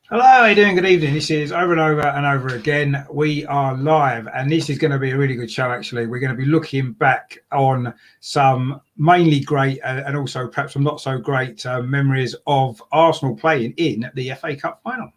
Hello, how are you doing? Good evening. This is Over and Over and Over Again. We are live, and this is going to be a really good show, actually. We're going to be looking back on some mainly great and also perhaps some not so great memories of Arsenal playing in the FA Cup final.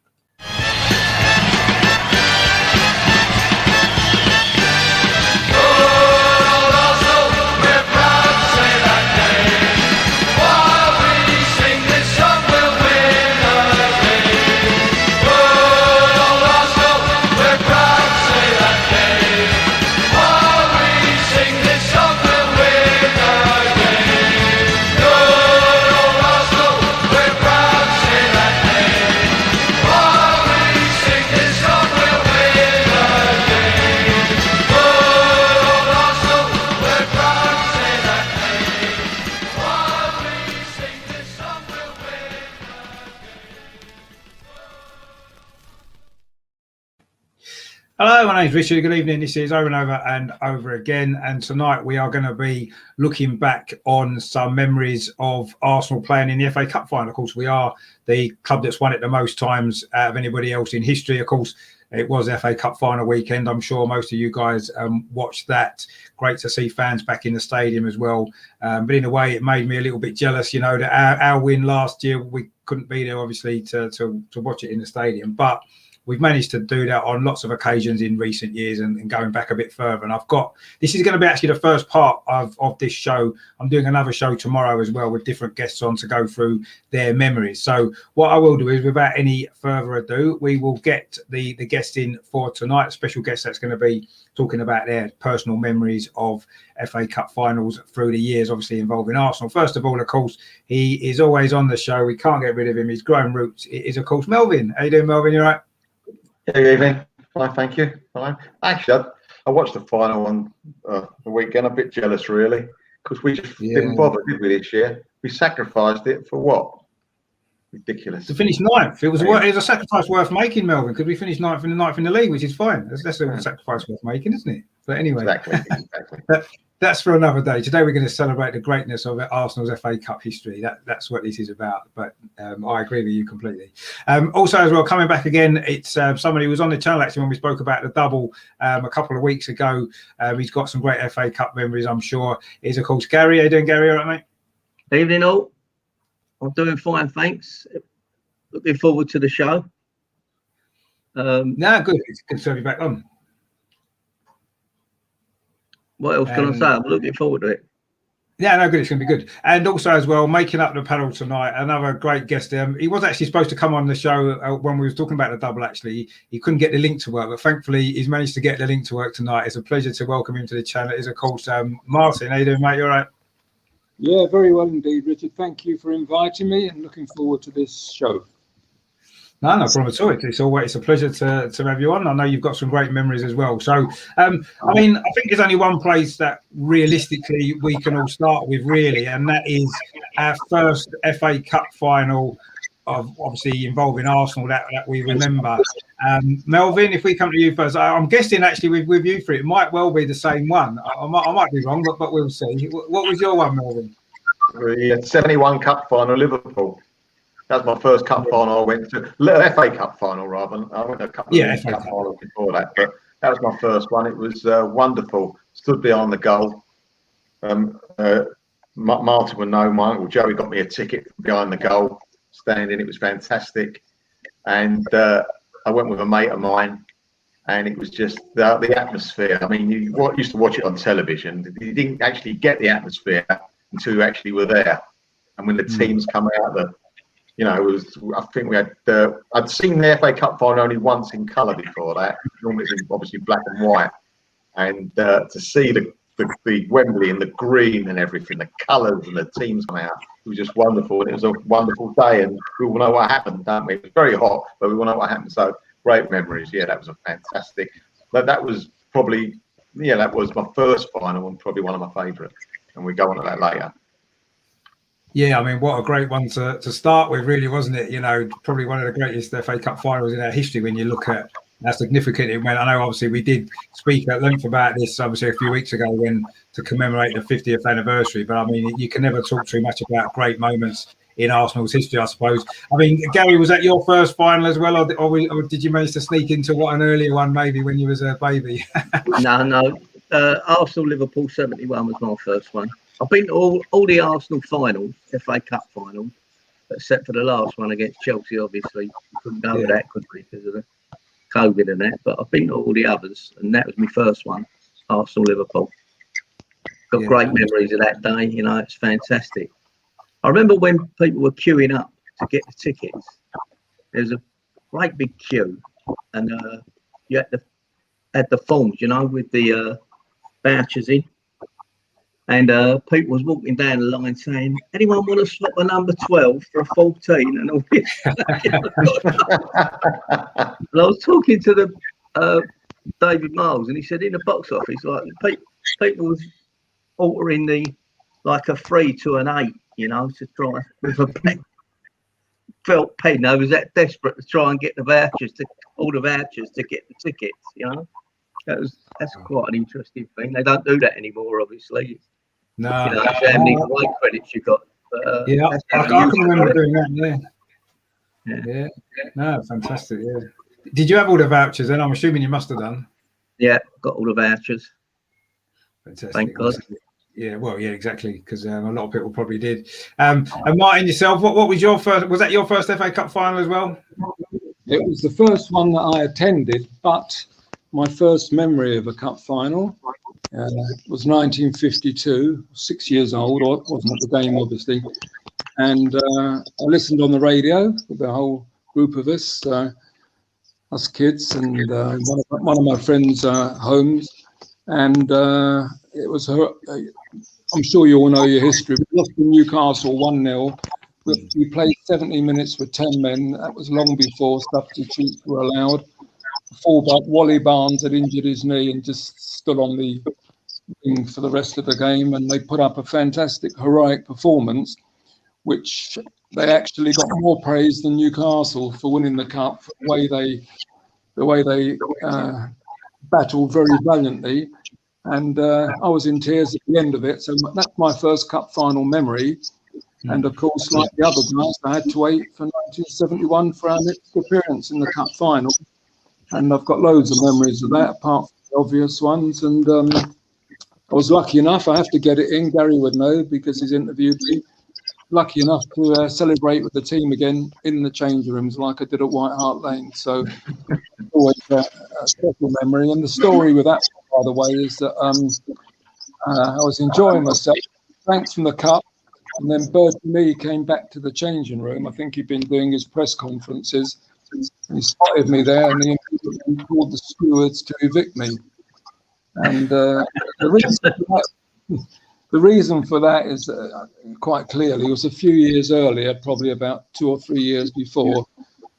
Hello, my name's Richard. Good evening. This is Over and Over Again. And tonight we are going to be looking back on some memories of Arsenal playing in the FA Cup final. Of course, we are the club that's won it the most times out of anybody else in history. Of course, it was FA Cup final weekend. I'm sure most of you guys watched that. Great to see fans back in the stadium as well. But in a way, it made me a little bit jealous, you know, that our win last year, we couldn't be there, obviously, to watch it in the stadium. But we've managed to do that on lots of occasions in recent years and going back a bit further. And this is going to be actually the first part of this show. I'm doing another show tomorrow as well with different guests on to go through their memories. So what I will do is, without any further ado, we will get the guest in for tonight, a special guest that's going to be talking about their personal memories of FA Cup finals through the years, obviously involving Arsenal. First of all, of course, he is always on the show. We can't get rid of him. He's grown roots. It is, of course, Melvin. How you doing, Melvin? You all right? Good evening. Fine, thank you. Fine. Actually, I watched the final on the weekend. I'm a bit jealous, really, because we just didn't bother, did we, this year? We sacrificed it for what? Ridiculous. To finish ninth. It was a sacrifice worth making, Melvin, because we finished ninth in the league, which is fine. That's a sacrifice worth making, isn't it? But anyway, exactly. That's for another day. Today we're going to celebrate the greatness of Arsenal's FA Cup history. That's what this is about. But I agree with you completely. Also, as well, coming back again, it's somebody who was on the channel actually when we spoke about the double a couple of weeks ago. He's got some great FA Cup memories, I'm sure. Is, of course, Gary. How you doing, Gary? All right, mate? Evening, all. I'm doing fine, thanks. Looking forward to the show. No, good. It's good to have you back on. What else can I say? I'm looking forward to it. Yeah, no, good. It's going to be good. And also, as well, making up the panel tonight, another great guest. He was actually supposed to come on the show when we were talking about the double, actually. He couldn't get the link to work, but thankfully, he's managed to get the link to work tonight. It's a pleasure to welcome him to the channel. It is, of course, Martin. How you doing, mate? You all right? Yeah, very well indeed, Richard. Thank you for inviting me and looking forward to this show. No problem at all. It's always a pleasure to have you on. I know you've got some great memories as well. So, I mean, I think there's only one place that realistically we can all start with, really, and that is our first FA Cup final of obviously involving Arsenal that we remember. Melvin, if we come to you first, I'm guessing actually with you three, it might well be the same one. I might be wrong, but we'll see. What was your one, Melvin? The 71 Cup final, Liverpool. That was my first cup final I went to. FA Cup final, rather. I went to a couple of cup finals before that, but that was my first one. It was wonderful. Stood behind the goal. Martin would know, my uncle Joey got me a ticket behind the goal, standing. It was fantastic. And I went with a mate of mine, and it was just the atmosphere. I mean, you used to watch it on television. You didn't actually get the atmosphere until you actually were there. And when the teams come out, I think we had. I'd seen the FA Cup final only once in colour before that. Normally, it's obviously black and white, and to see the Wembley and the green and everything, the colours and the teams come out, it was just wonderful. And it was a wonderful day, and we all know what happened, don't we? It was very hot, but we all know what happened. So great memories. Yeah, that was a fantastic. But that was probably, that was my first final and probably one of my favourites. And we go on to that later. Yeah, I mean, what a great one to start with, really, wasn't it? You know, probably one of the greatest FA Cup finals in our history when you look at how significant it went. I know, obviously, we did speak at length about this, obviously, a few weeks ago to commemorate the 50th anniversary. But, I mean, you can never talk too much about great moments in Arsenal's history, I suppose. I mean, Gary, was that your first final as well, or did you manage to sneak into an earlier one maybe when you was a baby? No. Arsenal Liverpool 71 was my first one. I've been to all the Arsenal finals, FA Cup finals, except for the last one against Chelsea. Obviously, we couldn't go with that, could we, because of the COVID and that. But I've been to all the others, and that was my first one, Arsenal Liverpool. Got great memories of that day. You know, it's fantastic. I remember when people were queuing up to get the tickets. There was a great big queue, and you had the forms, you know, with the vouchers in. And people was walking down the line saying, anyone want to swap a number 12 for a 14 and all this? And I was talking to the David Miles, and he said in the box office, like people was altering the like a 3 to an 8, you know, to try with a felt pen. I was that desperate to try and get the vouchers to get the tickets, you know. That's quite an interesting thing. They don't do that anymore, obviously. No, you know, how many away credits you got. But, I can remember doing that. Yeah. No, fantastic. Yeah. Did you have all the vouchers then? I'm assuming you must have done. Yeah, got all the vouchers. Fantastic. Thank God. Yeah, well, yeah, exactly, because a lot of people probably did. And Martin, yourself, what was your first? Was that your first FA Cup final as well? It was the first one that I attended, but my first memory of a cup final was 1952, 6 years old. I wasn't at the game, obviously. And I listened on the radio with the whole group of us kids, and one of my friends' homes. And it was her. I'm sure you all know your history. We lost to Newcastle 1-0. We played 70 minutes with 10 men. That was long before substitutes were allowed. Fullback Wally Barnes had injured his knee and just stood on the wing for the rest of the game, and they put up a fantastic, heroic performance, which they actually got more praise than Newcastle for winning the cup, for the way they battled very valiantly. And I was in tears at the end of it. So that's my first cup final memory. And of course, like the other guys, I had to wait for 1971 for our next appearance in the cup final. And I've got loads of memories of that, apart from the obvious ones. And I was lucky enough, I have to get it in, Gary would know because he's interviewed me, lucky enough to celebrate with the team again in the change rooms like I did at White Hart Lane. So always a special memory. And the story with that, by the way, is that I was enjoying myself, thanks from the cup. And then Bertie Mee came back to the changing room. I think he'd been doing his press conferences. He spotted me there, and he called the stewards to evict me. And the reason for that is quite clearly, it was a few years earlier, probably about 2 or 3 years before.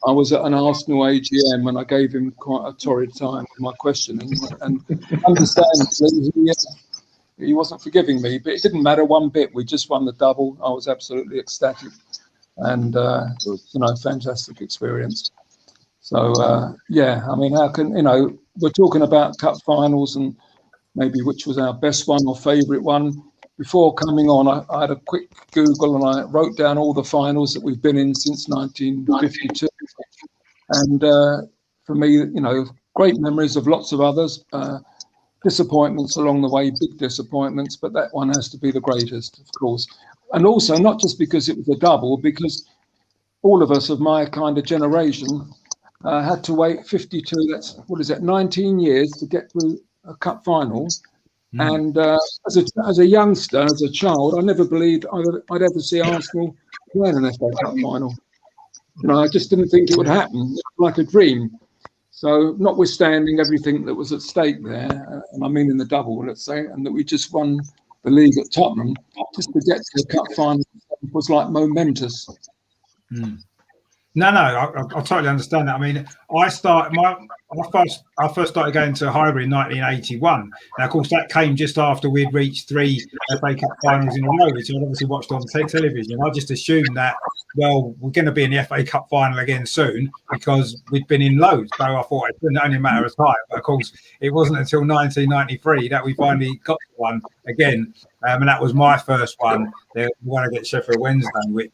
I was at an Arsenal AGM, and I gave him quite a torrid time with my questioning. And understandably, he wasn't forgiving me, but it didn't matter one bit. We just won the double. I was absolutely ecstatic, and it was, a fantastic experience. So yeah, I mean, how can we're talking about cup finals and maybe which was our best one or favourite one. Before coming on, I had a quick Google and I wrote down all the finals that we've been in since 1952. And for me, great memories of lots of others. Disappointments along the way, big disappointments, but that one has to be the greatest, of course. And also, not just because it was a double, because all of us of my kind of generation had to wait 19 years to get to a cup final. And as a youngster, as a child, I never believed I'd ever see Arsenal win an FA Cup final. I just didn't think it would happen, like a dream. So notwithstanding everything that was at stake there, and I mean in the double, let's say, and that we just won the league at Tottenham, just to get to the cup final was like momentous. No, I totally understand that. I mean, I first started going to Highbury in 1981. Now, of course, that came just after we'd reached 3 FA Cup finals in a row, which I'd obviously watched on television. I just assumed that, well, we're going to be in the FA Cup final again soon because we'd been in loads. So I thought it was only a matter of time. But of course, it wasn't until 1993 that we finally got one again. And that was my first one, the one against Sheffield Wednesday, which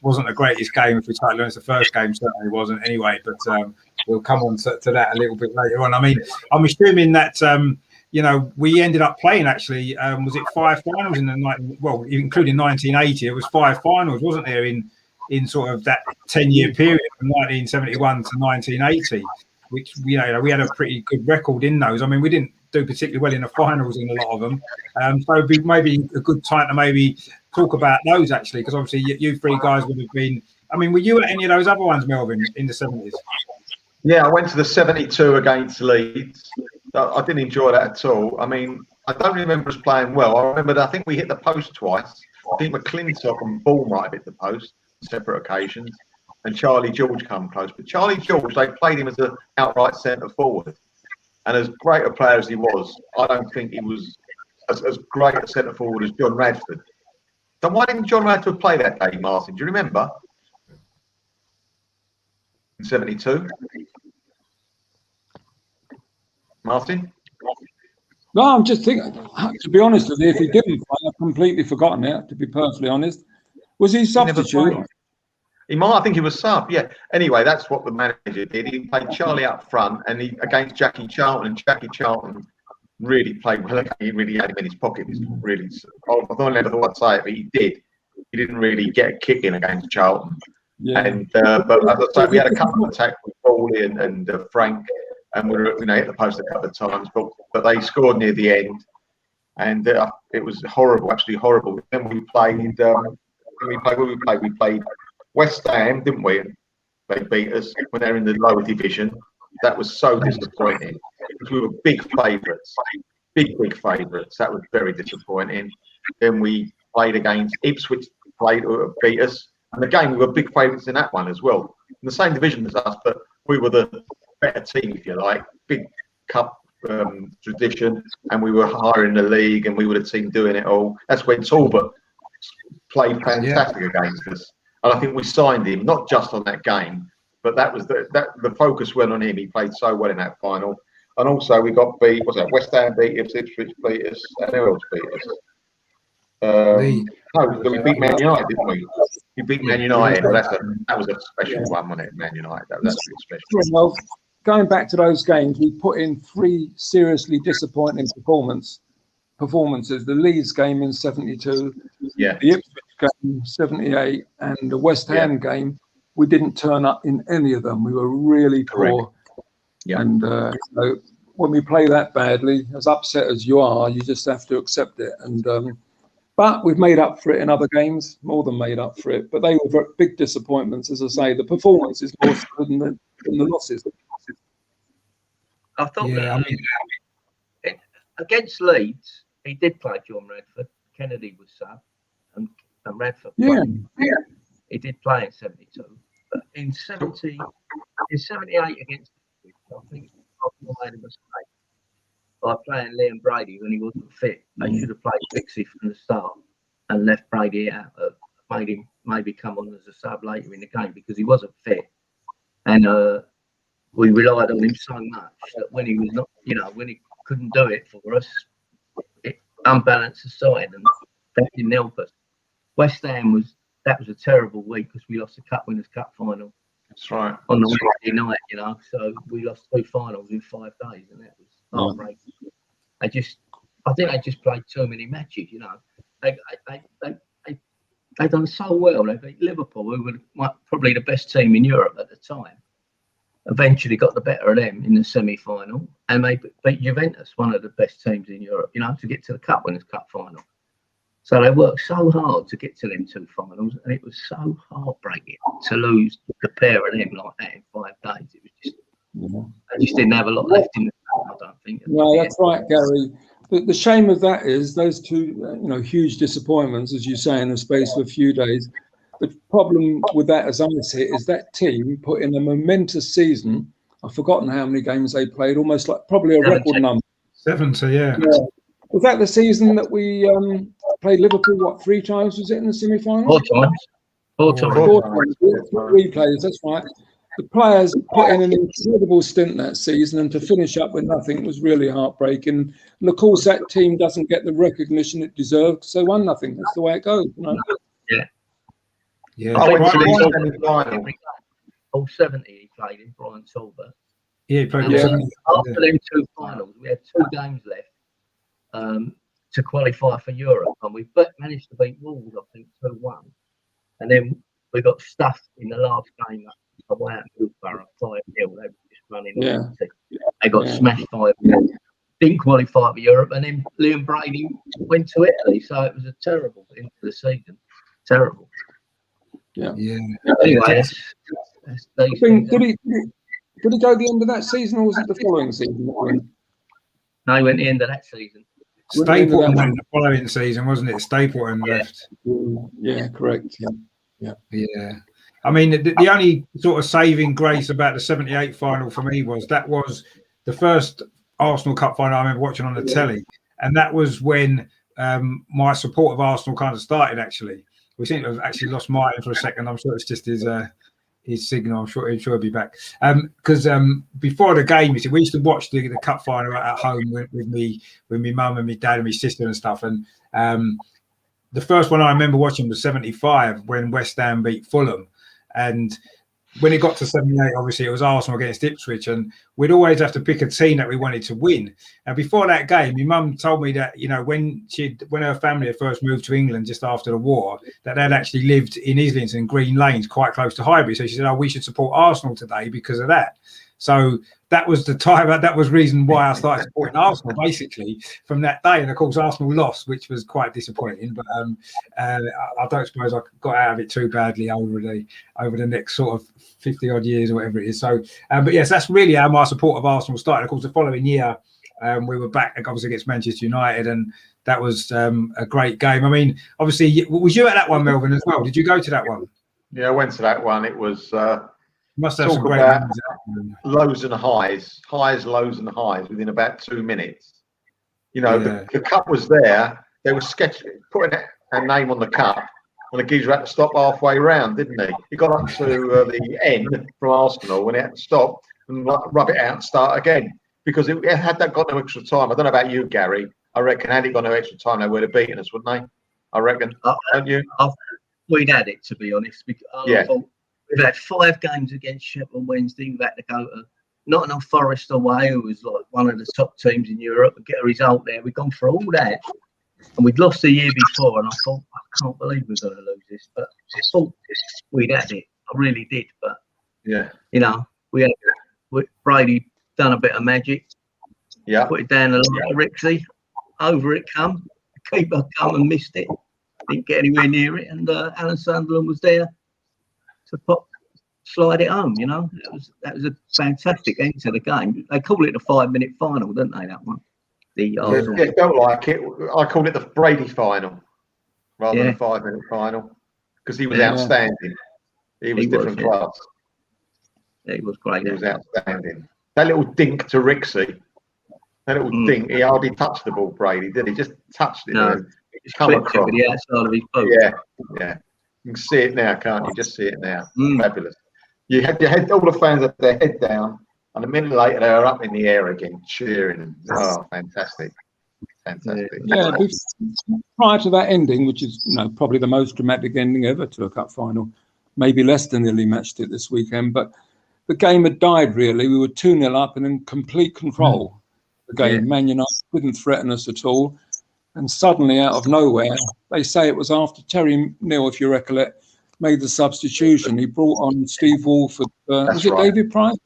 wasn't the greatest game. If we totally honest, the first game certainly wasn't anyway. But we'll come on to that a little bit later on. I mean, I'm assuming that you know, we ended up playing actually. Was it 5 finals in the night? Well, including 1980, it was 5 finals, wasn't there? In sort of that 10-year period from 1971 to 1980, which, you know, we had a pretty good record in those. I mean, we didn't do particularly well in the finals in a lot of them. So it'd be maybe a good time to maybe talk about those actually, because obviously you three guys would have been. I mean, were you at any of those other ones, Melvin, in the 70s? Yeah, I went to the 72 against Leeds. I didn't enjoy that at all. I mean, I don't remember us playing well. I remember that I think we hit the post twice. I think McClintock and Ball might have hit the post on separate occasions, and Charlie George come close. But Charlie George, they played him as an outright centre forward, and as great a player as he was, I don't think he was as great a centre forward as John Radford. So why didn't John Radford play that day, Martin? Do you remember? In 72? Martin? No, I'm just thinking, to be honest with you, if he didn't play, I've completely forgotten it, to be perfectly honest. Was he substitute? He might, I think he was sub, yeah. Anyway, that's what the manager did. He played Charlie up front and he against Jackie Charlton, and Jackie Charlton really played well. He really had him in his pocket. He was really, I never thought I'd say it, but he did. He didn't really get a kick in against Charlton. Yeah. And but as I say, we had a couple of attacks with Paulie and Frank, and we were, you know, hit the post a couple of times, but they scored near the end, and it was horrible, absolutely horrible. Then we played. We played West Ham, didn't we? They beat us when they're in the lower division. That was so disappointing because we were big favourites, big favourites. That was very disappointing. Then we played against Ipswich, beat us. And again, we were big favourites in that one as well. In the same division as us, but we were the better team, if you like. Big cup tradition, and we were higher in the league, and we were the team doing it all. That's when Talbot played fantastic against us. And I think we signed him, not just on that game, but that was the focus went on him. He played so well in that final. And also we got beat, what's that? West Ham beat us, Ipswich beat us, and who else beat us? No, we beat Man United, didn't we? We beat Man United. Well, that was a special one, wasn't it? Man United. That was special. Well, going back to those games, we put in 3 seriously disappointing performances. The Leeds game in 72, the Ipswich game 78, and the West Ham game. We didn't turn up in any of them. We were really poor. Yeah. And so when we play that badly, as upset as you are, you just have to accept it. And but we've made up for it in other games, more than made up for it. But they were big disappointments, as I say. The performance is more so than the losses. I thought against Leeds, he did play John Radford. Kennedy was sub, and Radford played. Yeah. He did play in 72. But in 78 against Ipswich, I think I made a mistake by playing Liam Brady when he wasn't fit. They should have played Pixie from the start and left Brady out. Made him maybe come on as a sub later in the game because he wasn't fit. And we relied on him so much that when he was not, you know, when he couldn't do it for us, it unbalanced the side, and that didn't help us. West Ham was a terrible week because we lost the Cup Winners' Cup final. That's right. On the Wednesday night, you know, so we lost 2 finals in 5 days, and that was heartbreaking. I think they just played too many matches, you know. They done so well. They beat Liverpool, who were probably the best team in Europe at the time. Eventually got the better of them in the semi-final, and they beat Juventus, one of the best teams in Europe, you know, to get to the Cup Winners' Cup final. So they worked so hard to get to them 2 finals, and it was so heartbreaking to lose the pair of them like that in 5 days. It was just, they just didn't have a lot left in the cup, I don't think. No, that's right, Gary. The shame of that is those 2, huge disappointments, as you say, in the space of a few days. The problem with that, as I see it, is that team put in a momentous season. I've forgotten how many games they played, almost like probably a record number. 70, yeah. Was that the season that we played Liverpool, 3 times, was it, in the semi-final? 4 times. 4 times. 4 times. 3 players, that's right. The players put in an incredible stint that season, and to finish up with nothing was really heartbreaking. And of course, that team doesn't get the recognition it deserved because they won nothing. That's the way it goes. You know? Yeah. Yeah, I went to Brian- the semi-final. All 70 he played in, Brian Talbot. yeah, he played And with Yeah. 70. after them two finals, we had 2 games left to qualify for Europe, and we managed to beat Wolves, I think, 2-1. And then we got stuffed in the last game away at Hillsborough, 5-0. They were just running Yeah. on. They got Yeah. smashed 5-0. Didn't qualify for Europe, and then Liam Brady went to Italy, so it was a terrible end to the season. Terrible. Yeah, Anyway, that's I these think, things. did he go the end of that season, or was it the following season? No, he went the end of that season. Stapleton went the following season, wasn't it? Stapleton left. Yeah, correct. Yeah. Yeah. I mean, the only sort of saving grace about the 78 final for me was that was the first Arsenal Cup final I remember watching on the telly. And that was when my support of Arsenal kind of started, actually. We seem to have actually lost Martin for a second. I'm sure it's just his signal. I'm sure he'll be back. Because before the game, you see, we used to watch the cup final at home with me mum and my dad and my sister and stuff. And the first one I remember watching was 75 when West Ham beat Fulham. And when it got to 78, obviously it was Arsenal against Ipswich, and we'd always have to pick a team that we wanted to win. And before that game, my mum told me that, you know, when her family had first moved to England just after the war, that they'd actually lived in Islington, Green Lanes, quite close to Highbury. So she said, "Oh, we should support Arsenal today because of that." So that was the time. That was the reason why I started supporting Arsenal, basically, from that day. And of course, Arsenal lost, which was quite disappointing. But I don't suppose I got out of it too badly over the next sort of 50 odd years or whatever it is. So, but yes, that's really how my support of Arsenal started. Of course, the following year, we were back obviously against Manchester United, and that was a great game. I mean, obviously, was you at that one, Melvin, as well? Did you go to that one? Yeah, I went to that one. It was Must have talk some great about memories. lows and highs, lows and highs within about 2 minutes. You know, Yeah. the cup was there. They were putting a name on the cup, and the geezer had to stop halfway round, didn't he? He got up to the end from Arsenal when he had to stop and rub it out and start again. Because had that got no extra time, I don't know about you, Gary. I reckon had it got no extra time, they would have beaten us, wouldn't they? I reckon. Don't you? We'd had it, to be honest. Because Yeah. We've had 5 games against Sheffield Wednesday. We've had to go to Nottingham Forest away, who was like one of the top teams in Europe, and get a result there. We've gone through all that, and we'd lost the year before, and I thought, I can't believe we're going to lose this. But I thought we'd had it. I really did. But, Yeah. you know, Brady done a bit of magic. Yeah. Put it down the line to Rixey. Over it come. The keeper come and missed it. Didn't get anywhere near it. And Alan Sunderland was there to slide it home, you know. That was a fantastic end to the game. They call it the 5-minute final, don't they, that one? The Arsenal. It felt like it. I called it the Brady final rather than a 5-minute final because he was outstanding. He was different class. He was great. He was outstanding. That little dink to Rixey. That little dink. He hardly touched the ball, Brady, did he? Just touched it. No. Just come across. With the outside of his boot. Yeah. You can see it now, can't you? Just see it now. Fabulous. You had all the fans had their head down, and a minute later they were up in the air again, cheering. Oh, fantastic. Yeah, prior to that ending, which is probably the most dramatic ending ever to a cup final, maybe Leicester nearly matched it this weekend, but the game had died really. We were 2-0 up and in complete control. The game, Man United couldn't threaten us at all. And suddenly, out of nowhere, they say it was after Terry Neal, if you recollect, made the substitution. He brought on Steve Walford. Was it right. David Price?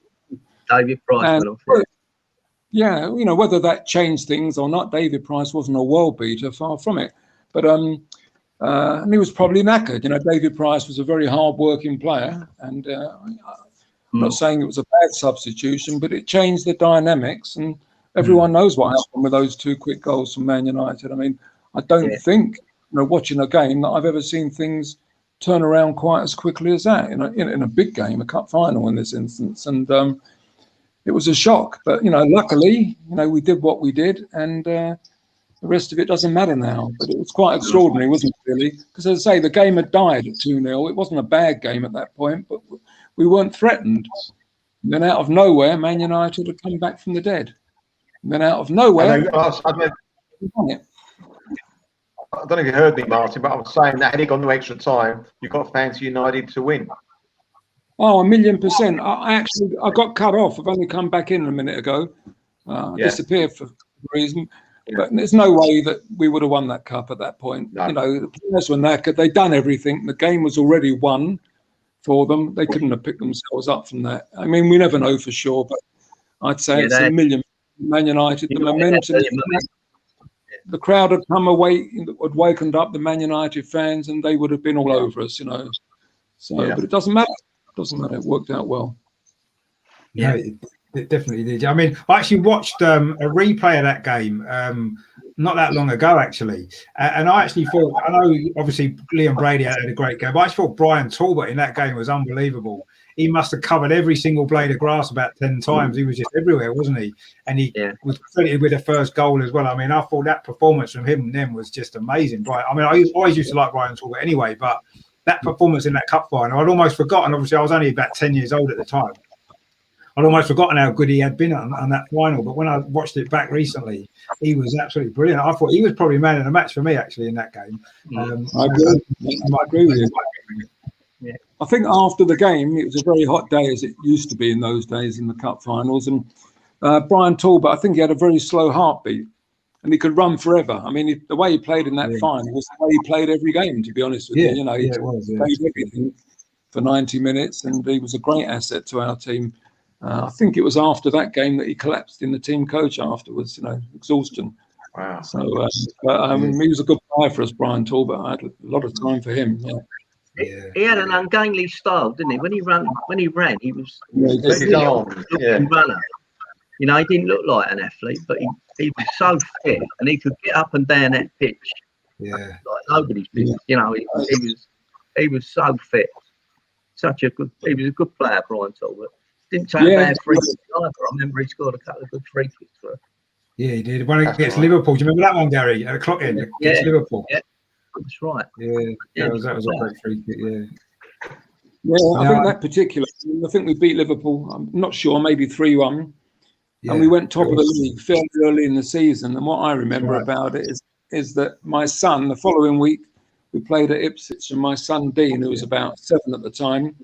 David Price. Yeah, whether that changed things or not, David Price wasn't a world beater, far from it. But and he was probably knackered. David Price was a very hard-working player, and I'm not saying it was a bad substitution, but it changed the dynamics, and everyone knows what happened with those 2 quick goals from Man United. I mean, I don't think, watching a game, that I've ever seen things turn around quite as quickly as that in a big game, a cup final in this instance. And it was a shock. But, luckily, we did what we did, and the rest of it doesn't matter now. But it was quite extraordinary, wasn't it, really? Because, as I say, the game had died at 2-0. It wasn't a bad game at that point, but we weren't threatened. And then out of nowhere, Man United had come back from the dead. And then out of nowhere, I don't know if you heard me, Martin, but I was saying that had it gone to extra time, you've got Fancy United to win. Oh, 1,000,000%. I got cut off. I've only come back in a minute ago. I disappeared for a reason. But there's no way that we would have won that cup at that point. No. You know, the players were knackered. They'd done everything. The game was already won for them. They couldn't have picked themselves up from that. I mean, we never know for sure, but I'd say it's 1,000,000. Man United, the momentum, the crowd had come away, had wakened up the Man United fans, and they would have been all over us, you know. So, but it doesn't matter. It doesn't matter. It worked out well. Yeah, it definitely did. I mean, I actually watched a replay of that game not that long ago, actually. And I actually thought, I know obviously Liam Brady had a great game, but I actually thought Brian Talbot in that game was unbelievable. He must have covered every single blade of grass about 10 times. He was just everywhere, wasn't he? And he was credited with the first goal as well. I mean, I thought that performance from him then was just amazing. Brian, I mean, I always used to like Brian Talbot anyway, but that performance in that cup final, I'd almost forgotten. Obviously, I was only about 10 years old at the time. I'd almost forgotten how good he had been on that final. But when I watched it back recently, he was absolutely brilliant. I thought he was probably man of the match for me, actually, in that game. I agree with you. Yeah. I think after the game, it was a very hot day, as it used to be in those days in the cup finals. And Brian Talbot, I think he had a very slow heartbeat, and he could run forever. I mean, the way he played in that final was the way he played every game, to be honest with you. You know, he played everything for 90 minutes, and he was a great asset to our team. I think it was after that game that he collapsed in the team coach afterwards, you know, exhaustion. Wow. So, he was a good player for us, Brian Talbot. I had a lot of time for him. He had an ungainly style, didn't he? When he ran, he was a runner. You know, he didn't look like an athlete, but he was so fit, and he could get up and down that pitch. Like nobody's business. You know, he was so fit. He was a good player, Brian Talbot. Didn't take a bad free kick either. I remember he scored a couple of good free kicks for us. Yeah, he did. When against Liverpool, do you remember that one, Gary? At the clock end against Liverpool. Yeah, that's right. That was a great free kick. I think that particular. I think we beat Liverpool. I'm not sure, maybe 3-1, and we went top of the league fairly early in the season. And what I remember about it is that my son, the following week, we played at Ipswich, and my son Dean, who was about 7 at the time,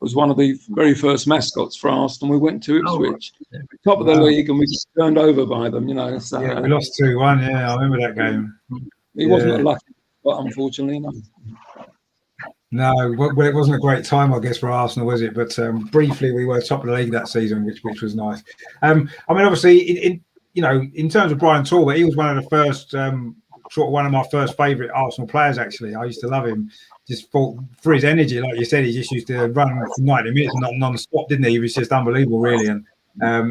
was one of the very first mascots for Arsenal. We went to Ipswich, top of the league, and we just turned over by them, you know. So, we lost 2-1, I remember that game. He wasn't a lucky spot, unfortunately. No, well, it wasn't a great time, I guess, for Arsenal, was it? But briefly, we were top of the league that season, which was nice. I mean, obviously, in terms of Brian Talbot, he was one of the first, one of my first favourite Arsenal players, actually. I used to love him. Just for his energy, like you said, he just used to run for 90 minutes, not non-stop, didn't he? He was just unbelievable, really, and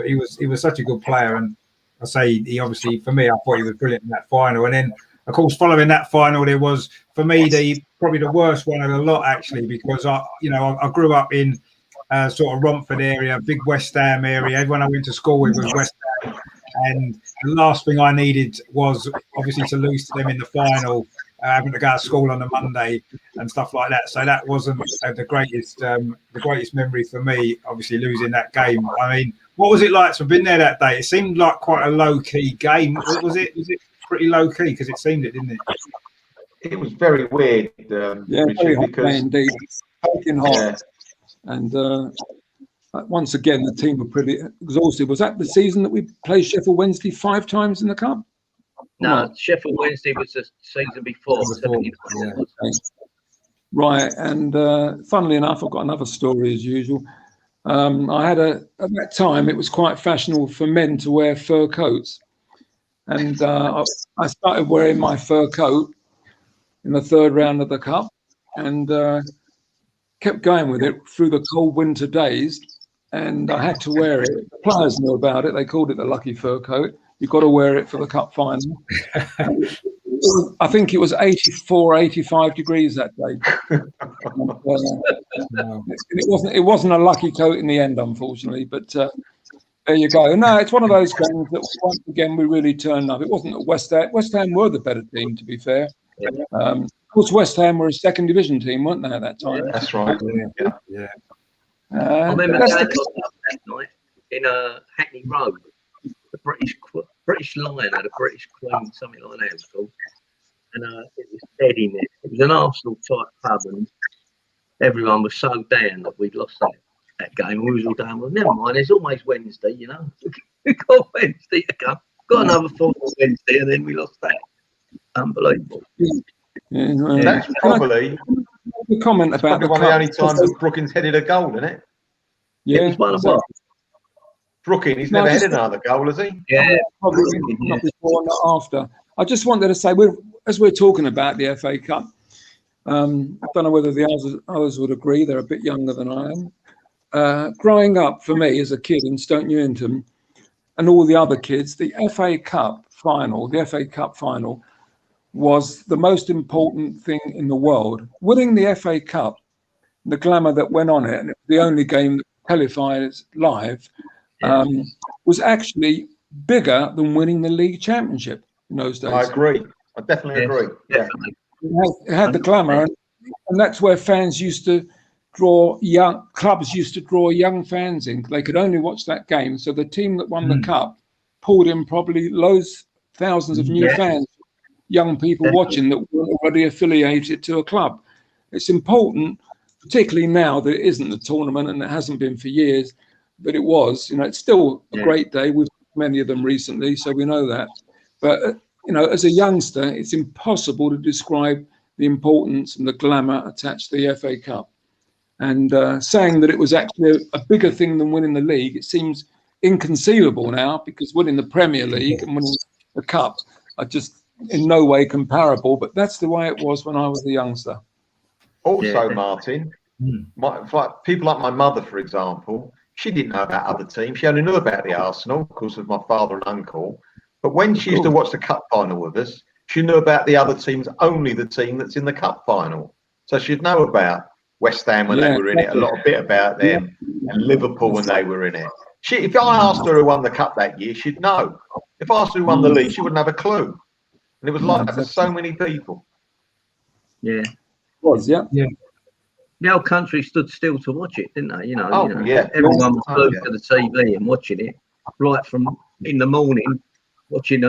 he was such a good player. And I say he obviously, for me, I thought he was brilliant in that final. And then, of course, following that final, there was for me probably the worst one of the lot, actually, because I grew up in sort of Romford area, big West Ham area. Everyone I went to school with was West Ham, and the last thing I needed was obviously to lose to them in the final. Having to go to school on a Monday and stuff like that, so that wasn't the greatest memory for me. Obviously, losing that game. I mean, what was it like to have been there that day? It seemed like quite a low key game. Was it pretty low key? Because it seemed it, didn't it? It was very weird. Very hot indeed. Hot. And once again, the team were pretty exhausted. Was that the season that we played Sheffield Wednesday 5 times in the cup? No, Sheffield Wednesday was the season before. Right, and funnily enough, I've got another story as usual. I had at that time, it was quite fashionable for men to wear fur coats. And I started wearing my fur coat in the 3rd round of the cup, and kept going with it through the cold winter days. And I had to wear it. The players knew about it. They called it the lucky fur coat. You've got to wear it for the cup final. I think it was 84, 85 degrees that day. It wasn't a lucky coat in the end, unfortunately. But there you go. No, it's one of those games that once again we really turned up. It wasn't at West Ham. West Ham were the better team, to be fair. Of course, West Ham were a 2nd division team, weren't they, at that time? Yeah, that's right. Yeah. I remember Dad got up that night in Hackney Road. The British Lion had a British Queen, something like that it was called. and it was dead in it. It was an Arsenal type pub, and everyone was so down that we'd lost that game. We was all down. Well, never mind. There's always Wednesday, you know. We got Wednesday to come. Got another final Wednesday, and then we lost that. Unbelievable. Yeah, That's probably the comment about one of the only times that Brookings headed a goal, isn't it? It was one of what? Brookings, he's never headed another goal, has he? Yeah, probably not before, not after. I just wanted to say, as we're talking about the FA Cup, I don't know whether the others would agree. They're a bit younger than I am. Growing up for me as a kid in Stoke Newington, and all the other kids, the FA Cup final was the most important thing in the world. Winning the FA Cup, the glamour that went on it, and the only game that televised live, was actually bigger than winning the league championship in those days. I agree. I definitely agree. Yeah. It had the glamour, and that's where fans used to clubs used to draw young fans in. They could only watch that game. So the team that won the cup pulled in probably thousands of new fans, young people watching that were already affiliated to a club. It's important, particularly now that it isn't a tournament and it hasn't been for years, but it was. It's still a great day. We've many of them recently, so we know that. But as a youngster, it's impossible to describe the importance and the glamour attached to the FA Cup. And saying that it was actually a bigger thing than winning the league, it seems inconceivable now, because winning the Premier League and winning the Cup are just in no way comparable. But that's the way it was when I was a youngster. Also, Martin, like people like my mother, for example, she didn't know about other teams. She only knew about the Arsenal because of my father and uncle. But when she used to watch the cup final with us, she knew about the other teams, only the team that's in the cup final. So she'd know about West Ham when they were in it, a lot of bit about them, and Liverpool when they were in it. If I asked her who won the cup that year, she'd know. If I asked her who won the league, she wouldn't have a clue. And it was like that for so many people. Yeah. It was, yeah. The whole country stood still to watch it, didn't they? Yeah. Everyone was glued to the TV and watching it, right from in the morning, watching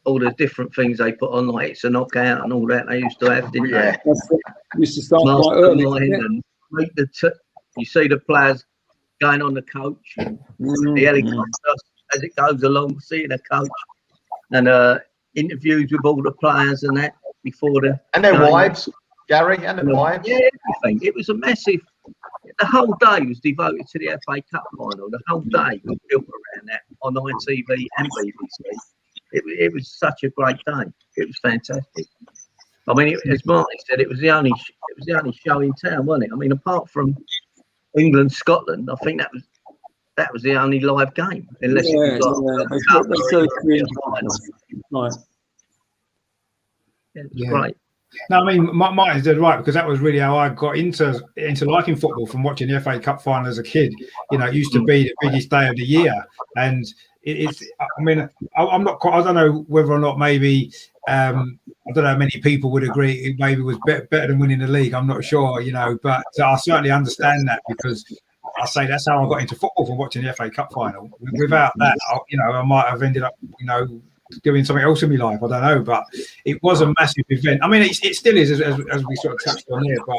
all the different things they put on, like It's a Knockout and all that they used to have, didn't they? Used to start quite early. And you see the players going on the coach, the helicopter as it goes along, seeing the coach, and interviews with all the players and that before and their wives. Gary and the wives. Yeah, everything. It was a massive. The whole day was devoted to the FA Cup final. The whole day was built around that on ITV and BBC. It was such a great day. It was fantastic. I mean, as Martin said, it was the only show in town, wasn't it? I mean, apart from England, Scotland, I think that was the only live game, unless it was it was great. No, I mean, Martin's dead right, because that was really how I got into liking football, from watching the FA Cup final as a kid. It used to be the biggest day of the year, and it's. I mean, I'm not quite. I don't know whether or not maybe. I don't know how many people would agree it maybe was better than winning the league. I'm not sure, but I certainly understand that, because I say that's how I got into football, from watching the FA Cup final. Without that, I might have ended up, doing something else in my life. I don't know, but it was a massive event. I mean, it still is, as we sort of touched on here, but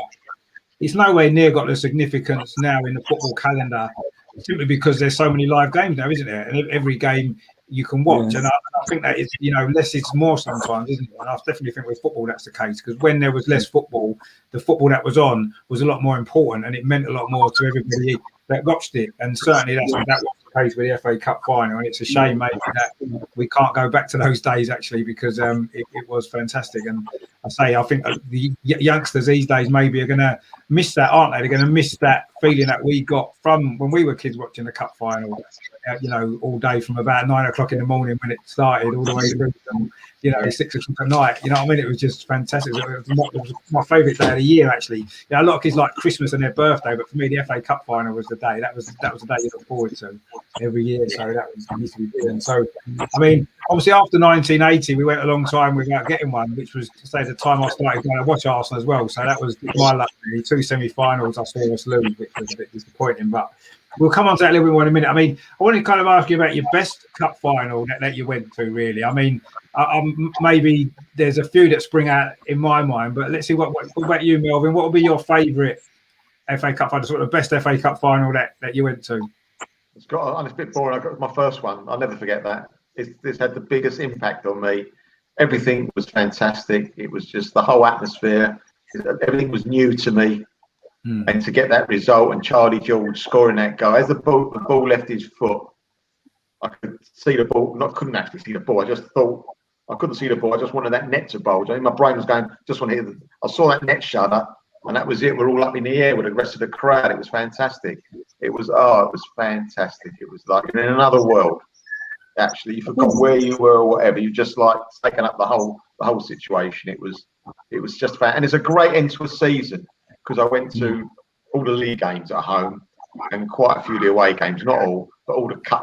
it's nowhere near got the significance now in the football calendar, simply because there's so many live games now, isn't there? And every game you can watch, and I think that is, less is more sometimes, isn't it? And I definitely think with football that's the case, because when there was less football, the football that was on was a lot more important, and it meant a lot more to everybody that watched it. And certainly that was the case with the FA Cup final, and it's a shame, maybe, that we can't go back to those days, actually, because it was fantastic. And I think the youngsters these days maybe are going to miss that, aren't they? They're going to miss that feeling that we got from when we were kids watching the cup final, all day from about 9 o'clock in the morning when it started, all the way through to 6 o'clock at night. It was just fantastic. It was my favourite day of the year, actually. A lot of kids like Christmas and their birthday, but for me, the FA Cup final was the day. That was the day you look forward to every year. So that used to be brilliant. So, I mean, obviously after 1980, we went a long time without getting one, which was, to say, the time I started going to watch Arsenal as well. So that was my luck. 2 semi-finals I saw us lose, which was a bit disappointing. But We'll come on to that a little bit more in a minute. I mean, I want to kind of ask you about your best cup final that you went to, really. I mean, maybe there's a few that spring out in my mind, but let's see, what about you, Melvin? What would be your favourite FA Cup final, sort of best FA Cup final that you went to? It's a bit boring. I got my first one. I'll never forget that. It's had the biggest impact on me. Everything was fantastic. It was just the whole atmosphere. Everything was new to me. And to get that result and Charlie George scoring that goal, as the ball left his foot, I could see the ball. Couldn't actually see the ball. I just thought I couldn't see the ball. I just wanted that net to bulge. I mean, my brain was going, just want to hit. I saw that net shudder, and that was it. We're all up in the air with the rest of the crowd. It was fantastic. It was fantastic. It was like in another world. Actually, you forgot where you were or whatever. You just like taken up the whole situation. It was just fan, and it's a great end to a season. Because I went to all the league games at home and quite a few of the away games, not all, but a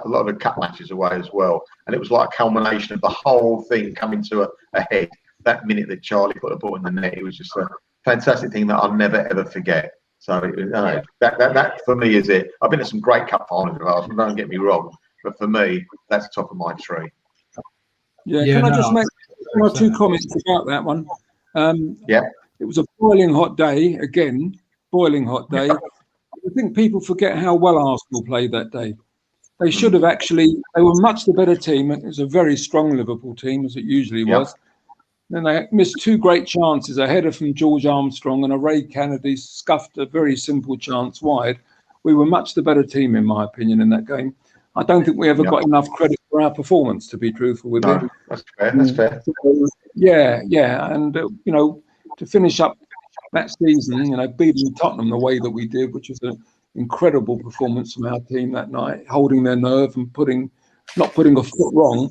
lot of the cup matches away as well. And it was like a culmination of the whole thing coming to a head. That minute that Charlie put the ball in the net, it was just a fantastic thing that I'll never ever forget. So that for me is it. I've been to some great cup finals with Arsenal, don't get me wrong, but for me, that's top of my tree. Can I just make one or two comments about that one? It was a boiling hot day, again, boiling hot day. I think people forget how well Arsenal played that day. They should have they were much the better team. It was a very strong Liverpool team, as it usually was. Then they missed two great chances, a header from George Armstrong and a Ray Kennedy scuffed a very simple chance wide. We were much the better team, in my opinion, in that game. I don't think we ever got enough credit for our performance, to be truthful with you. That's fair. That's fair. And, to finish up that season, beating Tottenham the way that we did, which was an incredible performance from our team that night, holding their nerve and not putting a foot wrong,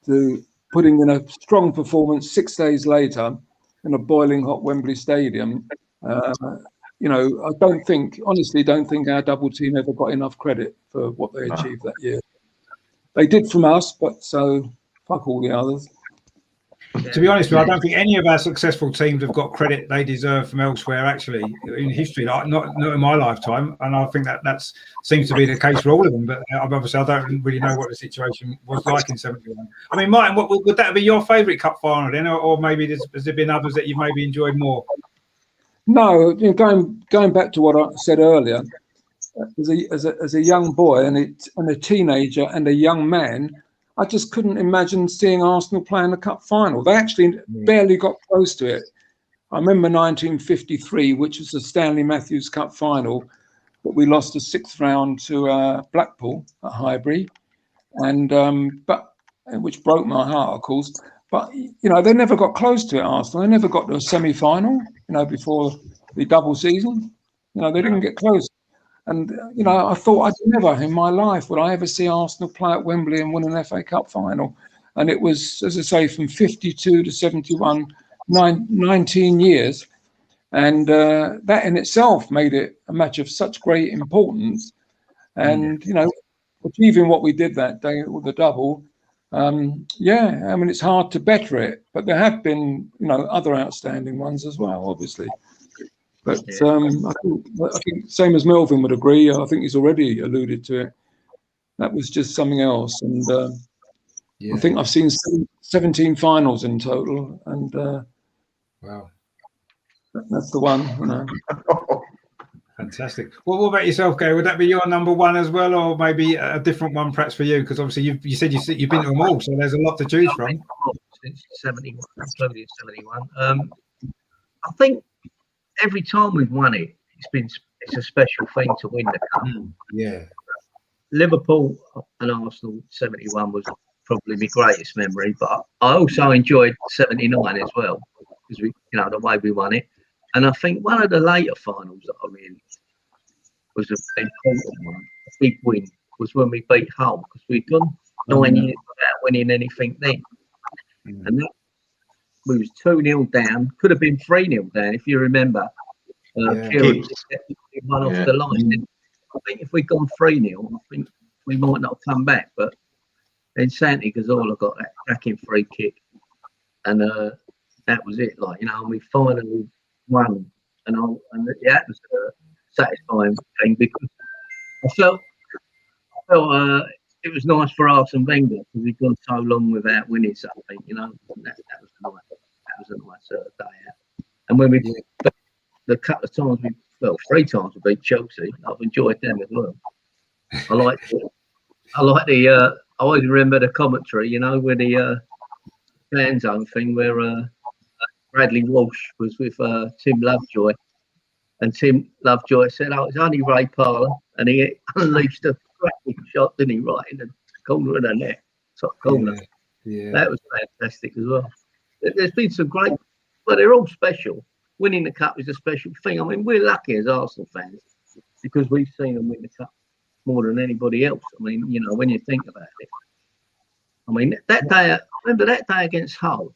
to putting in a strong performance 6 days later in a boiling hot Wembley Stadium. I honestly don't think our double team ever got enough credit for what they achieved that year. They did from us, but so fuck all the others. To be honest, I don't think any of our successful teams have got credit they deserve from elsewhere, actually, in history, not in my lifetime. And I think that seems to be the case for all of them. But obviously, I don't really know what the situation was like in 71. I mean, Martin, would that be your favourite cup final then? Or maybe has there been others that you've maybe enjoyed more? No, going back to what I said earlier, as a young boy and a teenager and a young man, I just couldn't imagine seeing Arsenal playing the cup final. They actually barely got close to it. I remember 1953, which was the Stanley Matthews Cup final, but we lost the 6th round to Blackpool at Highbury, and which broke my heart, of course. But they never got close to it. Arsenal, they never got to a semi-final. Before the double season, they didn't get close. And, I thought I'd never in my life would I ever see Arsenal play at Wembley and win an FA Cup final. And it was, as I say, from 52 to 71, 19 years. And that in itself made it a match of such great importance. And, achieving what we did that day with the double, it's hard to better it. But there have been, other outstanding ones as well, obviously. But I think same as Melvin would agree. I think he's already alluded to it. That was just something else. And I think I've seen 17 finals in total. And wow, that's the one. Fantastic. Well, what about yourself, Gary? Would that be your number one as well, or maybe a different one perhaps for you? Because obviously you said you've been to them all, so there's a lot to choose from. Since 71, including 71. I think every time we've won it, it's a special thing to win the cup. Yeah. Liverpool and Arsenal 71 was probably my greatest memory, but I also enjoyed 79 as well, because the way we won it. And I think one of the later finals that I really was an important one, a big win, was when we beat Hull, because we'd gone 9 years without winning anything then. And that we was 2-0 down, could have been 3-0 down if you remember. Kieran one off the line. I think if we'd gone 3-0, I think we might not have come back. But then Santi Cazorla got that cracking free kick, and that was it. And we finally won, and the atmosphere satisfying thing, because I felt felt it was nice for Arsene Wenger because we'd gone so long without winning something, you know. That was nice. That was a nice day out. And when we the couple of times we 3 times we beat Chelsea, I've enjoyed them as well. I always remember the commentary, you know, with the fan zone thing where Bradley Walsh was with Tim Lovejoy, and Tim Lovejoy said, "Oh, it's only Ray Parlour," and he unleashed a cracking shot, didn't he, right in the corner of the net, top corner. Yeah. That was fantastic as well. There's been some great, but they're all special. Winning the cup is a special thing. I mean, we're lucky as Arsenal fans because we've seen them win the cup more than anybody else. I mean, you know, when you think about it. I mean, that day, I remember that day against Hull.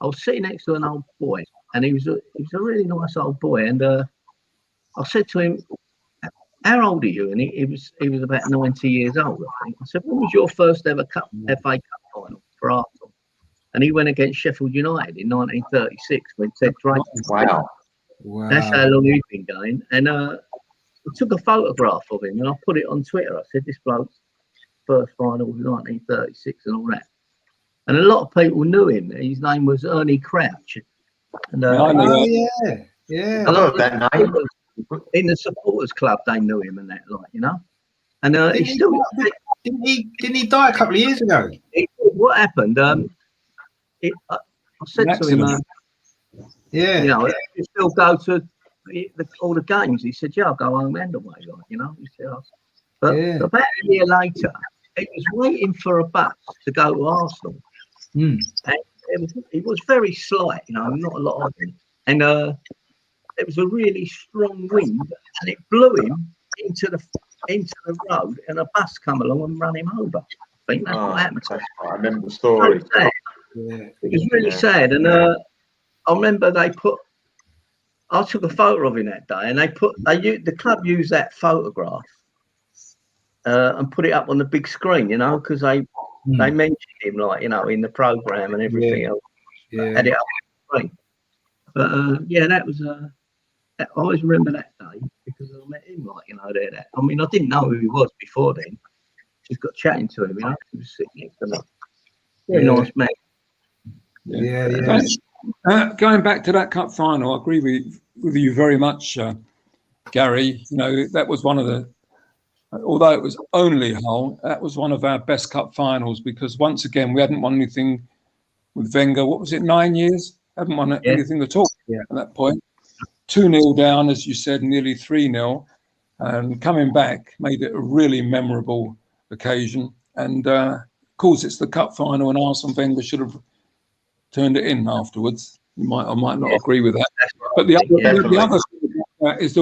I was sitting next to an old boy, and he was a really nice old boy. And I said to him, "How old are you?" And he was about 90 years old, I think. I said, "When was your first ever FA Cup final for Arsenal?" And he went against Sheffield United in 1936 when Ted Drake. Wow. That's how long he'd been going. And I took a photograph of him and I put it on Twitter. I said, "This bloke's first final was 1936 and all that." And a lot of people knew him. His name was Ernie Crouch. And I love that name. In the supporters club, they knew him and that, like, you know. And didn't he die a couple of years ago? What happened? I said to him, you know, you still go to all the games. He said, "Yeah, I'll go home and away," like, you know. He said, but about a year later, he was waiting for a bus to go to Arsenal. And it was very slight, you know, not a lot of him. And it was a really strong wind, and it blew him into the road, and a bus come along and ran him over. I think that's what happened. I remember the story. It was really sad, and I remember I took a photo of him that day, and the club used that photograph and put it up on the big screen, you know, because they mentioned him, like, you know, in the programme and everything else. Had it up on the screen. But that was I always remember that day because I met him, like, you know, there. I mean, I didn't know who he was before then. Just got chatting to him, you know. He was sitting next to me. Very nice man. Going back to that cup final, I agree with you very much, Gary. You know, that was one of the, although it was only Hull, that was one of our best cup finals because once again we hadn't won anything with Wenger. What was it, 9 years? Hadn't won anything at all at that point. 2-0 down, as you said, nearly 3-0, and coming back made it a really memorable occasion. And of course, it's the cup final, and Arsene Wenger should have turned it in afterwards. I might not agree with that. But the other thing is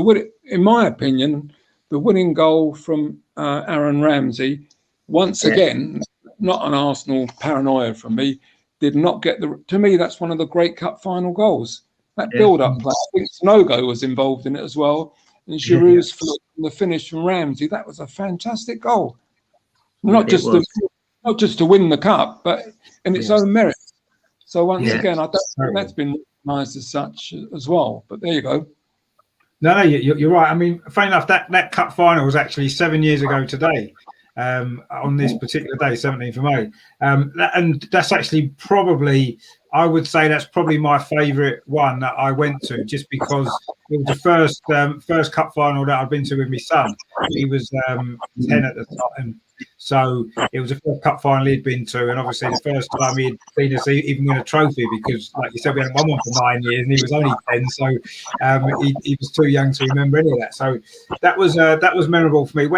in my opinion, the winning goal from Aaron Ramsey. Once again, not an Arsenal paranoia from me. Did not get to me, that's one of the great cup final goals. That build-up play, I think Snogo was involved in it as well. And Giroud's flick and the finish from Ramsey, that was a fantastic goal. Not just to win the cup, but in its own merit. So once again, I don't think that's been recognised as such as well. But there you go. No, you're right. I mean, funny enough, that cup final was actually 7 years ago today. On this particular day, 17th of May. And that's actually probably, I would say that's probably my favourite one that I went to, just because it was the first cup final that I'd been to with my son. He was 10 at the time. So it was the first cup final he'd been to, and obviously the first time he'd seen us even win a trophy, because, like you said, we hadn't won one for 9 years, and he was only 10, so he was too young to remember any of that. So that was memorable for me.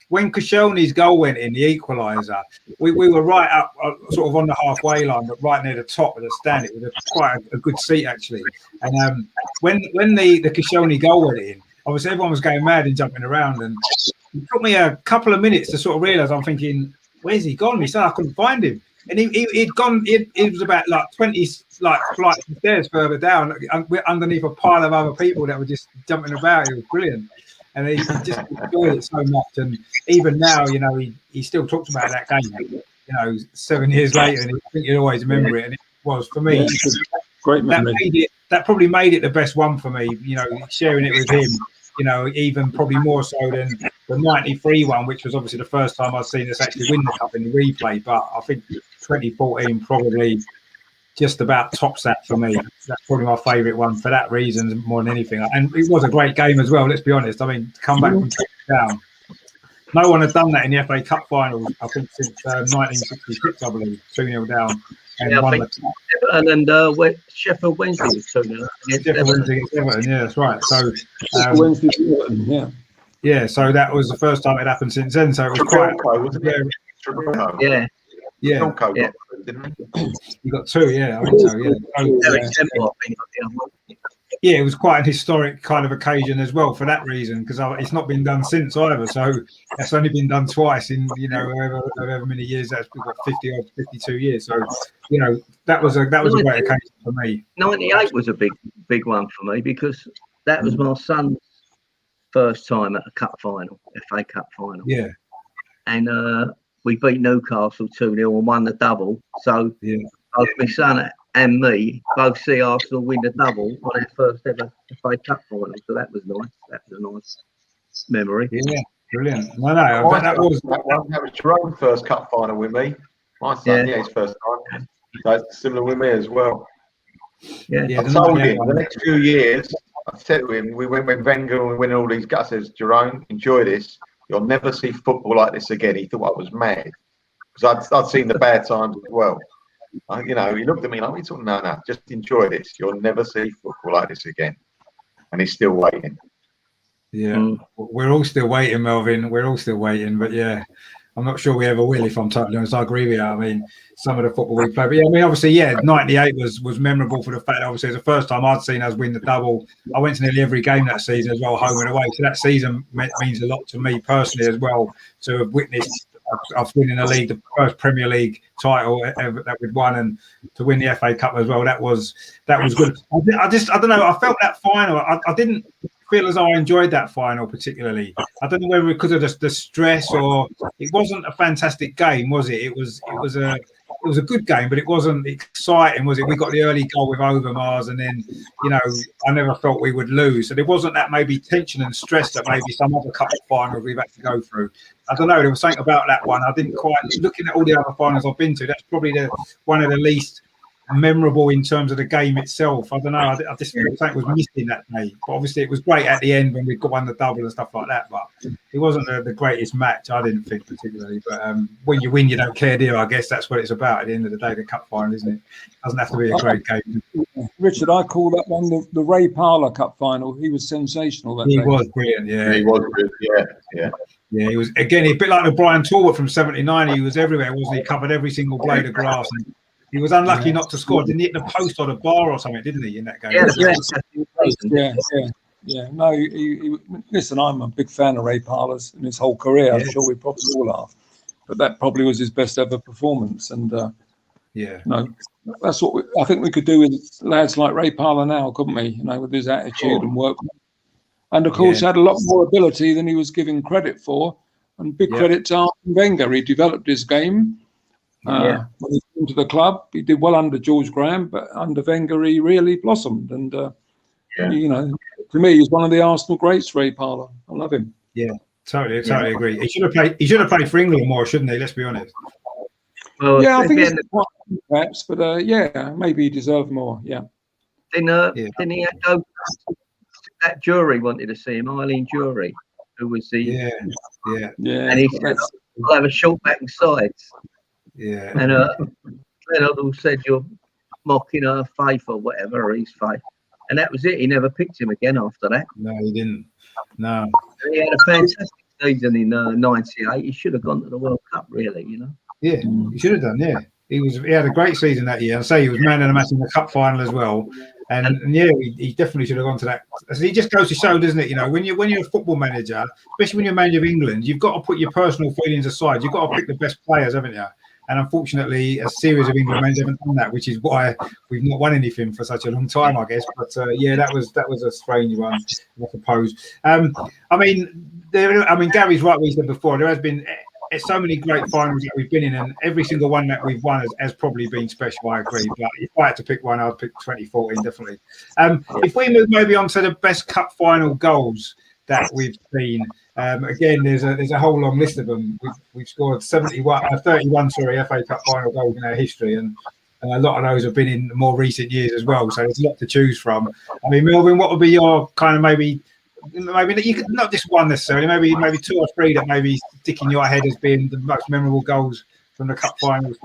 When Koscielny's goal went in, the equaliser, we were right up, sort of on the halfway line, but right near the top of the stand. It was quite a good seat, actually. And when the Koscielny goal went in, obviously everyone was going mad and jumping around, and it took me a couple of minutes to sort of realise. I'm thinking, where's he gone? He said I couldn't find him, and he'd gone. It was about like 20 flights of stairs further down, underneath a pile of other people that were just jumping about. It was brilliant. And he just enjoyed it so much. And even now, you know, he still talks about that game, you know, 7 years later, and I think he'll always remember it. And it was, for me, great memory. That probably made it the best one for me, you know, sharing it with him, you know, even probably more so than the 93 one, which was obviously the first time I've seen us actually win the cup in the replay. But I think 2014 probably just about tops that for me. That's probably my favourite one for that reason more than anything. And it was a great game as well, let's be honest. I mean, to come back from 2 down. No one had done that in the FA Cup finals, I think, since 1966, I believe, 2-0 down. And won the cup. And Sheffield Wednesday was 2-0. Sheffield Wednesday against Everton, yeah, that's right. So, Wednesday, yeah. yeah, so that was the first time it happened since then. So it was quite. Yeah. Yeah. Tronco got through, didn't he? You got 2, yeah, I think so, yeah. Yeah, it was quite an historic kind of occasion as well for that reason, because it's not been done since either. So that's only been done twice in, however many years that's we've got 50 or 52 years. So, that was a great occasion for me. 98 was a big one for me because that was my son's first time at a cup final, FA Cup final. Yeah. And we beat Newcastle 2-0 and won the double. So both my son and me both see Arsenal win the double on our first ever FA Cup final. So that was nice. That was a nice memory. Yeah, brilliant. No, that was Jerome's first cup final with me. My son, his first time. So it's similar with me as well. Yeah. I told him the next few years, I said to him, we went with Wenger and we win all these guys. I says, Jerome, enjoy this. You'll never see football like this again. He thought I was mad because I'd seen the bad times as well. He looked at me like, no, just enjoy this. You'll never see football like this again. And he's still waiting. Yeah, we're all still waiting, Melvin. We're all still waiting. But yeah, I'm not sure we ever will, if I'm totally honest. I agree with you. I mean, some of the football we play. But yeah, I mean, obviously, 98 was memorable for the fact that obviously it was the first time I'd seen us win the double. I went to nearly every game that season as well, home and away. So that season means a lot to me personally as well, to have witnessed us winning the league, the first Premier League title ever that we'd won, and to win the FA Cup as well. That was good. I don't know. I felt that final. I didn't feel as though I enjoyed that final particularly. I don't know whether because of the stress or it wasn't a fantastic game, was it? It was a good game, but it wasn't exciting, was it? We got the early goal with Overmars, and then I never felt we would lose. So there wasn't that maybe tension and stress that maybe some other cup finals we've had to go through. I don't know. There was something about that one. I didn't quite. Looking at all the other finals I've been to, that's probably one of the least memorable in terms of the game itself. I don't know. I just felt something was missing that day. But obviously, it was great at the end when we won the double and stuff like that. But it wasn't the greatest match, I didn't think particularly. But when you win, you don't care, do you? I guess that's what it's about at the end of the day, the cup final, isn't it? It doesn't have to be a great game. Richard, I call that one the Ray Parlour Cup final. He was sensational that day. He was brilliant, yeah. He was good, yeah. Yeah, he was, again, a bit like the Brian Talbot from 79. He was everywhere, wasn't he? He covered every single blade of grass. And he was unlucky not to score. Didn't he hit the post or the bar or something, didn't he, in that game? Yeah. No, listen, I'm a big fan of Ray Parlour's in his whole career. I'm sure we probably all are. But that probably was his best ever performance. And, that's what I think we could do with lads like Ray Parlour now, couldn't we? With his attitude and work. And, of course, had a lot more ability than he was given credit for. And big credit to Arsene Wenger. He developed his game. When he came to the club, he did well under George Graham, but under Wenger, he really blossomed. And, to me, he's one of the Arsenal greats, Ray Parlour. I love him. Yeah, totally agree. He should have played for England more, shouldn't he? Let's be honest. Well, I think it's perhaps, but maybe he deserved more. Yeah. Didn't he go? That jury wanted to see him, Eileen Jury, who was the and he said, "I'll have a short back and sides." Yeah. And Glenn Hoddle said, "You're mocking her faith or whatever, or his faith," and that was it. He never picked him again after that. No, he didn't. No. And he had a fantastic season in '98. He should have gone to the World Cup, really. Yeah, he should have done. Yeah, he had a great season that year. I say he was man of the match in the cup final as well. And he definitely should have gone to that. He just goes to show, doesn't it? When you're a football manager, especially when you're manager of England, you've got to put your personal feelings aside. You've got to pick the best players, haven't you? And unfortunately, a series of England managers haven't done that, which is why we've not won anything for such a long time, I guess. But that was a strange one, I suppose. Gary's right what he said before. There has been so many great finals that we've been in, and every single one that we've won has probably been special. I agree. But if I had to pick one, I'd pick 2014 definitely. If we move maybe on to the best cup final goals that we've seen, Again, there's a whole long list of them. We've scored 31 FA Cup final goals in our history, and a lot of those have been in more recent years as well. So there's a lot to choose from. I mean, Melvin, what would be your kind of maybe you could not just one necessarily, maybe two or three that maybe stick in your head as being the most memorable goals from the cup finals?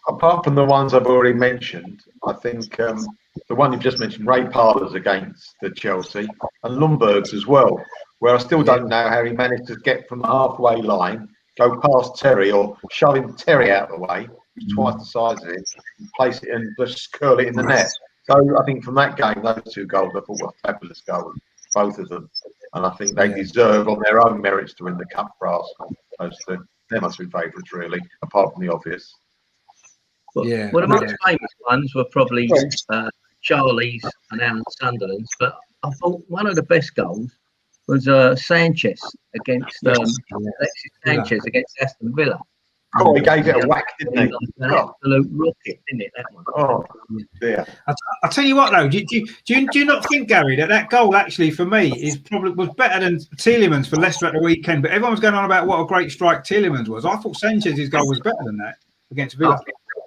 Apart from the ones I've already mentioned, I think the one you've just mentioned, Ray Parler's against the Chelsea, and Lundberg's as well, where I still don't know how he managed to get from the halfway line, go past Terry or shoving Terry out of the way, who's twice the size of him, and place it and just curl it in the net. So I think from that game, those two goals I thought were fabulous goals, both of them. And I think they deserve on their own merits to win the cup for Arsenal. Those two. They must be favourites, really, apart from the obvious. Well, the most famous ones were probably Charlie's and Alan Sunderland's, but I thought one of the best goals was Sanchez against Alexis Sanchez against Aston Villa. Oh, he gave it a whack, didn't he? An absolute rocket, didn't it? That one. Oh, dear. I'll tell you what, though. Do you not think, Gary, that goal actually for me was better than Tielemans for Leicester at the weekend? But everyone was going on about what a great strike Tielemans was. I thought Sanchez's goal was better than that against Villa.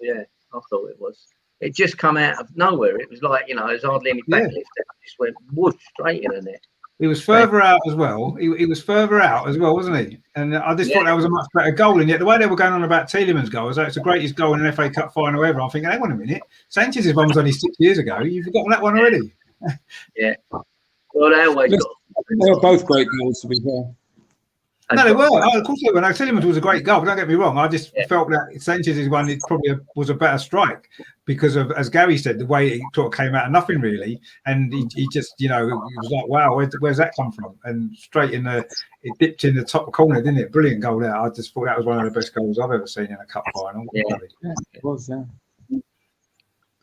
I thought it was. It just come out of nowhere. It was like, there's hardly any backlift. It just went whoosh straight in the net. He was further out as well. He was further out as well, wasn't he? And I just thought that was a much better goal. And yet the way they were going on about Tielemans' goal was that it's the greatest goal in an FA Cup final ever. I'm thinking, hang on a minute, Sanchez's one was only 6 years ago. You've forgotten that one already. Yeah. Well, they always they were both great goals, to be fair. No, they were. Oh, of course they were. No, Tielemans was a great goal, but don't get me wrong. I just felt that Sanchez's one probably was a better strike because of, as Gary said, the way it sort of came out of nothing really, and he just, it was like, wow, where's that come from? And straight it dipped in the top corner, didn't it? Brilliant goal there. I just thought that was one of the best goals I've ever seen in a cup final. Yeah, it was. Yeah.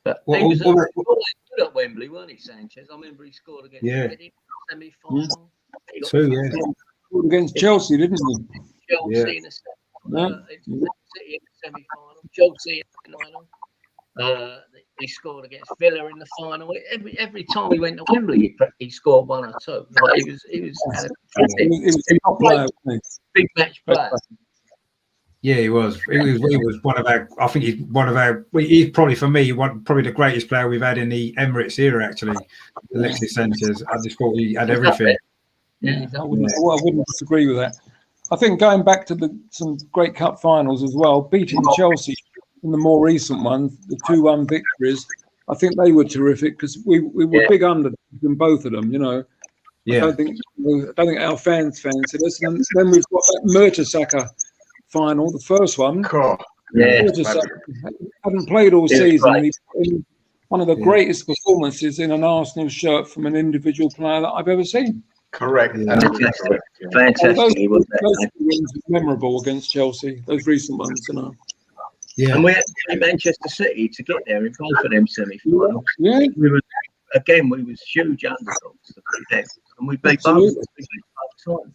But he was good at Wembley, weren't he, Sanchez? I remember he scored against Reading semi-final. Against Chelsea, didn't he? Chelsea in the City in the semi-final. Chelsea in the final. He scored against Villa in the final. Every time he went to Wembley, he scored one or two. He was a top player, big match player. Yeah, he was. He was one of our. I think he's one of our. He's probably for me probably the greatest player we've had in the Emirates era. Actually, Alexis Sanchez. I just thought he had everything. Yeah, I wouldn't disagree with that. I think going back to some great cup finals as well, beating Chelsea in the more recent ones, the 2-1 victories, I think they were terrific because we were big underdogs in both of them. I don't think our fans fancied us. And then we've got that Mertesacker final, the first one. Mertesacker hadn't played all season. One of the greatest performances in an Arsenal shirt from an individual player that I've ever seen. Correct. Fantastic. Those wins were memorable against Chelsea, those recent ones, Yeah. And we had to play Manchester City to get there in both of them semi-finals. Yeah. We was huge underdogs to beat them. And we beat both times.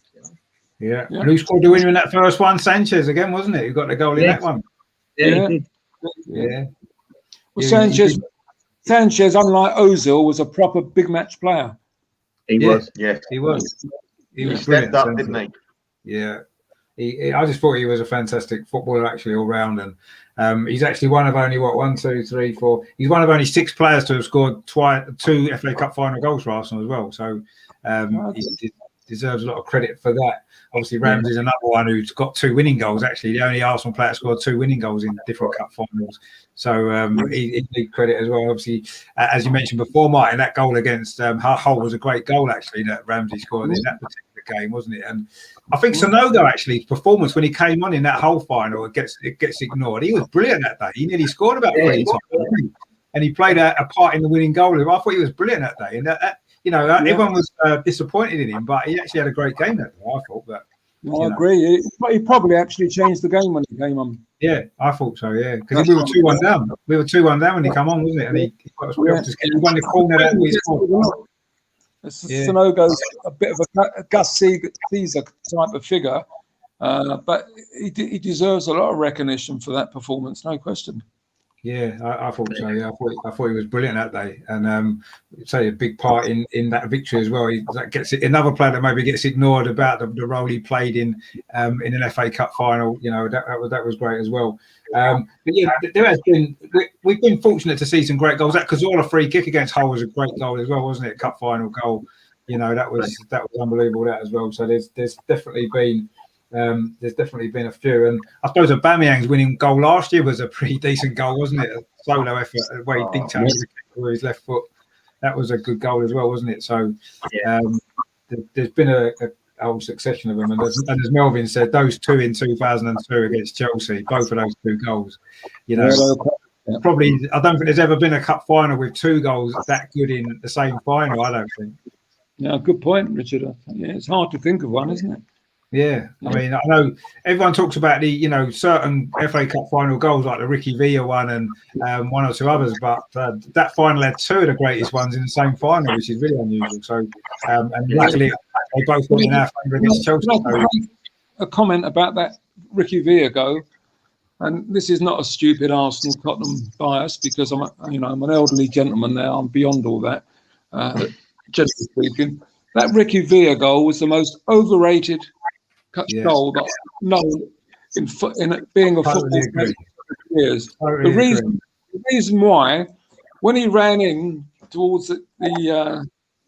Yeah. And who scored the winner in that first one? Sanchez again, wasn't it? Who got the goal in that one? Yeah, he did. Yeah. Well, Sanchez, unlike Ozil, was a proper big match player. He was. Yes, he was. He stepped up, didn't he? Yeah. I just thought he was a fantastic footballer, actually, all round. And he's actually one of only, 1, 2, 3, 4. He's one of only 6 players to have scored 2 FA Cup final goals for Arsenal as well. So he deserves a lot of credit for that. Obviously, Ramsey's another one who's got 2 winning goals, actually. The only Arsenal player scored 2 winning goals in different cup finals. So he needs credit as well. Obviously, as you mentioned before, Martin, that goal against Hull was a great goal, actually, that Ramsey scored in that particular game, wasn't it? And I think Sonogo, actually, performance when he came on in that Hull final, it gets ignored. He was brilliant that day. He nearly scored about 3 times, and he played a part in the winning goal. I thought he was brilliant that day. And everyone was disappointed in him, but he actually had a great game that day, I thought. But I agree. He probably actually changed the game when he came on. Yeah, I thought so, yeah. Because we were 2-1 down. We were 2-1 down when he came on, wasn't it? And he won the corner that we scored. Sonogo's a bit of a Gus Caesar type of figure, but he deserves a lot of recognition for that performance, no question. Yeah, I thought so. Yeah, I thought he was brilliant that day, and say a big part in that victory as well. That gets it, another player that maybe gets ignored about the role he played in an FA Cup final. You know, that was great as well. But yeah, there has been, we've been fortunate to see some great goals. That Cazorla free kick against Hull was a great goal as well, wasn't it? Cup final goal. You know, that was unbelievable, that as well. So there's definitely been a few, and I suppose Aubameyang's winning goal last year was a pretty decent goal, wasn't it? A solo effort where he dinked out with his left foot. That was a good goal as well, wasn't it? So there's been a whole succession of them, and as Melvin said, those two in 2002 against Chelsea, both of those two goals, you know. Probably, I don't think there's ever been a cup final with two goals that good in the same final. I don't think. Yeah, good point, Richard. Yeah, it's hard to think of one, isn't it? Yeah, I mean, I know everyone talks about the, you know, certain FA Cup final goals like the Ricky Villa one and one or two others, but that final had two of the greatest ones in the same final, which is really unusual. So, and luckily they both went in our favour against Chelsea. A comment about that Ricky Villa goal, and this is not a stupid Arsenal Tottenham bias because I'm an elderly gentleman now. I'm beyond all that. Generally speaking, that Ricky Villa goal was the most overrated goal that I've known in being a football fan for years. The reason why, when he ran in towards the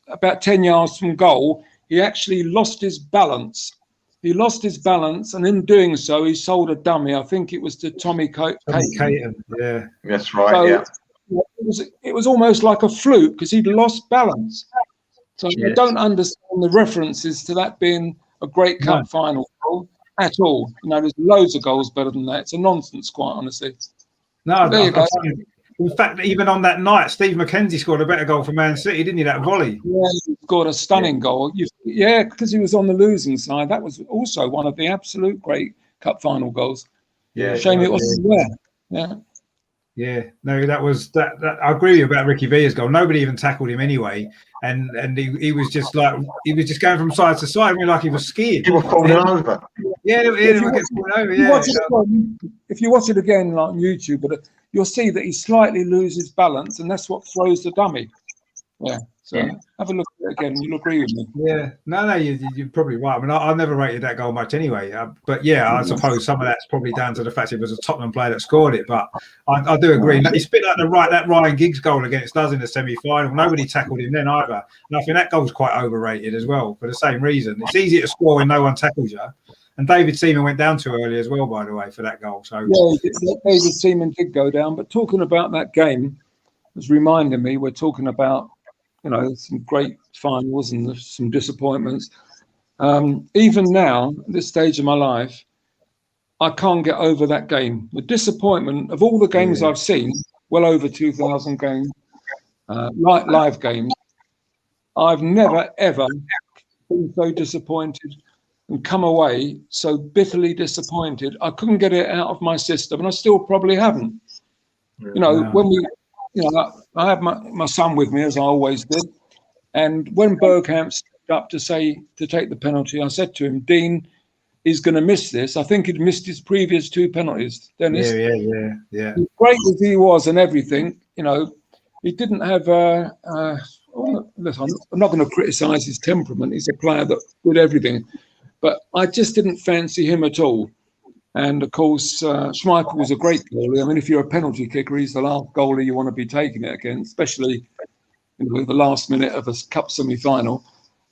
about 10 yards from goal, he actually lost his balance. He lost his balance, and in doing so, he sold a dummy. I think it was to Tommy Caton. Yeah, that's right. So it was almost like a fluke because he'd lost balance. So I don't understand the references to that being a great cup final goal at all. You know, there's loads of goals better than that. It's a nonsense, quite honestly. No, there you go. In fact, even on that night, Steve McKenzie scored a better goal for Man City, didn't he? That volley. Yeah, he scored a stunning goal. Yeah, because he was on the losing side. That was also one of the absolute great cup final goals. Yeah, shame it wasn't there. Yeah. Yeah, no, that was that. I agree with you about Ricky Villa's goal. Nobody even tackled him anyway, and he was just like going from side to side, like he was skiing. He was falling over. Yeah, he was falling over. Yeah. If you watch it again, like on YouTube, but you'll see that he slightly loses balance, and that's what throws the dummy. Yeah. So have a look at it again. You'll agree with me. Yeah. No, you're probably right. I mean, I never rated that goal much anyway. But yeah, I suppose some of that's probably down to the fact it was a Tottenham player that scored it. But I do agree. It's a bit like that Ryan Giggs goal against us in the semi-final. Nobody tackled him then either. And I think that goal's quite overrated as well for the same reason. It's easy to score when no one tackles you. And David Seaman went down too early as well, by the way, for that goal. So yeah, David Seaman did go down. But talking about that game was reminding me, we're talking about, you know, some great finals and some disappointments. Even now, at this stage of my life, I can't get over that game. The disappointment of all the games I've seen, well over 2,000 games, live games, I've never, ever been so disappointed and come away so bitterly disappointed. I couldn't get it out of my system, and I still probably haven't. You know, when we... You know, I have my son with me, as I always did. And when Bergkamp stepped up to take the penalty, I said to him, Dean, he's going to miss this. I think he'd missed his previous two penalties, Dennis. Yeah. As great as he was and everything, you know, he didn't have listen, I'm not going to criticise his temperament. He's a player that did everything. But I just didn't fancy him at all. And of course, Schmeichel was a great goalie. I mean, if you're a penalty kicker, he's the last goalie you want to be taking it against, especially in the last minute of a cup semi-final.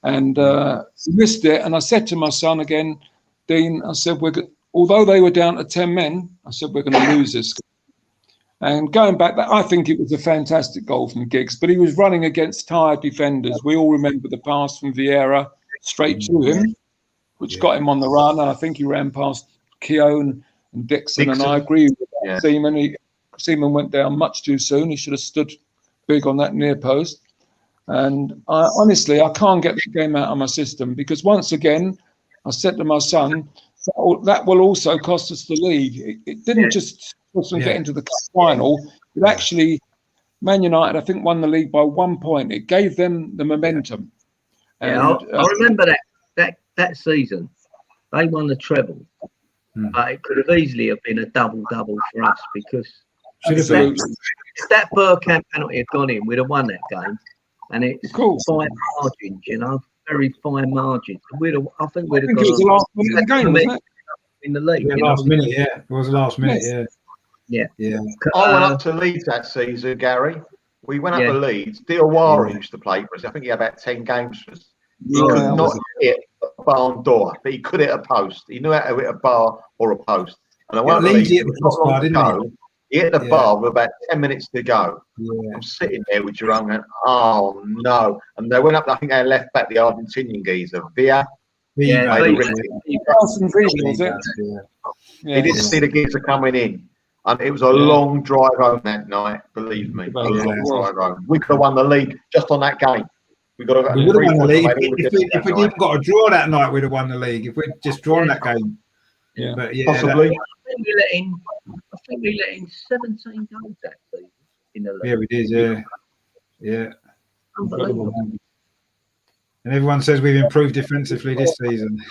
And he missed it. And I said to my son again, Dean, I said, although they were down to 10 men, I said, we're going to lose this. And going back, I think it was a fantastic goal from Giggs, but he was running against tired defenders. We all remember the pass from Vieira straight to him, which got him on the run. And I think he ran past Keown and Dixon, and I agree with Seaman. Seaman went down much too soon. He should have stood big on that near post. And honestly, I can't get the game out of my system because once again, I said to my son, that will also cost us the league. It didn't just get into the cup final. It actually, Man United, I think, won the league by 1 point. It gave them the momentum. And, I remember that season. They won the treble. But it could have easily have been a double-double for us because Should have been. Absolutely. If that Burkamp penalty had gone in, we'd have won that game. And it's Cool. fine margins, you know, very fine margins. I think we'd I have think it was the gone last minute of the game, wasn't it? in the league. Yeah, you know. last minute, yeah. It was the last minute, Yes. yeah. I went up to Leeds that season, Gary. We went up Yeah. to Leeds. Diawara used to play for us. I think he had about 10 games for us. He Yeah, could that not was- hit a barn door, but he could hit a post. He knew how to hit a bar or a post. And I went up to Leeds Leeds. hit the It was not long crossbar, to didn't go. He hit the Yeah. bar with about 10 minutes to go. Yeah. I'm sitting there with Jerome going, oh no. And they went up, I think they left back the Argentinian geezer, Villa. Yeah, Made a Villa. rip. Carlson Villa, was it? Yeah. Yeah. He didn't see the geezer coming in. And it was a long drive home that night, believe me. A long drive home. We could have won the league just on that game. We got to We would have won the league. If we we'd even got a draw that night, we'd have won the league. If we'd just drawn that game. Yeah. But yeah, Possibly. I think we let in 17 goals that season in the league. yeah, we did, yeah. Yeah. Unbelievable. And everyone says we've improved defensively this season.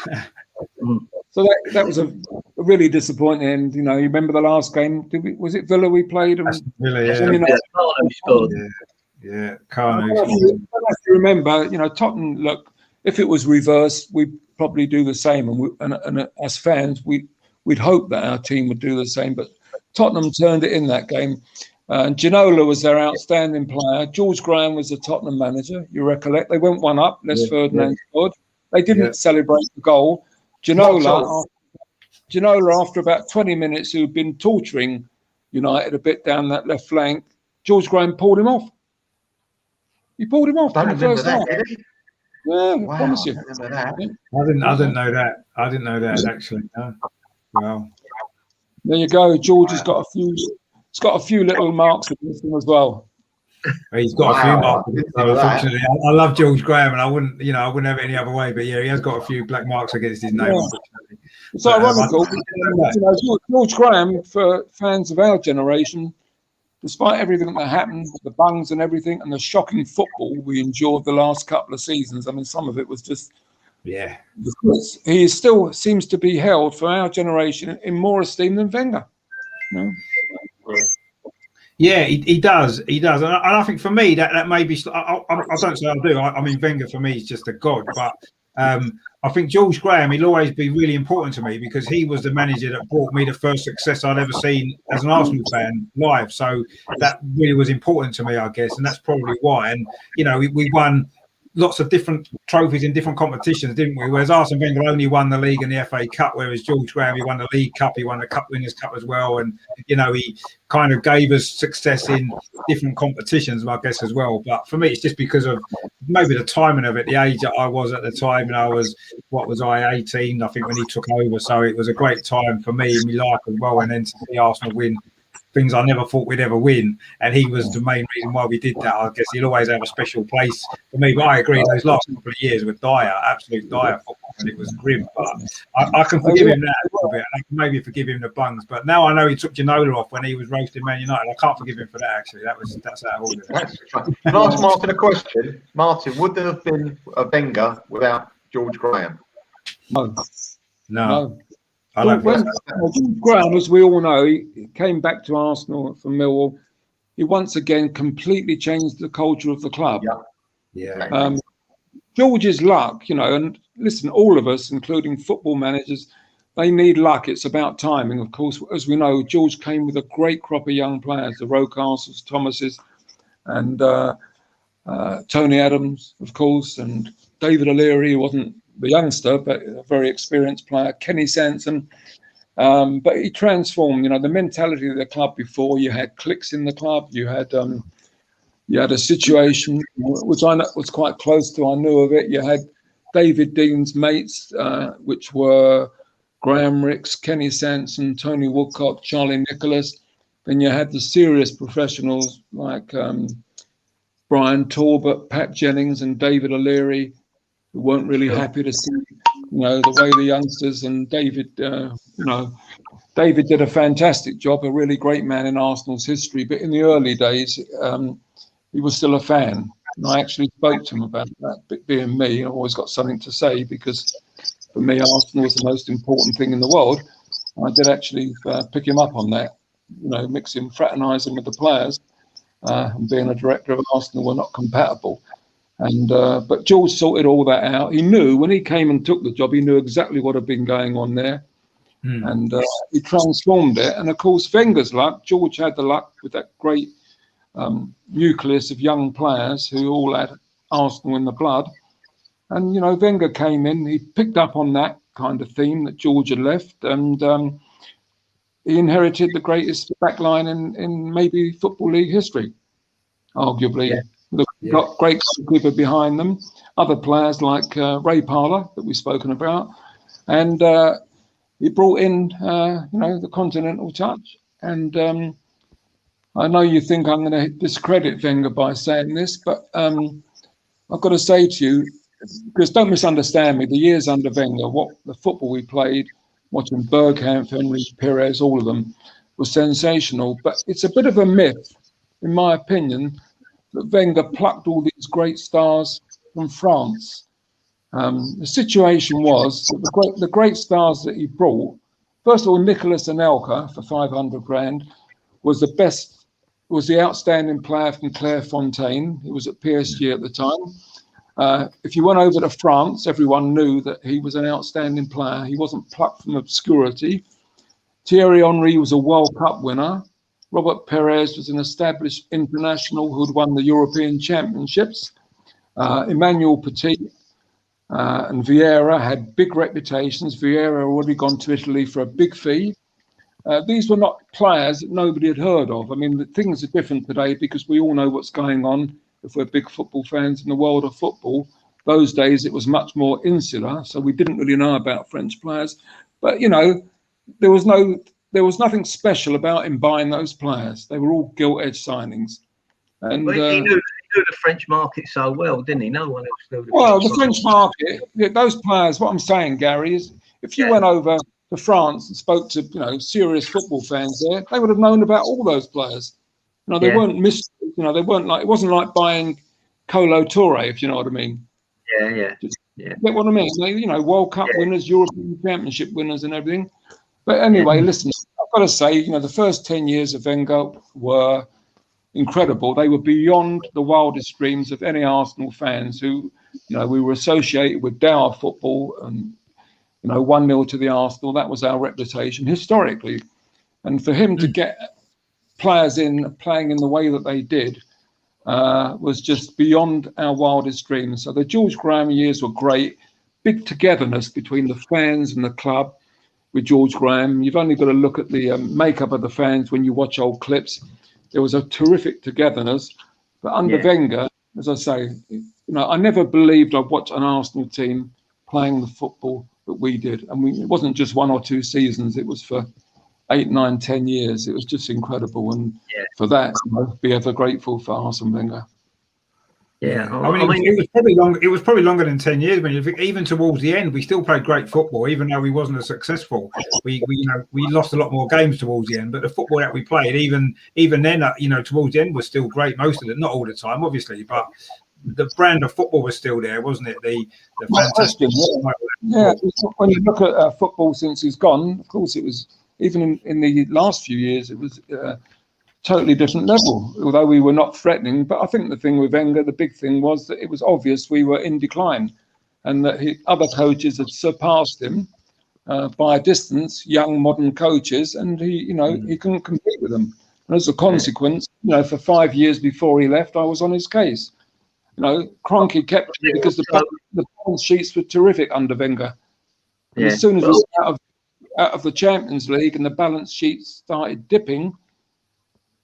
So that was a really disappointing end. You know, you remember the last game? Was it Villa we played? And, Really, Yeah, yeah. Carlo scored. Yeah. I Carno. don't know if you remember, you know, Tottenham, look, if it was reversed, we'd probably do the same. And as fans, we'd hope that our team would do the same. But Tottenham turned it in that game. And Ginola was their outstanding player. George Graham was the Tottenham manager. You recollect? They went one up. Les Ferdinand scored. They didn't celebrate the goal. Ginola, after about 20 minutes, who'd been torturing United a bit down that left flank, George Graham pulled him off. He pulled him off Don't in the remember first half. that, did he? Yeah, I Wow, promise you. I remember that. I didn't know that. I didn't know that actually. No. Well, There you go. George has got a few. It's got a few little marks against him as well. he's got a few Wow, marks. I didn't know that. Unfortunately, I love George Graham, and I wouldn't have it any other way. But yeah, he has got a few black marks against his name. Yeah. Unfortunately. It's But, ironical. You know, George Graham, for fans of our generation, despite everything that happened, the bungs and everything, and the shocking football we endured the last couple of seasons. I mean, some of it was just. Yeah. He still seems to be held for our generation in more esteem than Wenger. No. Yeah, he does. He does. And I think for me, that may be. I don't say I do. I mean, Wenger for me is just a god. But I think George Graham, he'll always be really important to me because he was the manager that brought me the first success I'd ever seen as an Arsenal fan live. So that really was important to me, I guess. And that's probably why. And, you know, we won lots of different trophies in different competitions, didn't we? Whereas Arsene Wenger only won the league and the FA Cup, whereas George Graham, he won the League Cup, he won the Cup Winners' Cup as well. And, you know, he kind of gave us success in different competitions, I guess, as well. But for me, it's just because of maybe the timing of it, the age that I was at the time. And I was, 18, I think, when he took over. So it was a great time for me in my life as well. And then to see Arsenal win things I never thought we'd ever win, and he was the main reason why we did that. I guess he'll always have a special place for me. But I agree, those last couple of years were dire, absolute dire football, and it was grim. But I can forgive him that a little bit, and I can maybe forgive him the bungs. But now I know he took Ginola off when he was roasting Man United. I can't forgive him for that. Actually, that's out of order. Can I ask Martin a question? Martin, would there have been a Wenger without George Graham? No. I Well, don't think when George Graham, as we all know, he came back to Arsenal from Millwall. He once again completely changed the culture of the club. yeah. George's luck, you know, and listen, all of us, including football managers, they need luck. It's about timing. Of course, as we know, George came with a great crop of young players, the Rocastles, Thomases, and Tony Adams, of course, and David O'Leary, who wasn't the youngster, but a very experienced player, Kenny Sanson. But he transformed, you know, the mentality of the club before. You had cliques in the club. You had a situation which I know was quite close to. I knew of it. You had David Dean's mates, which were Graham Ricks, Kenny Sanson, Tony Woodcock, Charlie Nicholas. Then you had the serious professionals like Brian Talbot, Pat Jennings, and David O'Leary, who weren't really happy to see, you know, the way the youngsters and David, David did a fantastic job, a really great man in Arsenal's history. But in the early days, he was still a fan. And I actually spoke to him about that. Being me, I've always got something to say because for me, Arsenal was the most important thing in the world. I did actually pick him up on that. mixing, fraternising with the players, and being a director of Arsenal were not compatible. And but George sorted all that out. He knew when he came and took the job, he knew exactly what had been going on there. And he transformed it. And of course, Wenger's luck, George had the luck with that great nucleus of young players who all had Arsenal in the blood. And, Wenger came in, he picked up on that kind of theme that George had left. And he inherited the greatest backline in maybe Football League history, arguably. Yeah. They've got great goalkeeper behind them, other players like Ray Parlour that we've spoken about. And he brought in, the continental touch. And I know you think I'm going to discredit Wenger by saying this, but I've got to say to you, because don't misunderstand me, the years under Wenger, what the football we played, watching Bergkamp, Henry, Perez, all of them, was sensational. But it's a bit of a myth, in my opinion, that Wenger plucked all these great stars from France. The situation was that the great stars that he brought, first of all, Nicolas Anelka for 500 grand was the best, was the outstanding player from Clairefontaine. He was at PSG at the time. If you went over to France, everyone knew that he was an outstanding player. He wasn't plucked from obscurity. Thierry Henry was a World Cup winner. Robert Perez was an established international who'd won the European Championships. Emmanuel Petit and Vieira had big reputations. Vieira had already gone to Italy for a big fee. These were not players that nobody had heard of. I mean, things are different today because we all know what's going on if we're big football fans in the world of football. Those days it was much more insular, so we didn't really know about French players. But, there was nothing special about him buying those players. They were all gilt-edged signings. And he knew the French market so well, didn't he? No one else knew the French market. Those players. What I'm saying, Gary, is if you went over to France and spoke to serious football fans there, they would have known about all those players. They weren't missed. They weren't like, it wasn't like buying Colo Touré, if you know what I mean. Yeah. Get what I mean? They, World Cup winners, European Championship winners, and everything. But anyway, listen, I've got to say, the first 10 years of Wenger were incredible. They were beyond the wildest dreams of any Arsenal fans who, we were associated with dour football and, 1-0 to the Arsenal. That was our reputation historically. And for him to get players in playing in the way that they did was just beyond our wildest dreams. So the George Graham years were great. Big togetherness between the fans and the club with George Graham. You've only got to look at the makeup of the fans when you watch old clips. There was a terrific togetherness. But under Wenger, as I say, I never believed I'd watch an Arsenal team playing the football that we did. And it wasn't just 1 or 2 seasons. It was for 8, 9, 10 years. It was just incredible. And for that, be ever grateful for Arsene Wenger. Yeah, it was probably longer than 10 years. When you think, even towards the end, we still played great football, even though we wasn't as successful. We lost a lot more games towards the end, but the football that we played, even then, towards the end, was still great. Most of it, not all the time, obviously, but the brand of football was still there, wasn't it? The fantastic. Yeah, when you look at football since he's gone, of course, it was even in the last few years, it was. Totally different level, although we were not threatening. But I think the thing with Wenger, the big thing was that it was obvious we were in decline and that other coaches had surpassed him by a distance, young modern coaches, and he couldn't compete with them. And as a consequence, for 5 years before he left, I was on his case. Kroenke kept it because the balance sheets were terrific under Wenger. And as soon as we got out of the Champions League and the balance sheets started dipping,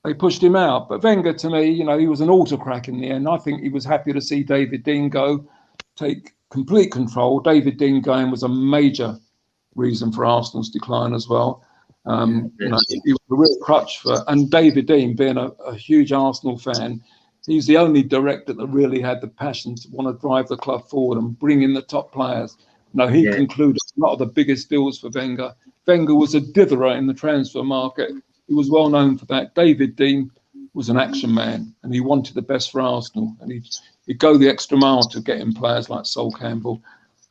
they pushed him out. But Wenger, to me, he was an autocrat in the end. I think he was happy to see David Dein go, take complete control. David Dein going was a major reason for Arsenal's decline as well. He was a real crutch and David Dein, being a huge Arsenal fan, he's the only director that really had the passion to want to drive the club forward and bring in the top players. He concluded a lot of the biggest deals for Wenger. Wenger was a ditherer in the transfer market. He was well known for that. David Dein was an action man, and he wanted the best for Arsenal, and he'd go the extra mile to get in players like Sol Campbell.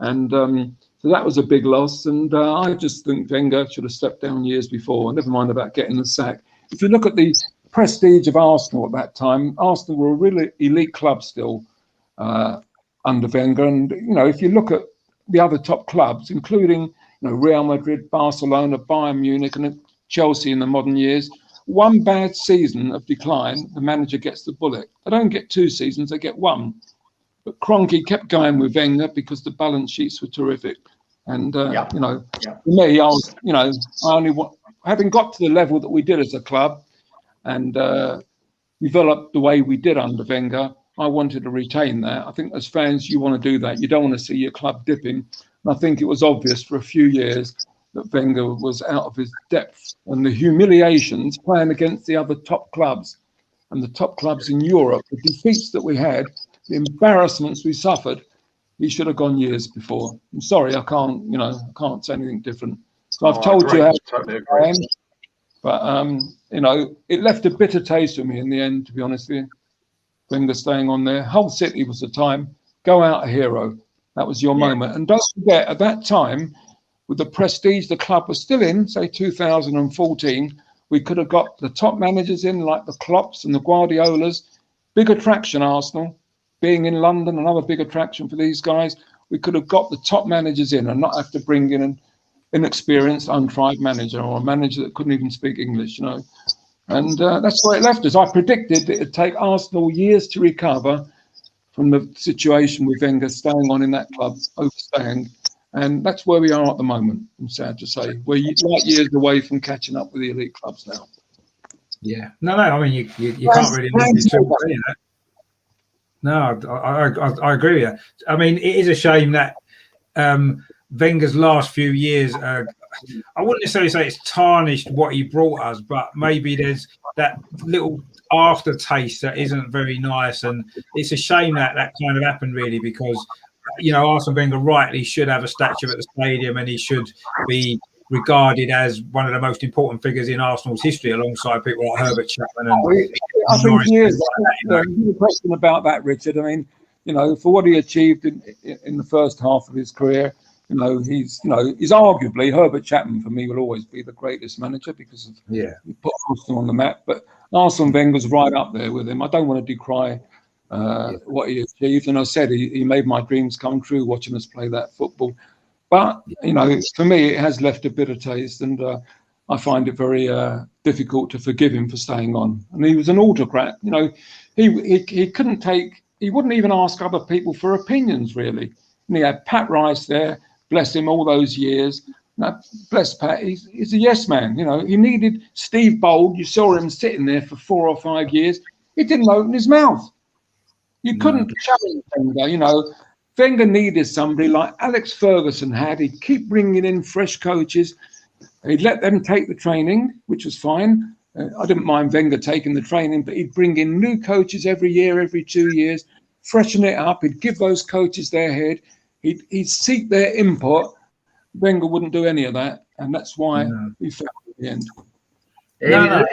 And so that was a big loss. And I just think Wenger should have stepped down years before. Never mind about getting the sack. if you look at the prestige of Arsenal at that time, Arsenal were a really elite club still under Wenger. And, you know, if you look at the other top clubs, including, you know, Real Madrid, Barcelona, Bayern Munich, and Chelsea in the modern years, one bad season of decline, the manager gets the bullet. They don't get 2 seasons, they get 1. But Kroenke kept going with Wenger because the balance sheets were terrific. And, you know, for me, I was, you know, I only having got to the level that we did as a club and developed the way we did under Wenger, I wanted to retain that. I think as fans, you want to do that. You don't want to see your club dipping. And I think it was obvious for a few years that Wenger was out of his depth. And the humiliations playing against the other top clubs and the top clubs in Europe, the defeats that we had, the embarrassments we suffered, he should have gone years before. I'm sorry, I can't, you know, I can't say anything different. So I've told you how I am, but you know, it left a bitter taste for me in the end, to be honest with you. Wenger staying on there. Hull City was the time. Go out a hero. That was your moment. And don't forget, at that time, with the prestige the club was still in, say 2014, we could have got the top managers in, like the Klopps and the Guardiolas. Big attraction, Arsenal. Being in London, another big attraction for these guys. We could have got the top managers in and not have to bring in an inexperienced, untried manager or a manager that couldn't even speak English, you know. And that's where it left us. I predicted that it'd take Arsenal years to recover from the situation with Wenger staying on in that club, overstaying. And that's where we are at the moment, I'm sad to say. We're light years away from catching up with the elite clubs now. Yeah. No, I mean, you can't really lose too much, you know. No, I agree with you. I mean, it is a shame that Wenger's last few years, I wouldn't necessarily say it's tarnished what he brought us, but maybe there's that little aftertaste that isn't very nice. And it's a shame that that kind of happened, really, because, you know, Arsene Wenger rightly should have a statue at the stadium and he should be regarded as one of the most important figures in Arsenal's history, alongside people like Herbert Chapman. And I think he is. No question about that, Richard. I mean, you know, for what he achieved in the first half of his career, he's arguably, Herbert Chapman for me will always be the greatest manager because of he put Arsenal on the map. But Arsene Wenger's right up there with him. I don't want to decry what he achieved, and I said he made my dreams come true watching us play that football. But for me, it has left a bitter taste, and I find it very difficult to forgive him for staying on. And he was an autocrat. He couldn't take. He wouldn't even ask other people for opinions, really. And he had Pat Rice there, bless him, all those years. Now, bless Pat, he's a yes man. He needed Steve Bold. You saw him sitting there for 4 or 5 years. He didn't open his mouth. You couldn't challenge Wenger. Wenger needed somebody like Alex Ferguson had. He'd keep bringing in fresh coaches. He'd let them take the training, which was fine. I didn't mind Wenger taking the training, but he'd bring in new coaches every year, every 2 years, freshen it up. He'd give those coaches their head. He'd seek their input. Wenger wouldn't do any of that, and that's why he failed at the end. I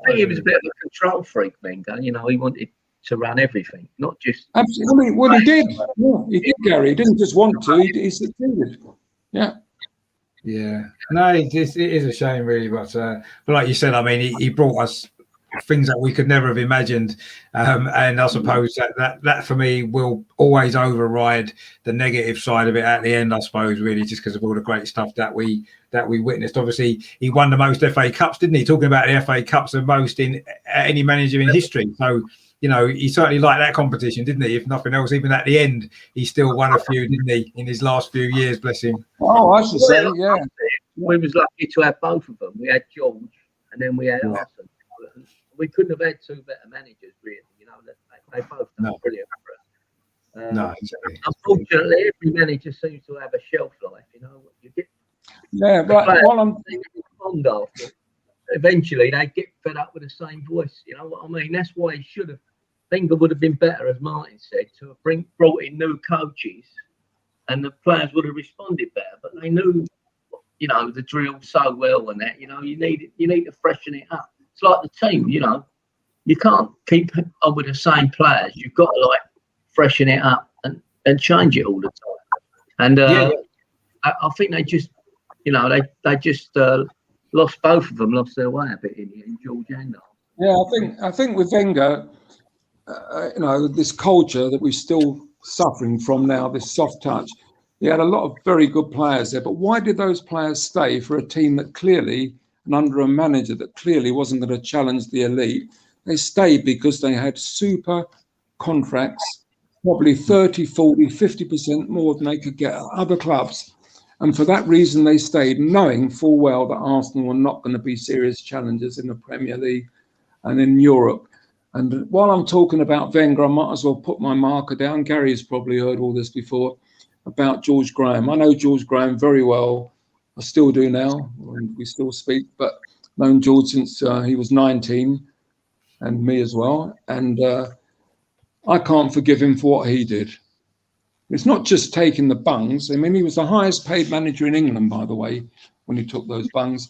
think he was a bit of a control freak, Wenger. He wanted to run everything, not just. Absolutely. Well, he did. Yeah, he did, Gary. He didn't just want to. He succeeded. Yeah. Yeah. No, it is a shame, really. But like you said, I mean, he brought us things that we could never have imagined, and I suppose that for me will always override the negative side of it at the end. I suppose, really, just because of all the great stuff that we witnessed. Obviously, he won the most FA Cups, didn't he? Talking about the FA Cups, the most in any manager in history. So. He certainly liked that competition, didn't he? If nothing else, even at the end, he still won a few, didn't he, in his last few years, bless him. Oh, I should say, yeah. We was lucky to have both of them. We had George and then we had Arsene. We couldn't have had 2 better managers, really. They both done brilliant for us. No, exactly. Unfortunately, every manager seems to have a shelf life, You get but while I'm fond after. Eventually, they get fed up with the same voice. You know what I mean? That's why he should have. Wenger would have been better, as Martin said, to have brought in new coaches, and the players would have responded better. But they knew, the drill so well, and that you need to freshen it up. It's like the team, you can't keep on with the same players. You've got to freshen it up and change it all the time. And I think they just, they just. lost both of them, lost their way a bit in the end, George and Arsenal. Yeah, I think with Wenger, you know, this culture that we're still suffering from now, this soft touch. He had a lot of very good players there, but why did those players stay for a team that clearly, and under a manager that clearly wasn't going to challenge the elite? They stayed because they had super contracts, probably 30, 40, 50% more than they could get at other clubs. And for that reason, they stayed, knowing full well that Arsenal were not going to be serious challengers in the Premier League and in Europe. And while I'm talking about Wenger, I might as well put my marker down. Gary's probably heard all this before about George Graham. I know George Graham very well. I still do now, and we still speak, but known George since he was 19, and me as well. And I can't forgive him for what he did. It's not just taking the bungs. I mean, he was the highest paid manager in England, by the way, when he took those bungs.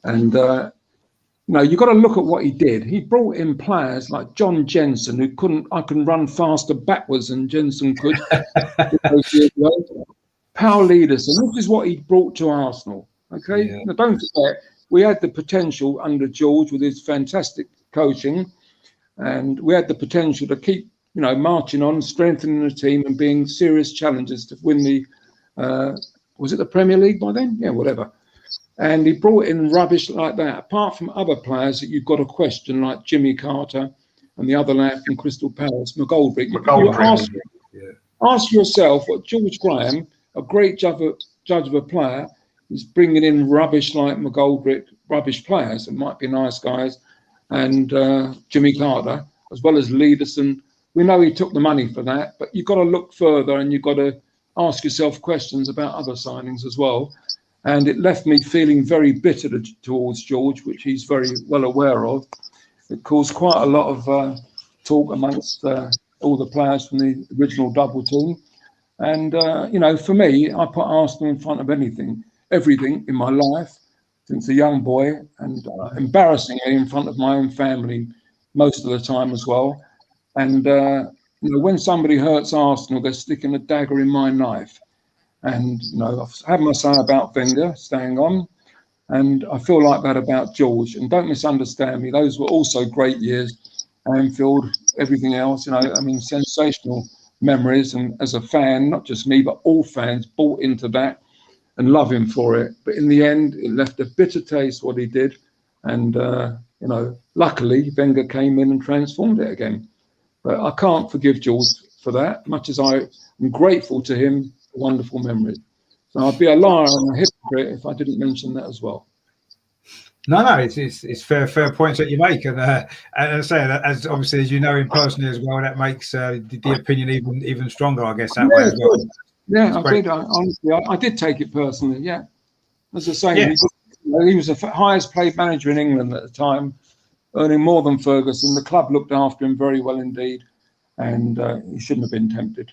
And you know, you've got to look at what he did. He brought in players like John Jensen, who I can run faster backwards than Jensen could. Paul Ederson, this is what he brought to Arsenal. Okay, yeah. Now don't forget, we had the potential under George with his fantastic coaching, and we had the potential to keep, you know, marching on, strengthening the team and being serious challengers to win the, was it the Premier League by then? Yeah, whatever. And he brought in rubbish like that, apart from other players that you've got to question, like Jimmy Carter and the other lad from Crystal Palace, McGoldrick. Ask yourself what George Graham, a great judge of a player, is bringing in rubbish like McGoldrick, rubbish players. It might be nice guys, and Jimmy Carter, as well as Ederson. We know he took the money for that, but you've got to look further and you've got to ask yourself questions about other signings as well. And it left me feeling very bitter towards George, which he's very well aware of. It caused quite a lot of talk amongst all the players from the original double team. And, you know, for me, I put Arsenal in front of everything in my life since a young boy, and embarrassingly in front of my own family most of the time as well. And, you know, when somebody hurts Arsenal, they're sticking a dagger in my knife. And, you know, I've had my say about Wenger staying on, and I feel like that about George. And don't misunderstand me, those were also great years. Anfield, everything else, you know, I mean, sensational memories. And as a fan, not just me, but all fans bought into that and love him for it. But in the end, it left a bitter taste what he did. And, you know, luckily, Wenger came in and transformed it again. But I can't forgive George for that, much as I am grateful to him. Wonderful memory. So I'd be a liar and a hypocrite if I didn't mention that as well. No, it's fair points that you make, and as I say, as obviously as you know him personally as well, that makes the opinion even stronger, I guess, that way as well. Yeah, I did. Honestly, I did take it personally. Yeah, as I say, he was the highest paid manager in England at the time, earning more than Ferguson. The club looked after him very well indeed, and he shouldn't have been tempted.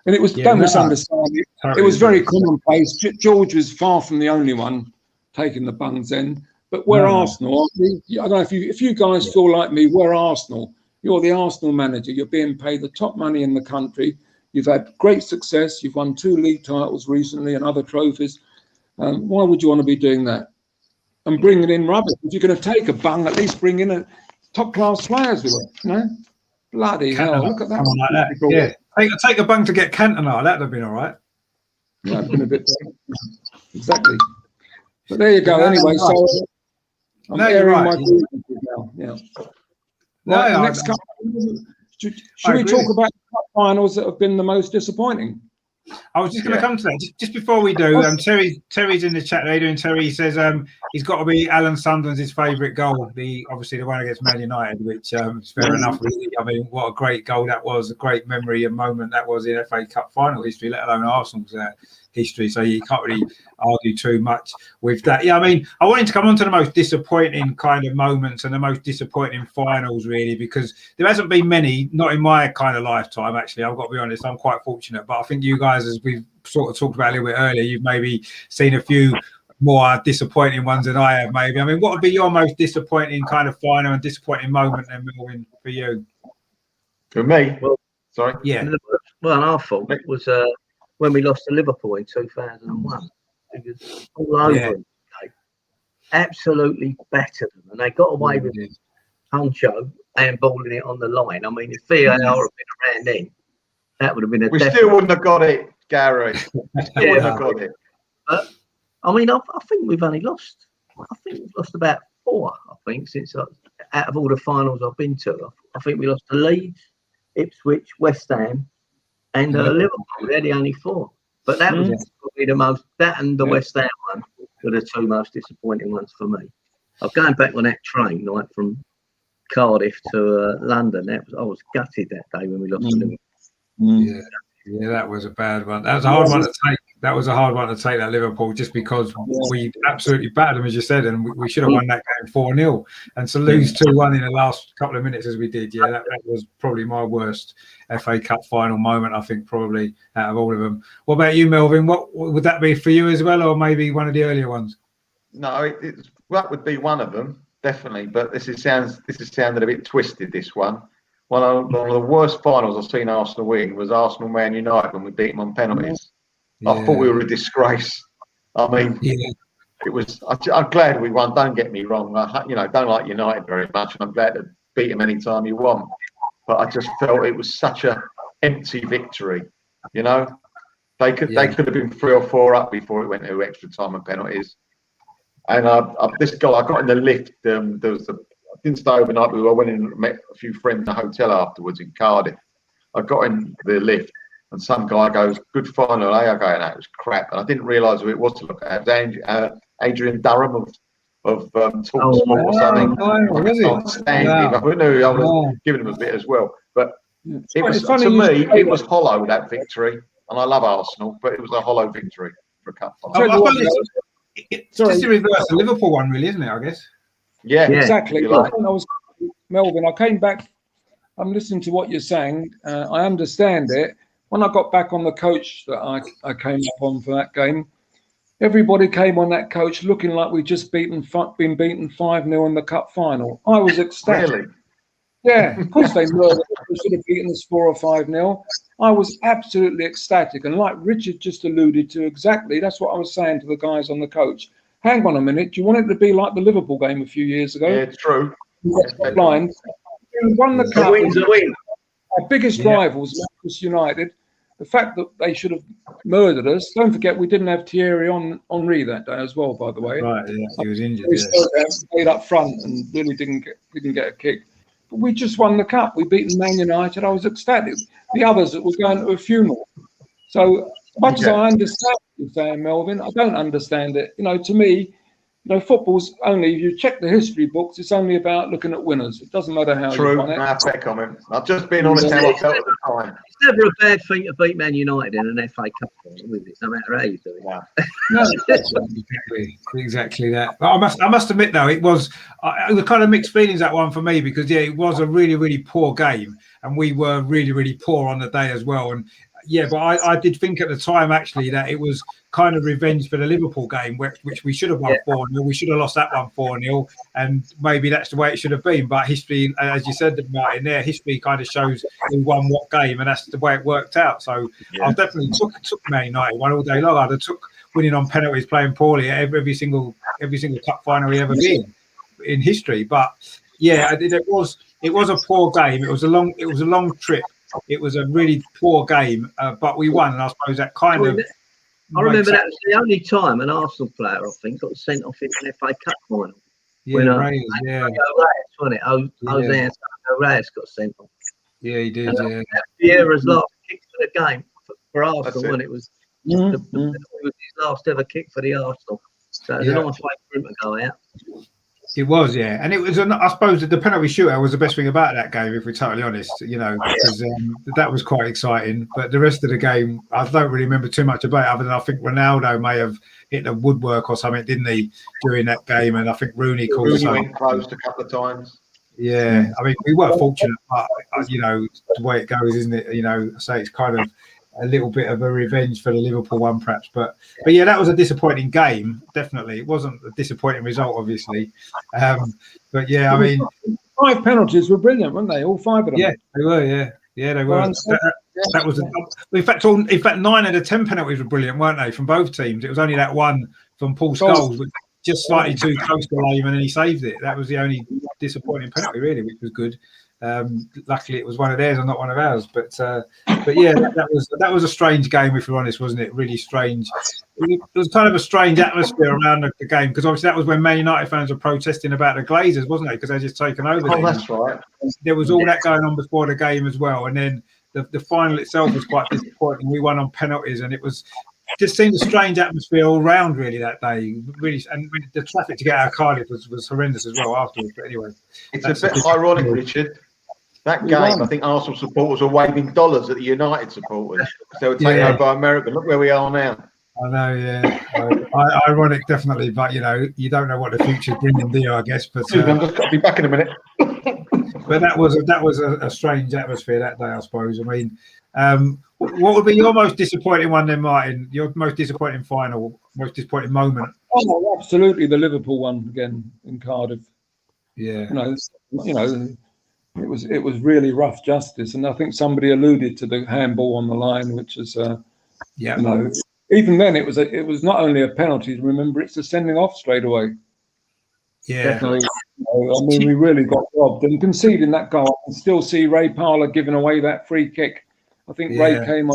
And it was, don't misunderstand me, it was very commonplace. George was far from the only one taking the bungs then. But we're Arsenal. I don't know if you guys feel like me, we're Arsenal. You're the Arsenal manager. You're being paid the top money in the country. You've had great success. You've won 2 league titles recently and other trophies. Why would you want to be doing that? And bringing in rubbish. If you're going to take a bung, at least bring in a top-class players with it. You know? Bloody hell, look at that. Like that. Yeah. Take a bung to get Cantona. That'd have been all right. Yeah, it'd been a bit exactly. But there you go. Anyway, so I'm airing my now. Yeah. Right, next couple. Should we talk about the cup finals that have been the most disappointing? I was just going to come to that. Just before we do, Terry's in the chat later, and Terry says he's got to be Alan Sunderland's his favourite goal. Obviously the one against Man United, which is fair enough. Really. I mean, what a great goal that was! A great memory and moment that was in FA Cup final history, let alone Arsenal's history. So you can't really argue too much with that. Yeah, I mean, I wanted to come on to the most disappointing kind of moments and the most disappointing finals, really, because there hasn't been many, not in my kind of lifetime, actually. I've got to be honest, I'm quite fortunate. But I think you guys, as we've sort of talked about a little bit earlier, you've maybe seen a few more disappointing ones than I have, maybe. I mean, what would be your most disappointing kind of final and disappointing moment, then, Melvin, for you? For me? Well, sorry? Yeah. Well, our fault was when we lost to Liverpool in 2001. It was all over. absolutely battered them, and they got away Yeah, with they did. Pancho and balling it on the line. I mean, if VAR had been around then, that would have been a We definite. still wouldn't have got it, Gary. Still wouldn't have got it. But I mean, I think we've only lost. I think we've lost about 4. I think since out of all the finals I've been to, I think we lost to Leeds, Ipswich, West Ham, and Liverpool. They're the only 4. But that was probably the most. That and the West Ham one were the 2 most disappointing ones for me. I'm going back on that train, like from Cardiff to London. I was gutted that day when we lost to Liverpool. Yeah, that was a bad one. That was a hard one to take. That was a hard one to take, that Liverpool, just because we absolutely battered them, as you said, and we should have won that game 4-0. And to lose 2-1 in the last couple of minutes as we did, that was probably my worst FA Cup final moment, I think, probably out of all of them. What about you, Melvin? What would that be for you as well, or maybe one of the earlier ones? No, that would be one of them, definitely. But this is sounded a bit twisted, this one. One of the worst finals I've seen Arsenal win was Arsenal Man United when we beat them on penalties. Yeah. I thought we were a disgrace. I mean, it was. I'm glad we won. Don't get me wrong. Don't like United very much, and I'm glad to beat them anytime you want. But I just felt it was such a empty victory. They could have been 3 or 4 up before it went to extra time and penalties. And this guy, I got in the lift. I didn't stay overnight, but I went in and met a few friends in the hotel afterwards in Cardiff. I got in the lift, and some guy goes, "Good final, eh?" I go, "No, it was crap." And I didn't realise who it was to look at. It was Adrian Durham of TalkSport or something. I can't stand him. I knew I was giving him a bit as well. But it was, to me, it was hollow, that victory. And I love Arsenal, but it was a hollow victory for a cup final. It's just in reverse the Liverpool one, really, isn't it, I guess? Yeah, exactly. Melvin, I came back. I'm listening to what you're saying. I understand it. When I got back on the coach that I came up on for that game, everybody came on that coach looking like we'd just been beaten 5-0 in the cup final. I was ecstatic. Really? Yeah, of course they were. They should have beaten us 4 or 5-0. I was absolutely ecstatic. And like Richard just alluded to, exactly, that's what I was saying to the guys on the coach. Hang on a minute. Do you want it to be like the Liverpool game a few years ago? Yeah, true. Blind. We won the cup. Our biggest rivals, Manchester United. The fact that they should have murdered us. Don't forget, we didn't have Thierry Henry that day as well, by the way. Right, yeah, he was injured. We stayed up front and really didn't get a kick. But we just won the cup. We beat Man United. I was ecstatic. The others that were going to a funeral. So much as I understand what you're saying, Melvin, I don't understand it. To me, football's only, if you check the history books, it's only about looking at winners. It doesn't matter how you won it. Fair comment. I've just been honest how I felt at the time. It's never a bad thing to beat Man United in an FA Cup final, is it? No matter how you do it. Yeah. No, exactly that. But I must admit, though, it was kind of mixed feelings, that one for me, because it was a really, really poor game, and we were really, really poor on the day as well. And but I did think at the time actually that it was kind of revenge for the Liverpool game, which we should have won 4-0. We should have lost that one 4-0, and maybe that's the way it should have been. But history, as you said, Martin, there, history kind of shows who won what game, and that's the way it worked out. So I definitely took Man United one all day long. I'd have took winning on penalties, playing poorly at every single cup final we ever been in history. But it was a poor game. It was a long trip. It was a really poor game, but we won, and I suppose that kind of. I remember that was the only time an Arsenal player, I think, got sent off in an FA Cup final. When Reyes, wasn't it? Jose Reyes got sent off. Yeah, he did. Vieira's last kick for the game for Arsenal, and it was it was his last ever kick for the Arsenal. So it was a nice way for him to go out. It was, and it was. I suppose the penalty shootout was the best thing about that game, if we're totally honest. Because that was quite exciting. But the rest of the game, I don't really remember too much about it, other than I think Ronaldo may have hit the woodwork or something, didn't he, during that game? And I think Rooney went close a couple of times. Yeah, I mean, we were fortunate, but the way it goes, isn't it? I say it's kind of a little bit of a revenge for the Liverpool one, perhaps. But that was a disappointing game. Definitely, it wasn't a disappointing result, obviously. I mean, 5 penalties were brilliant, weren't they? All 5 of them. Yeah, they were. Yeah, they were. That was. In fact, 9 of the 10 penalties were brilliant, weren't they? From both teams. It was only that one from Paul Scholes, which just slightly too close to Lehman, and he saved it. That was the only disappointing penalty, really, which was good. Luckily, it was one of theirs and not one of ours. But yeah, that was a strange game, if we're honest, wasn't it? Really strange. It was kind of a strange atmosphere around the game, because obviously that was when Man United fans were protesting about the Glazers, wasn't it? Because they just taken over. Oh, that's right. There was all that going on before the game as well, and then the final itself was quite disappointing. We won on penalties, and it just seemed a strange atmosphere all round, really, that day. Really, and the traffic to get out of Cardiff was horrendous as well afterwards. But anyway, It's a bit ironic, Richard. That game, I think Arsenal supporters were waving dollars at the United supporters. They were taken over by America. Look where we are now. I know, yeah. Ironic, definitely, but you don't know what the future's bringing, do you? I guess, but I've just got to be back in a minute. but that was a strange atmosphere that day, I suppose. I mean, what would be your most disappointing one then, Martin? Your most disappointing final, most disappointing moment? Oh, absolutely, the Liverpool one again in Cardiff. Yeah, it was really rough justice, and I think somebody alluded to the handball on the line, which is even then it was not only a penalty. Remember, it's a sending off straight away. Yeah, Definitely. I mean, we really got robbed, and conceding that goal. I can still see Ray Parlour giving away that free kick. I think Ray came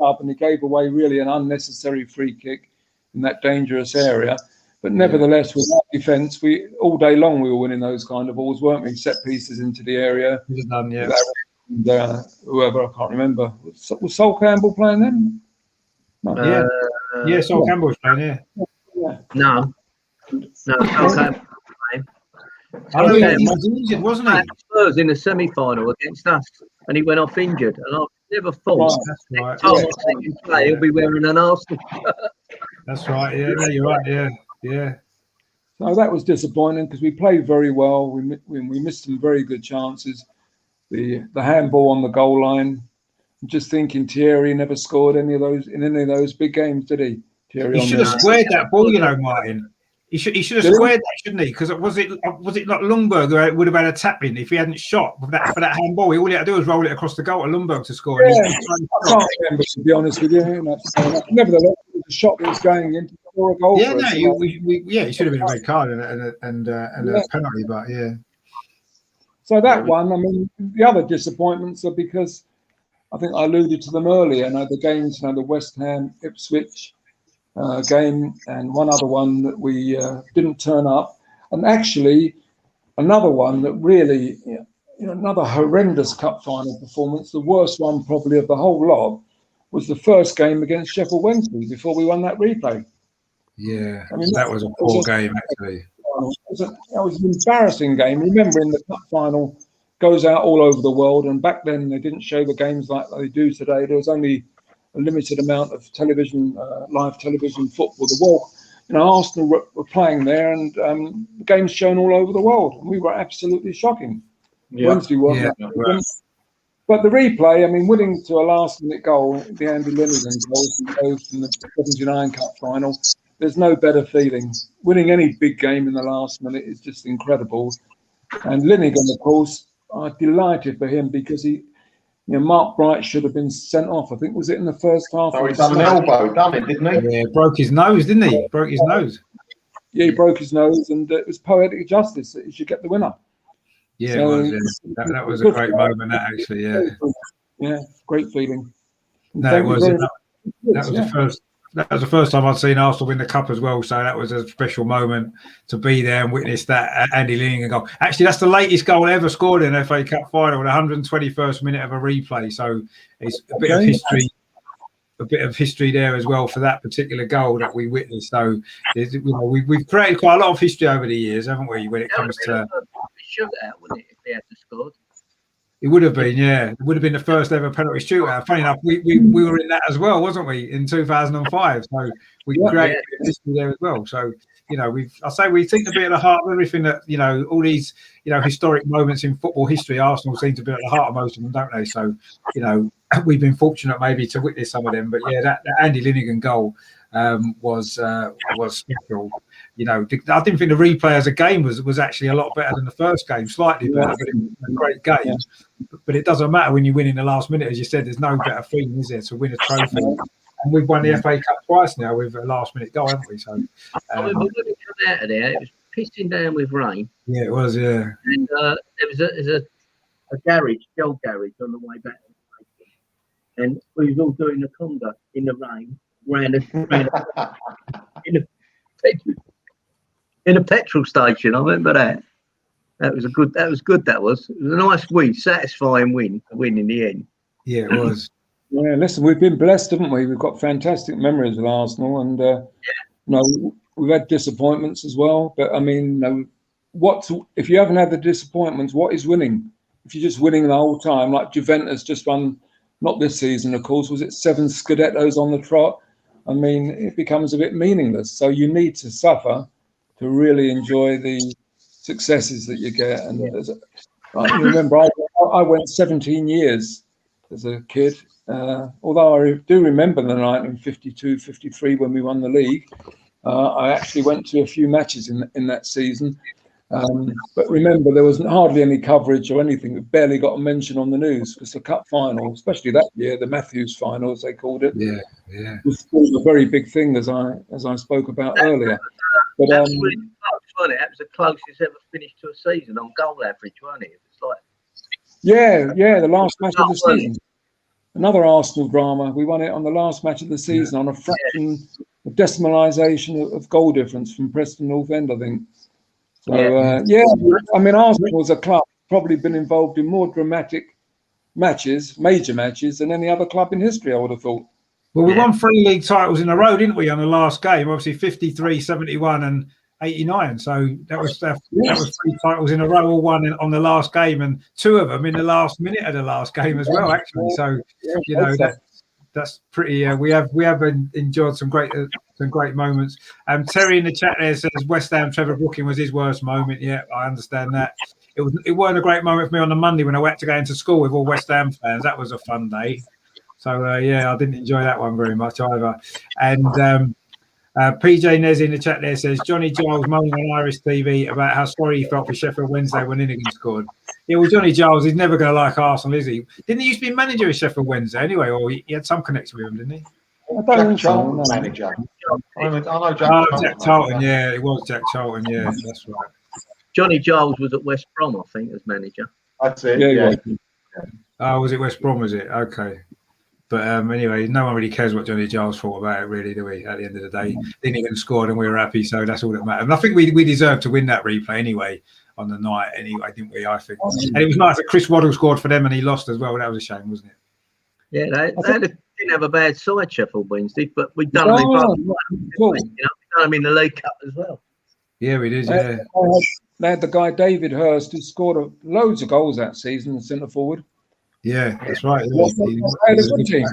up and he gave away really an unnecessary free kick in that dangerous area. But nevertheless, with that defence, all day long we were winning those kind of balls, weren't we? Set pieces into the area. Done, yeah. And, whoever, I can't remember. Was Sol Campbell playing then? No. Yeah, Sol Campbell was playing, Yeah. No. Okay. I know he was injured, wasn't he? Spurs in the semi-final against us, and he went off injured. And I never thought That's right. time I see him play, he'll be wearing an Arsenal. That's right. Yeah, no, you're right. Yeah. So that was disappointing because we played very well. We missed some very good chances. The handball on the goal line. I'm just thinking Thierry never scored any of those big games, did he? Thierry He should have squared that ball, Martin. He should have squared that, shouldn't he? Because was it not Lundberg who would have had a tap in if he hadn't shot for that handball? All he had to do was roll it across the goal to Lundberg to score. Yeah, I can't remember, to be honest with you. Nevertheless, it was a shot that was going in to score a goal. Yeah, he should have been a red card and a penalty, but yeah. So that one, I mean, the other disappointments are because I think I alluded to them earlier. The games, the West Ham, Ipswich game, and one other one that we didn't turn up, and actually another one that really, another horrendous cup final performance, the worst one probably of the whole lot, was the first game against Sheffield Wednesday before we won that replay. Yeah, I mean, that was a poor game actually. That was an embarrassing game. Remembering the cup final goes out all over the world, and back then they didn't show the games like they do today. There was only a limited amount of television, live television football. The world, Arsenal were playing there, and the games shown all over the world. And we were absolutely shocking. Wednesday wasn't. Right. But the replay, I mean, winning to a last-minute goal, the Andy Linnigan goal from the 79 Cup final, there's no better feeling. Winning any big game in the last minute is just incredible. And Linnigan, of course, I'm delighted for him because Mark Bright should have been sent off. I think, was it in the first half? Oh, he done an elbow, didn't he? Yeah, broke his nose, didn't he? Broke his nose. Yeah, he broke his nose, and it was poetic justice that he should get the winner. Yeah, so, it was. Yeah. That was a great moment, that actually. Yeah, great feeling. No, it was. That was the first time I'd seen Arsenal win the cup as well. So that was a special moment to be there and witness that Andy Linnigan goal. Actually, that's the latest goal ever scored in an FA Cup final, the 121st minute of a replay. So it's a bit of history there as well for that particular goal that we witnessed. So we've created quite a lot of history over the years, haven't we? When it comes to shootout, wouldn't it, if they had scored? It would have been, yeah. It would have been the first ever penalty shootout. Funny enough, we were in that as well, wasn't we, in 2005? So we created history there as well. So, we think to be at the heart of everything that, all these, historic moments in football history, Arsenal seem to be at the heart of most of them, don't they? So, we've been fortunate maybe to witness some of them. But yeah, that Andy Linnigan goal was special. I didn't think the replay as a game was actually a lot better than the first game, slightly better, but it was a great game. But it doesn't matter when you win in the last minute, as you said. There's no better feeling, is there, to win a trophy And we've won the FA Cup twice now with a last-minute goal, haven't we? So, I mean, when we come out of there, it was pissing down with rain. yeah, it was, yeah. And there was a garage, Shell garage, on the way back. And we was all doing a conga in the rain, in a petrol station. I remember that. That was good. That was a nice win, satisfying win in the end. Yeah, it was. Yeah, listen, we've been blessed, haven't we? We've got fantastic memories of Arsenal, and you know, we've had disappointments as well. But I mean, you know, if you haven't had the disappointments, what is winning? If you're just winning the whole time, like Juventus just won, not this season, of course, was it 7 Scudettos on the trot? I mean, it becomes a bit meaningless. So you need to suffer to really enjoy the successes that you get. And I remember I went 17 years as a kid. Although I do remember the 1952-53 when we won the league. I actually went to a few matches in that season. But remember, there was hardly any coverage or anything. It barely got a mention on the news because the cup final, especially that year, the Matthews final, as they called it, was a very big thing, as I spoke about earlier. But that was really close, wasn't it? That was the closest ever finish to a season on goal average, wasn't it? It's like the last match of the season. Another Arsenal drama. We won it on the last match of the season on a fraction, a decimalisation of goal difference from Preston North End, I think. So, I mean, Arsenal as a club probably been involved in more dramatic matches, major matches, than any other club in history, I would have thought. Well, we won 3 league titles in a row, didn't we, on the last game? Obviously, 53, 71 and 89. So that was 3 titles in a row, all won on the last game, and 2 of them in the last minute of the last game as well, actually. So, you know, that's pretty. We have enjoyed some great moments. Terry in the chat there says West Ham Trevor Brooking was his worst moment. Yeah, I understand that. It weren't a great moment for me on the Monday when I had to go into school with all West Ham fans. That was a fun day. So I didn't enjoy that one very much either. And PJ Nez in the chat there says Johnny Giles moaning on Irish TV about how sorry he felt for Sheffield Wednesday when Innigan scored. Yeah, well, Johnny Giles, he's never going to like Arsenal, is he? Didn't he used to be manager of Sheffield Wednesday anyway, or he had some connection with him, didn't he? Jack Charlton was manager. I know Jack Charlton, yeah, it was Jack Charlton, yeah, that's right. Johnny Giles was at West Brom, I think, as manager. That's it. Yeah. Oh, was it West Brom? Was it? Okay. But anyway, no one really cares what Johnny Giles thought about it, really, do we? At the end of the day, didn't even score, and we were happy, so that's all that matters. And I think we deserved to win that replay anyway on the night, anyway, didn't we? I think, and it was nice that Chris Waddle scored for them, and he lost as well. That was a shame, wasn't it? Yeah, they didn't have a bad side, Sheffield Wednesday, but we've done them in the League Cup as well. Yeah, we did. Yeah, they had the guy David Hurst who scored loads of goals that season, the centre forward. Yeah, that's right. They had a good team.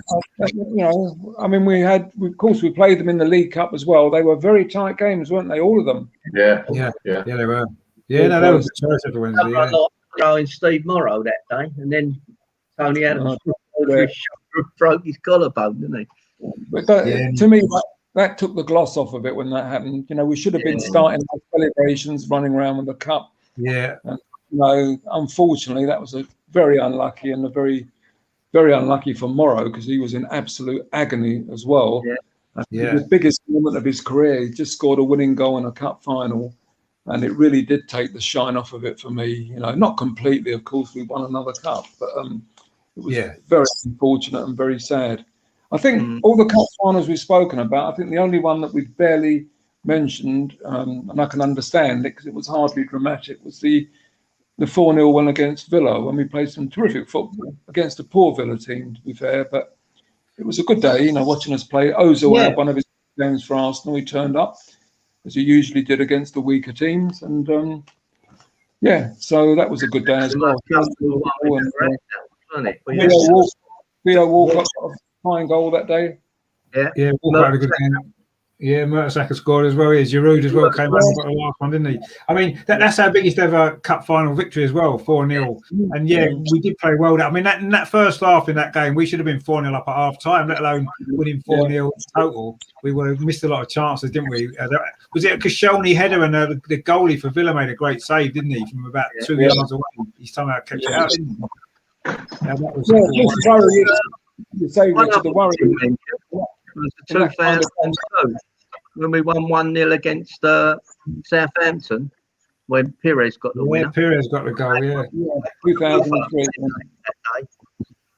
You know, I mean, of course, we played them in the League Cup as well. They were very tight games, weren't they? All of them. Yeah, they were. Yeah, no, that was a choice for Wednesday. Yeah. Throwing Steve Morrow that day, and then Tony Adams broke his collarbone, didn't he? But to me, that took the gloss off of it when that happened. You know, we should have been starting our celebrations, running around with the cup. Yeah. And, you know, unfortunately, that was very unlucky, and very, very unlucky for Morrow because he was in absolute agony as well. Yeah. The biggest moment of his career. He just scored a winning goal in a cup final, and it really did take the shine off of it for me. You know, not completely, of course. We won another cup, but it was very unfortunate and very sad. I think all the cup finals we've spoken about, I think the only one that we've barely mentioned, and I can understand it because it was hardly dramatic, was the 4-0 win against Villa when we played some terrific football against a poor Villa team, to be fair. But it was a good day, you know, watching us play. Ozil had one of his games for Arsenal. He turned up, as he usually did against the weaker teams. And, so that was a good day as well. Theo Walcott got a fine goal that day. Yeah, Walcott had a good game. Yeah, Mertesacker scored as well. Yeah, Giroud as well came out and got the last one, didn't he? I mean, that's our biggest ever cup final victory as well, 4-0. And we did play well. I mean, in that first half in that game, we should have been 4-0 up at half time, let alone winning 4-0 total. We would have missed a lot of chances, didn't we? Was it a Koscielny header, and the goalie for Villa made a great save, didn't he? From about 2 yards away, he somehow kept it out, didn't he? You say Richard, the worry. was the in that kind of 2002 when we won 1-0 against Southampton when Pires got the Yeah, winner. Pires got the goal. Yeah, 2003.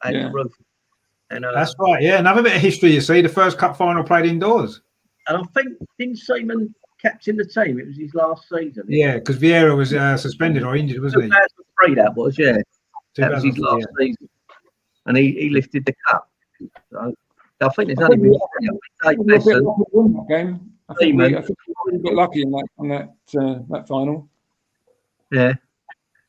At Yeah. the roof. And, that's right. Yeah, another bit of history. You see, the first cup final played indoors. and I think didn't Seaman captain the team? It was his last season. Yeah, because Vieira was suspended or injured, wasn't he? 2003 that was, yeah. That was his 2003, last yeah. season. And he lifted the cup. So I think there's only been Dave We were a bit Besson, lucky to win that game. I think we Seaman. were a bit lucky in that final. Yeah.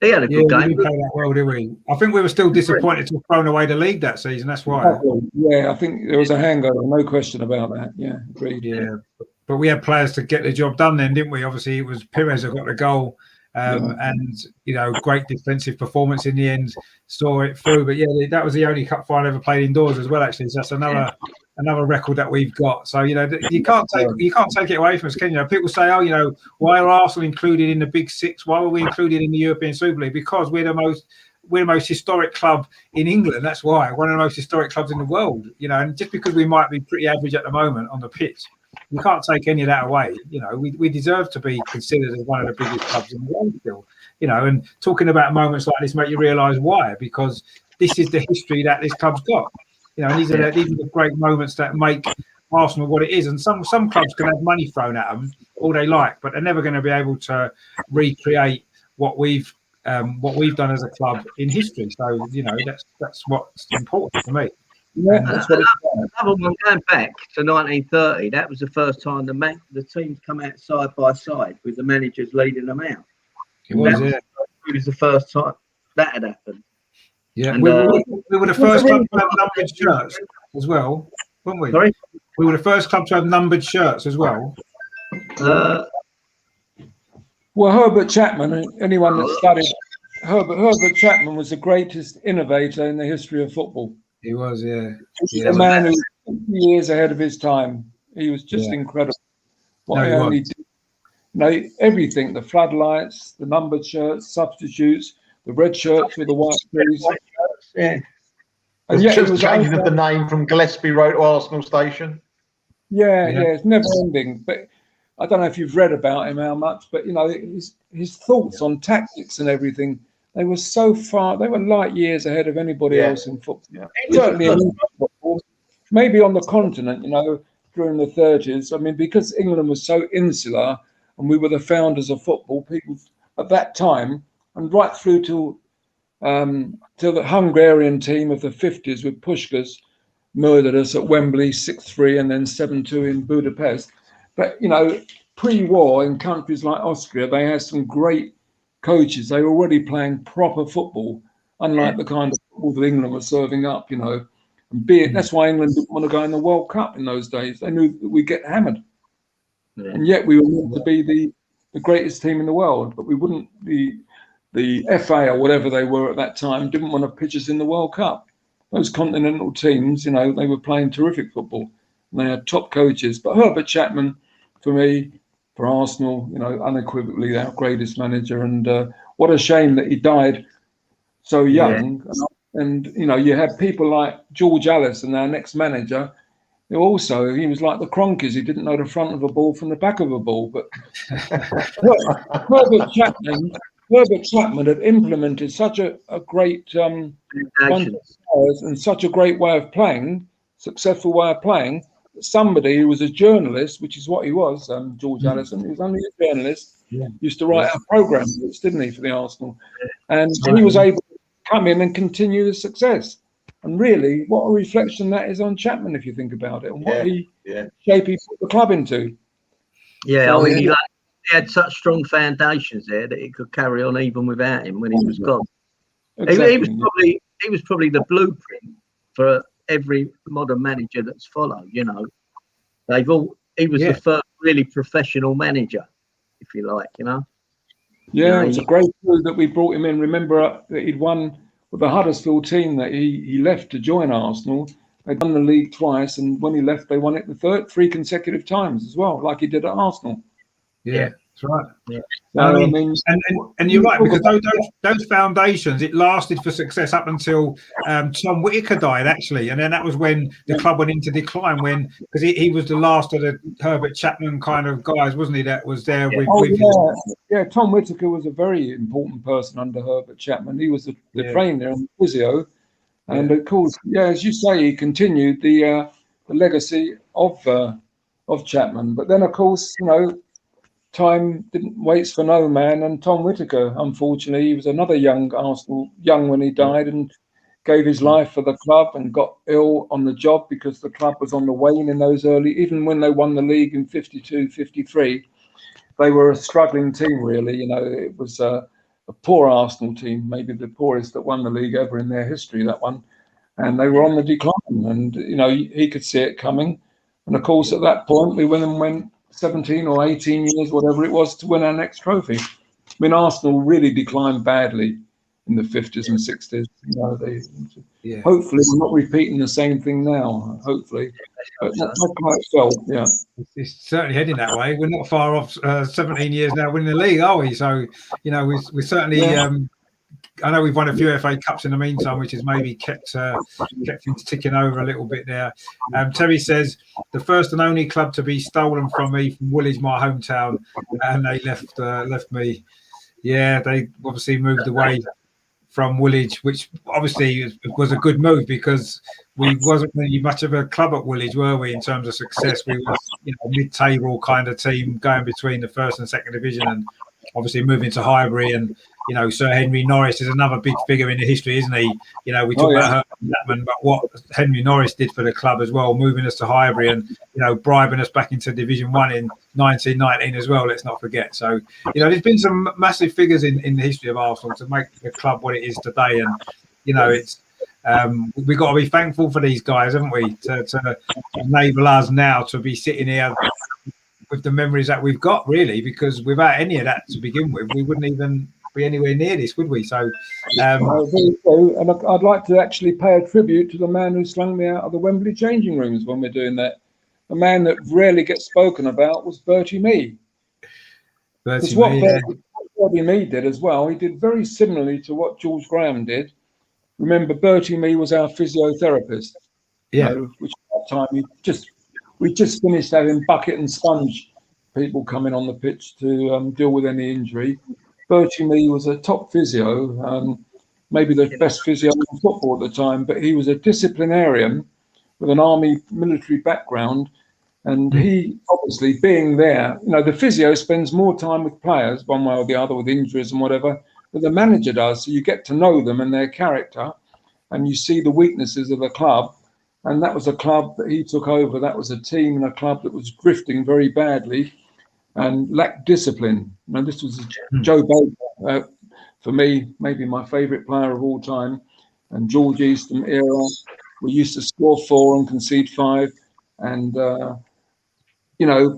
He had a Yeah, good we game. didn't play that well, did we? I think we were still disappointed to have thrown away the league that season. That's why. Yeah, I think there was a hangover, no question about that. Yeah, agreed. Yeah, but we had players to get the job done then, didn't we? Obviously, it was Pires who got the goal, and great defensive performance in the end, saw it through. But yeah, that was the only cup final ever played indoors as well. Actually, so that's another record that we've got. So you can't take it away from us, can you? People say, oh, why are Arsenal included in the Big Six? Why were we included in the European Super League? Because we're the most historic club in England. That's why, one of the most historic clubs in the world. And just because we might be pretty average at the moment on the pitch, we can't take any of that away. We deserve to be considered as one of the biggest clubs in the world still. And talking about moments like this make you realise why, because this is the history that this club's got. And these are the great moments that make Arsenal what it is. And some clubs can have money thrown at them all they like, but they're never going to be able to recreate what we've done as a club in history. So that's what's important for me. Yeah, that's what it's about. Another one going back to 1930. That was the first time the teams come out side by side with the managers leading them out. It was, It was the first time that had happened. Yeah, And, we were the first club to have numbered shirts as well, weren't we? Sorry? We were the first club to have numbered shirts as well. Well, Herbert Chapman, anyone that studied Herbert Chapman was the greatest innovator in the history of football. He was, yeah. A man who was years ahead of his time. He was just incredible. What he only did, everything, the floodlights, the numbered shirts, substitutes, the red shirts with the white sleeves. Yeah. And It's yet just changing of the name from Gillespie Road to Arsenal Station. Yeah, it's never ending. But I don't know if you've read about him how much, but his thoughts on tactics and everything, they were so far, they were light years ahead of anybody else in football. Yeah. Certainly in football, maybe on the continent, during the 30s. I mean, because England was so insular and we were the founders of football, people at that time, and right through to the Hungarian team of the 50s with Puskás murdered us at Wembley 6-3 and then 7-2 in Budapest. But, pre-war in countries like Austria, they had some great coaches. They were already playing proper football, unlike the kind of football that England was serving up, And that's why England didn't want to go in the World Cup in those days. They knew that we'd get hammered. Yeah. And yet we were meant to be the greatest team in the world, but we wouldn't be. The FA or whatever they were at that time didn't want to pitch us in the World Cup. Those continental teams, they were playing terrific football. And they had top coaches. But Herbert Chapman, for me, for Arsenal, unequivocally our greatest manager. And what a shame that he died so young. Yeah. And you had people like George Allison, our next manager, who also, he was like the Kroenkes. He didn't know the front of a ball from the back of a ball. But Herbert Chapman had implemented such a great bunch of players and such a great way of playing, successful way of playing, that somebody who was a journalist, which is what he was, George Allison, he was only a journalist, used to write our programmes, didn't he, for the Arsenal? And he was able to come in and continue the success. And really, what a reflection that is on Chapman, if you think about it, and what shape he put the club into. Yeah, so, I mean, he had such strong foundations there that it could carry on even without him when he was gone. Exactly. He was probably the blueprint for every modern manager that's followed. He was the first really professional manager, if you like. Yeah, it's a great clue that we brought him in. Remember that he'd won with the Huddersfield team that he left to join Arsenal. They'd won the league twice, and when he left, they won it the 3 consecutive times as well, like he did at Arsenal. Yeah, That's right. So, I I mean, mean, and you're right, because those foundations, it lasted for success up until Tom Whitaker died, actually, and then that was when the club went into decline. Because he was the last of the Herbert Chapman kind of guys, wasn't he? That was there with yeah. Tom Whitaker was a very important person under Herbert Chapman. He was the trainer and physio, and of course, as you say, he continued the legacy of Chapman. But then, of course, time didn't waits for no man, and Tom Whitaker, unfortunately, he was another young Arsenal, young when he died, and gave his life for the club and got ill on the job because the club was on the wane in those early, even when they won the league in 52, 53, they were a struggling team, really. It was a poor Arsenal team, maybe the poorest that won the league ever in their history, that one. And they were on the decline, and, he could see it coming. And of course, at that point, we went 17 or 18 years, whatever it was, to win our next trophy. I mean, Arsenal really declined badly in the 50s and 60s. Hopefully, we're not repeating the same thing now. Hopefully, but that's how it felt. Yeah, it's certainly heading that way. We're not far off 17 years now winning the league, are we? So, we certainly. I know we've won a few FA Cups in the meantime, which has maybe kept things ticking over a little bit there. Terry says, the first and only club to be stolen from me from Woolwich, my hometown, and they left me. Yeah, they obviously moved away from Woolwich, which obviously was a good move because we wasn't really much of a club at Woolwich, were we, in terms of success? We were, mid-table kind of team going between the first and second division, and obviously moving to Highbury. And Sir Henry Norris is another big figure in the history, isn't he? We talk about Herbert Chapman, but what Henry Norris did for the club as well, moving us to Highbury and bribing us back into Division 1 in 1919 as well. Let's not forget. So there's been some massive figures in the history of Arsenal to make the club what it is today, and it's we've got to be thankful for these guys, haven't we, to enable us now to be sitting here with the memories that we've got, really, because without any of that to begin with, we wouldn't even be anywhere near this, would we? So, and I'd like to actually pay a tribute to the man who slung me out of the Wembley changing rooms when we're doing that. A man that rarely gets spoken about was Bertie Mee. Because what Bertie Mee did as well, he did very similarly to what George Graham did. Remember, Bertie Mee was our physiotherapist. Which at that time we just finished having bucket and sponge people coming on the pitch to deal with any injury. Bertie Mee was a top physio, maybe the best physio in football at the time, but he was a disciplinarian with an army military background. And he, obviously, being there, the physio spends more time with players, one way or the other, with injuries and whatever, than the manager does. So you get to know them and their character, and you see the weaknesses of the club. And that was a club that he took over. That was a team and a club that was drifting very badly and lacked discipline. Now, this was Joe Baker, for me, maybe my favourite player of all time, and George Eastham era. We used to score 4 and concede 5. And,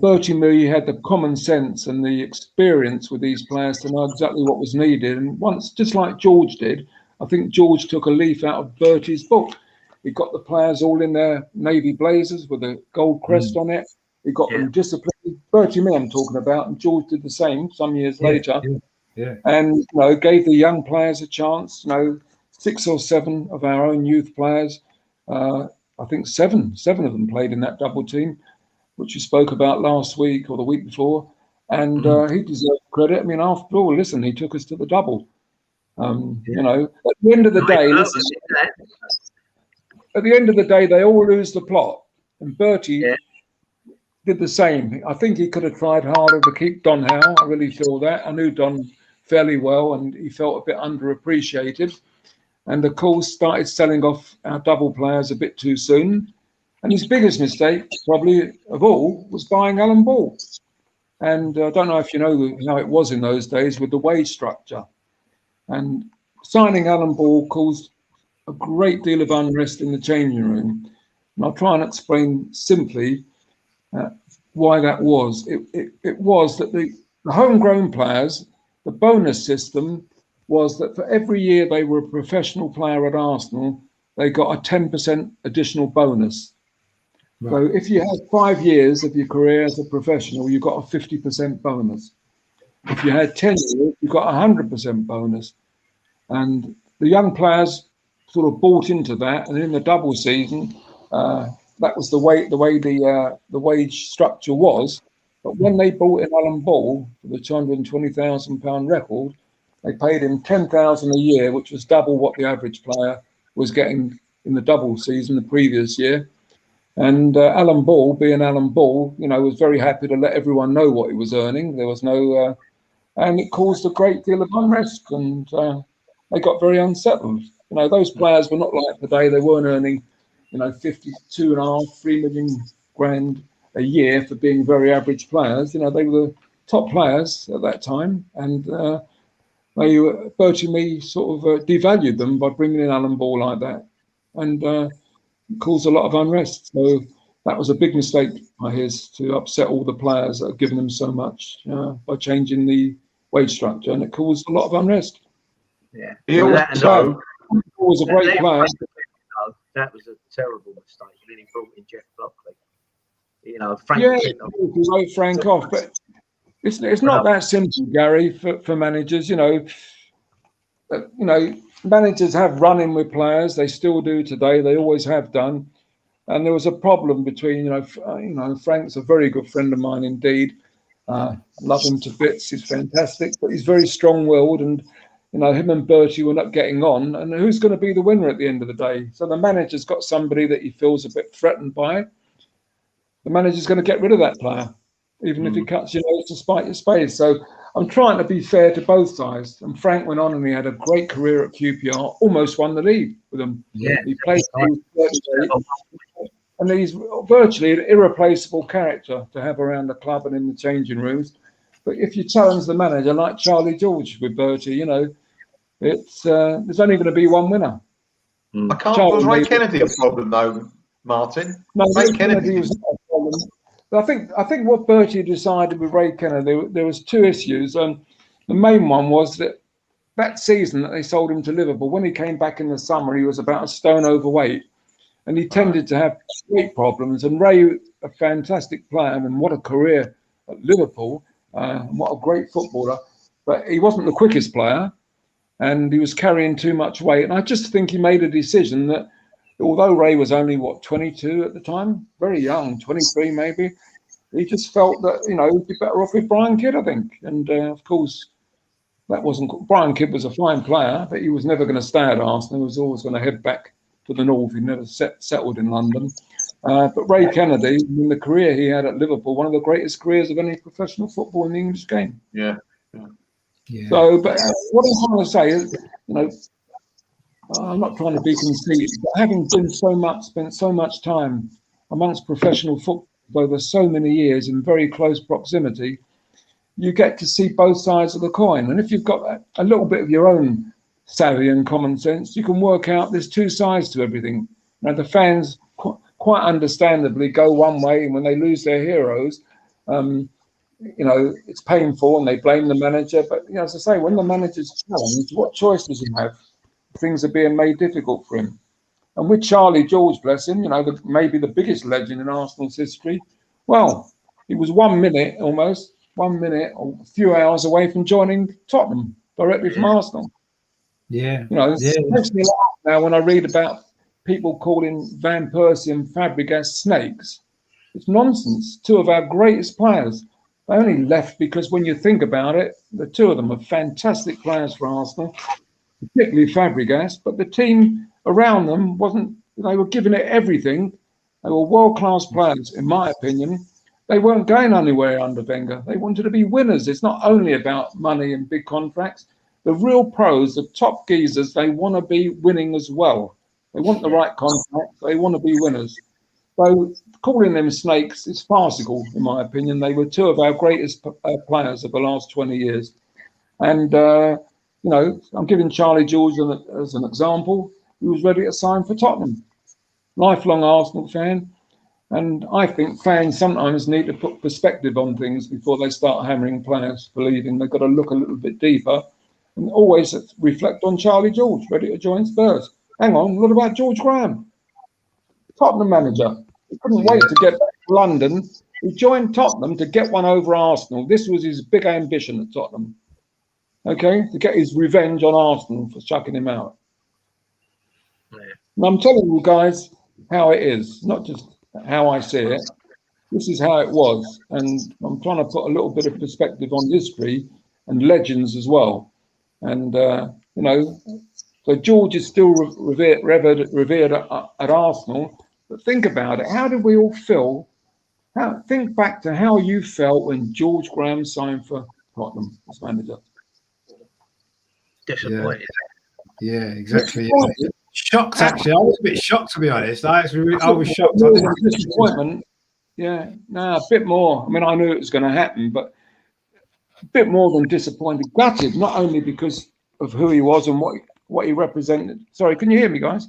Bertie Mee had the common sense and the experience with these players to know exactly what was needed. And once, just like George did, I think George took a leaf out of Bertie's book. He got the players all in their navy blazers with a gold crest on it. He got them disciplined. Bertie Mee I'm talking about, and George did the same some years later. And gave the young players a chance. 6 or 7 of our own youth players, I think 7 of them played in that double team, which you spoke about last week or the week before. And he deserves credit. I mean, after all, listen, he took us to the double. At the end of the day, at the end of the day, they all lose the plot. And Bertie did the same. I think he could have tried harder to keep Don Howe. I really feel that. I knew Don fairly well, and he felt a bit underappreciated. And of course, started selling off our double players a bit too soon. And his biggest mistake, probably of all, was buying Alan Ball. And I don't know if you know how it was in those days with the wage structure. And signing Alan Ball caused a great deal of unrest in the changing room. And I'll try and explain simply why that was. It was that the homegrown players, the bonus system was that for every year they were a professional player at Arsenal, they got a 10% additional bonus. Right. So if you had 5 years of your career as a professional, you got a 50% bonus. if you had 10 years, you got 100% bonus. And the young players sort of bought into that, and in the double season, that was the way the wage structure was. But when they bought in Alan Ball for the £220,000 record, they paid him £10,000 a year, which was double what the average player was getting in the double season the previous year. And Alan Ball, being Alan Ball, was very happy to let everyone know what he was earning. There was no, and it caused a great deal of unrest, and they got very unsettled. Those players were not like today. They weren't earning, 52.5, 3 million grand a year for being very average players. They were top players at that time, and they Bertie Mee sort of devalued them by bringing in Alan Ball like that, and caused a lot of unrest. So that was a big mistake by his, to upset all the players that had given them so much by changing the wage structure, and it caused a lot of unrest. Yeah, He So, he was a great player. That was a terrible mistake. And then he brought in Jeff Blockley. Frank. Yeah, he wrote Frank off, but it's not that simple, Gary, for managers. Managers have run in with players. They still do today. They always have done. And there was a problem between, Frank's a very good friend of mine indeed. Love him to bits. He's fantastic, but he's very strong-willed, and him and Bertie were not getting on. And who's going to be the winner at the end of the day? So the manager's got somebody that he feels a bit threatened by. The manager's going to get rid of that player, even if he cuts your nose to spite your spade. So I'm trying to be fair to both sides. And Frank went on and he had a great career at QPR, almost won the league with them. Yeah, he played, and he's virtually an irreplaceable character to have around the club and in the changing rooms. But if you challenge the manager like Charlie George with Bertie, it's there's only going to be one winner. I can't. Was Ray Kennedy a problem though, Martin? No, Ray Kennedy was not a problem. But I think what Bertie decided with Ray Kennedy, there was two issues. The main one was that season that they sold him to Liverpool, when he came back in the summer, he was about a stone overweight, and he tended to have weight problems. And Ray, a fantastic player, and what a career at Liverpool, and what a great footballer, but he wasn't the quickest player, and he was carrying too much weight. And I just think he made a decision that, although Ray was only, 22 at the time, very young, 23 maybe, he just felt that, he'd be better off with Brian Kidd, I think. And of course, that wasn't, Brian Kidd was a fine player, but he was never going to stay at Arsenal. He was always going to head back to the north. He never settled in London. But Ray Kennedy, in the career he had at Liverpool, one of the greatest careers of any professional football in the English game. Yeah. So, but what I'm trying to say is, I'm not trying to be conceited, but having spent so much time amongst professional football over so many years in very close proximity, you get to see both sides of the coin. And if you've got a little bit of your own savvy and common sense, you can work out there's two sides to everything. The fans quite understandably go one way, and when they lose their heroes, it's painful and they blame the manager. But as I say, when the manager's challenged, what choice does he have? Things are being made difficult for him. And with Charlie George, bless him, maybe the biggest legend in Arsenal's history, well, he was 1 minute or a few hours away from joining Tottenham directly from Arsenal. Yeah. It makes me laugh now when I read about people calling Van Persie and Fabregas snakes. It's nonsense. Two of our greatest players. They only left because when you think about it, the two of them are fantastic players for Arsenal, particularly Fabregas, but the team around them wasn't, they were giving it everything. They were world-class players, in my opinion. They weren't going anywhere under Wenger. They wanted to be winners. It's not only about money and big contracts. The real pros, the top geezers, they want to be winning as well. They want the right contract. They want to be winners. So calling them snakes is farcical, in my opinion. They were two of our greatest players of the last 20 years. And, I'm giving Charlie George as an example. He was ready to sign for Tottenham. Lifelong Arsenal fan. And I think fans sometimes need to put perspective on things before they start hammering players for leaving. They've got to look a little bit deeper and always reflect on Charlie George, ready to join Spurs. Hang on, what about George Graham? Tottenham manager. He couldn't wait to get back to London He joined Tottenham to get one over Arsenal. This was his big ambition at Tottenham. Okay, to get his revenge on Arsenal for chucking him out. Yeah. And I'm telling you guys how it is, not just how I see it. This is how it was, and I'm trying to put a little bit of perspective on history and legends as well. And you know, so George is still revered at Arsenal. But think about it. How did we all feel? Think back to how you felt when George Graham signed for Tottenham as manager. Disappointed. Yeah, exactly. Yeah. Shocked, actually. I was a bit shocked, to be honest. I was shocked. Disappointment. Yeah, no, a bit more. I mean, I knew it was going to happen, but a bit more than disappointed. Gutted, not only because of who he was and what he represented. Sorry, can you hear me, guys?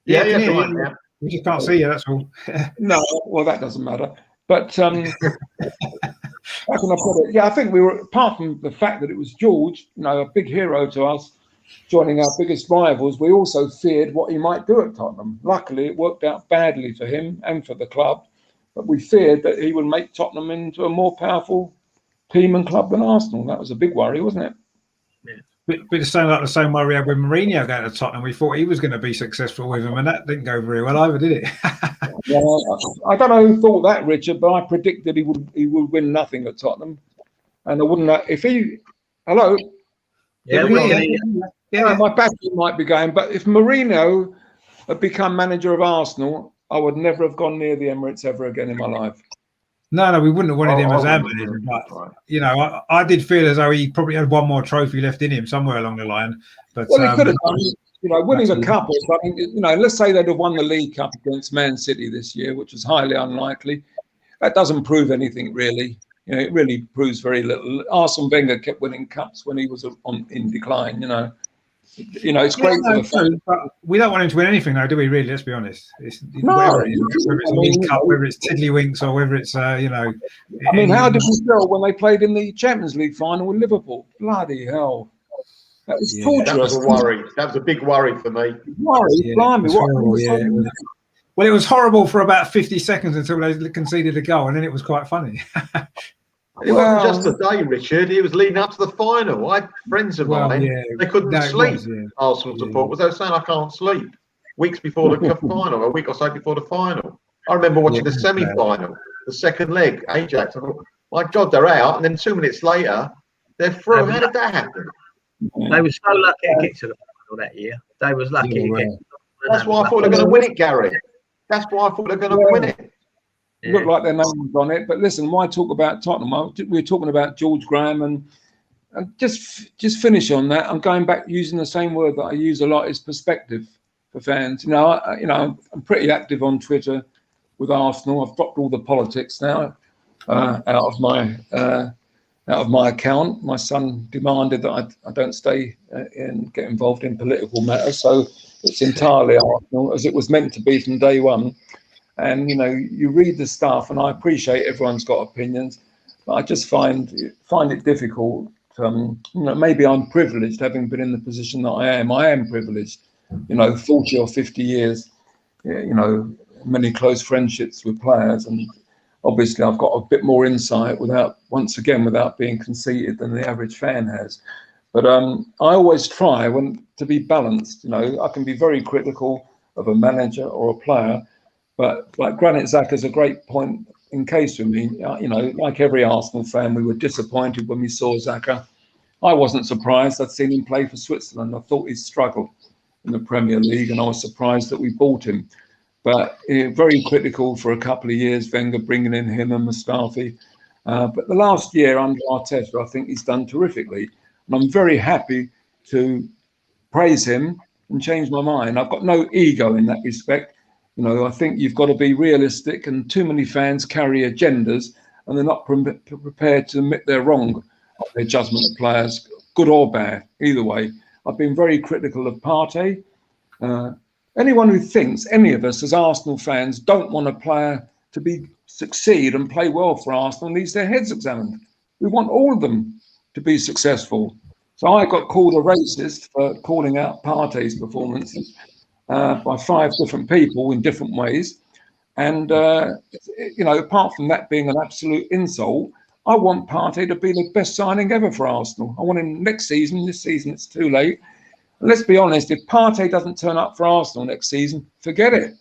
Yeah, Yeah, yeah. we just can't see you, that's all. No, well, that doesn't matter. But how can I put it? Yeah, I think we were, apart from the fact that it was George, you know, a big hero to us, joining our biggest rivals, we also feared what he might do at Tottenham. Luckily, it worked out badly for him and for the club, but we feared that he would make Tottenham into a more powerful team and club than Arsenal. That was a big worry, wasn't it? But the same worry we had with Mourinho going to Tottenham. We thought he was going to be successful with him, and that didn't go very well either, did it? Well, I don't know who thought that, Richard, but I predicted he would win nothing at Tottenham, and I wouldn't. If he, hello, Yeah, my battery might be going, but if Mourinho had become manager of Arsenal, I would never have gone near the Emirates ever again in my life. No, we wouldn't have wanted him as our manager. But you know, I did feel as though he probably had one more trophy left in him somewhere along the line. But well, he could have done. You know, winning a cup or something. You know, let's say they'd have won the League Cup against Man City this year, which was highly unlikely. That doesn't prove anything, really. You know, it really proves very little. Arsene Wenger kept winning cups when he was in decline. You know, it's great for the fans. But we don't want him to win anything, though, do we? Really, let's be honest. No. Whether it's a League Cup, whether it's Tiddlywinks, or whether it's you know. I mean, how did we feel when they played in the Champions League final with Liverpool? Bloody hell! That was torturous. That was a worry. That was a big worry for me. Worry, blimey! Well, it was horrible for about 50 seconds until they conceded a goal, and then it was quite funny. It wasn't just a day, Richard. It was leading up to the final. I had friends of mine. They couldn't sleep. Arsenal supporters. They were saying, "I can't sleep." Weeks before the final, a week or so before the final. I remember watching the semi-final, the second leg, Ajax. I thought, "My God, they're out!" And then 2 minutes later, they're through. How did that happen? They were so lucky to get to the final that year. They was lucky to get. That's why I thought they're going to win it, Gary. That's why I thought they're going to win it. Looked like their name was on it, but listen, why talk about Tottenham? We're talking about George Graham, and just finish on that. I'm going back using the same word that I use a lot, is perspective for fans. You know, I'm pretty active on Twitter with Arsenal. I've dropped all the politics now out of my account. My son demanded that I don't stay and get involved in political matters, so it's entirely Arsenal, as it was meant to be from day one. And, you know, you read the stuff, and I appreciate everyone's got opinions, but I just find it difficult. You know, maybe I'm privileged, having been in the position that I am. I am privileged, you know, 40 or 50 years, you know, many close friendships with players. And obviously I've got a bit more insight without being conceited than the average fan has. But I always try to be balanced. You know, I can be very critical of a manager or a player, but like Granit Xhaka's a great point in case with me. You know, like every Arsenal fan, we were disappointed when we saw Xhaka. I wasn't surprised. I'd seen him play for Switzerland. I thought he struggled in the Premier League, and I was surprised that we bought him. But very critical for a couple of years, Wenger bringing in him and Mustafi. But the last year under Arteta, I think he's done terrifically. And I'm very happy to praise him and change my mind. I've got no ego in that respect. You know, I think you've got to be realistic, and too many fans carry agendas and they're not prepared to admit they're wrong on their judgment of players, good or bad, either way. I've been very critical of Partey. Anyone who thinks any of us as Arsenal fans don't want a player to succeed and play well for Arsenal needs their heads examined. We want all of them to be successful. So I got called a racist for calling out Partey's performances by 5 different people in different ways. And, you know, apart from that being an absolute insult, I want Partey to be the best signing ever for Arsenal. I want him next season. This season, it's too late. And let's be honest, if Partey doesn't turn up for Arsenal next season, forget it.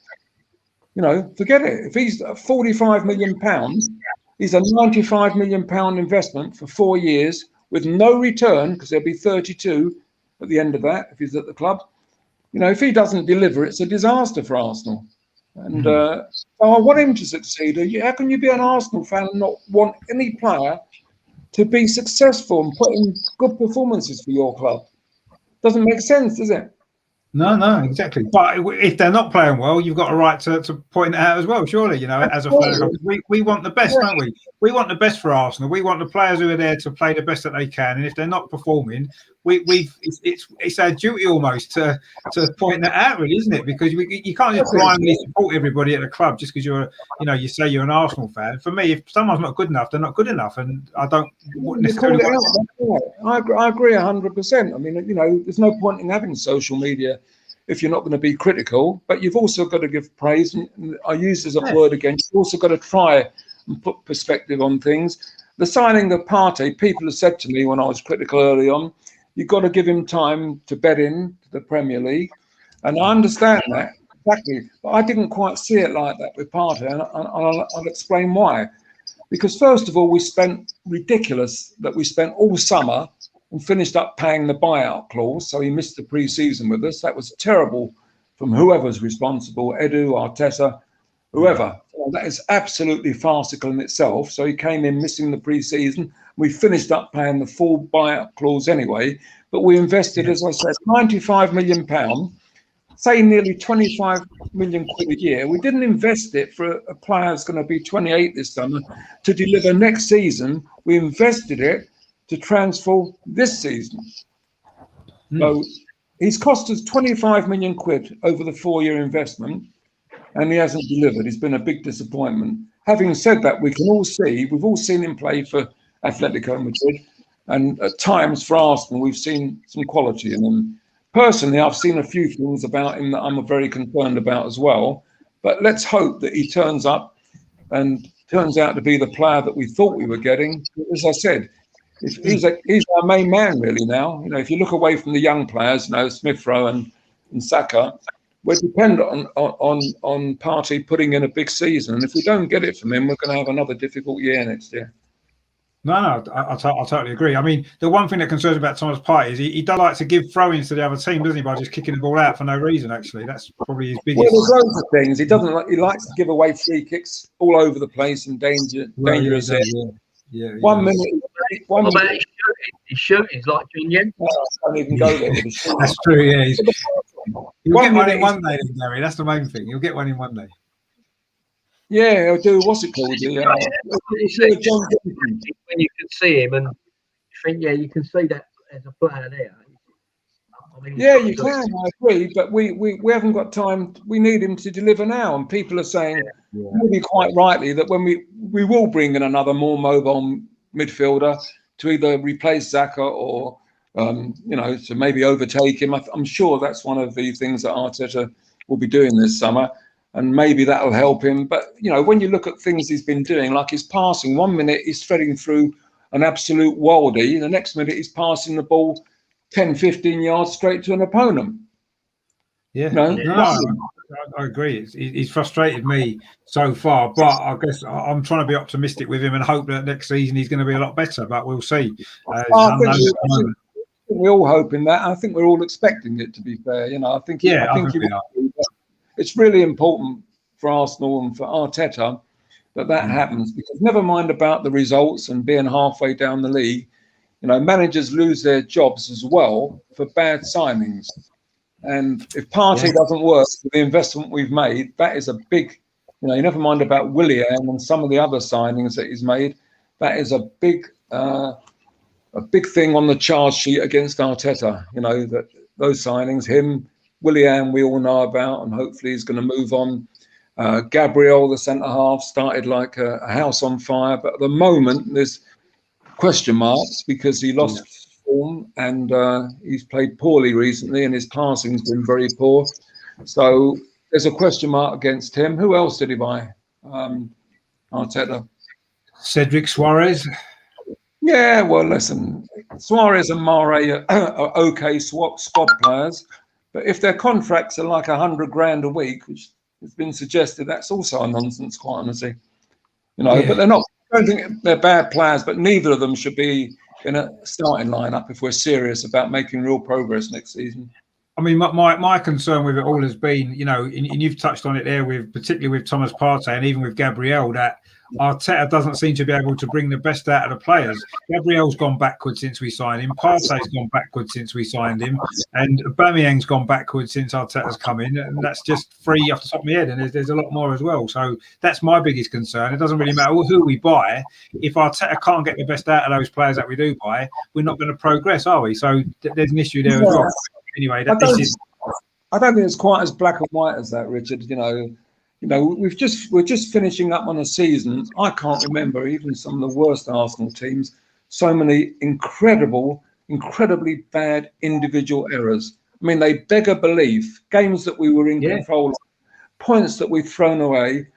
You know, forget it. If he's £45 million, he's a £95 million investment for 4 years with no return, because there'll be 32 at the end of that if he's at the club. You know, if he doesn't deliver, it's a disaster for Arsenal. And so I want him to succeed. How can you be an Arsenal fan and not want any player to be successful and put in good performances for your club? Doesn't make sense, does it? No, exactly. But if they're not playing well, you've got a right to point it out as well, surely, you know, as a fan. We want the best, don't we? We want the best for Arsenal. We want the players who are there to play the best that they can. And if they're not performing, it's our duty almost to point that out, really, isn't it? Because you can't just blindly support everybody at the club just because you say you're an Arsenal fan. For me, if someone's not good enough, they're not good enough. And I don't necessarily I agree 100%. I mean, you know, there's no point in having social media if you're not going to be critical, but you've also got to give praise. And I use this word again. You've also got to try and put perspective on things. The signing of Partey, people have said to me when I was critical early on, you've got to give him time to bed in to the Premier League. And I understand that, exactly. But I didn't quite see it like that with Partey, and I'll explain why. Because first of all, we spent all summer and finished up paying the buyout clause, so he missed the pre-season with us. That was terrible from whoever's responsible, Edu, Arteta, whoever. Well, that is absolutely farcical in itself. So he came in missing the pre-season. We finished up paying the full buyout clause anyway, but we invested, as I said, £95 million, say nearly 25 million quid a year. We didn't invest it for a player who's going to be 28 this summer to deliver next season. We invested it to transform this season. So he's cost us 25 million quid over the 4-year investment, and he hasn't delivered. He's been a big disappointment. Having said that, we've all seen him play for Atletico Madrid, and at times for Arsenal, we've seen some quality in him. Personally, I've seen a few things about him that I'm very concerned about as well, but let's hope that he turns up and turns out to be the player that we thought we were getting. As I said, he's our main man really now. You know, if you look away from the young players, you know, Smith Rowe and Saka, we're dependent on Partey putting in a big season. And if we don't get it from him, we're going to have another difficult year next year. No, I totally agree. I mean, the one thing that concerns me about Thomas Partey is he does like to give throw-ins to the other team, doesn't he, by just kicking the ball out for no reason, actually. That's probably his biggest... Well, there's loads of things. He likes to give away free kicks all over the place and dangerous areas. Yeah. 1 minute... What about his shooting? He's like John Yen. I don't even go there with the shooting. That's true, yeah. He'll get one in one day, then, Gary. That's the main thing. He'll get one in one day. Yeah, I'll do. What's it called? When you can see him and you think, yeah, you can see that as a player there. I mean, yeah, you can. I agree, but we haven't got time. We need him to deliver now, and people are saying, maybe quite rightly, that when we will bring in another more mobile midfielder to either replace Xhaka or to maybe overtake him. I'm sure that's one of the things that Arteta will be doing this summer. And maybe that'll help him. But, you know, when you look at things he's been doing, like his passing, 1 minute he's threading through an absolute worldie. The next minute he's passing the ball 10, 15 yards straight to an opponent. Yeah, I agree. He's frustrated me so far. But I guess I'm trying to be optimistic with him and hope that next season he's going to be a lot better. But we'll see. I think we're all hoping that. I think we're all expecting it, to be fair. You know, I think it's really important for Arsenal and for Arteta that happens, because never mind about the results and being halfway down the league, you know, managers lose their jobs as well for bad signings. And if Partey doesn't work with the investment we've made, that is a big, you know, you never mind about Willian and some of the other signings that he's made. That is a big thing on the charge sheet against Arteta. You know, that those signings, him, Willian, we all know about, and hopefully he's going to move on. Gabriel, the centre-half, started like a house on fire, but at the moment there's question marks because he lost form and he's played poorly recently and his passing's been very poor. So there's a question mark against him. Who else did he buy? Arteta. Cedric Suarez. Yeah, well, listen, Suarez and Mare are okay squad players, but if their contracts are like 100 grand a week, which has been suggested, that's also a nonsense, quite honestly. You know, Yeah. but they're not. I don't think they're bad players, but neither of them should be in a starting lineup if we're serious about making real progress next season. I mean, my concern with it all has been, you know, and you've touched on it there, with particularly with Thomas Partey and even with Gabriel, that Arteta doesn't seem to be able to bring the best out of the players. Gabriel's gone backwards since we signed him. Partey's gone backwards since we signed him, and Aubameyang's gone backwards since Arteta's come in. And that's just three off the top of my head, and there's a lot more as well. So that's my biggest concern. It doesn't really matter who we buy. If Arteta can't get the best out of those players that we do buy, we're not going to progress, are we? So there's an issue there as well. Anyway, I don't think it's quite as black and white as that, Richard. You know, we're just finishing up on a season. I can't remember even some of the worst Arsenal teams. So many incredibly bad individual errors. I mean, they beg a belief. Games that we were in control of, points that we've thrown away,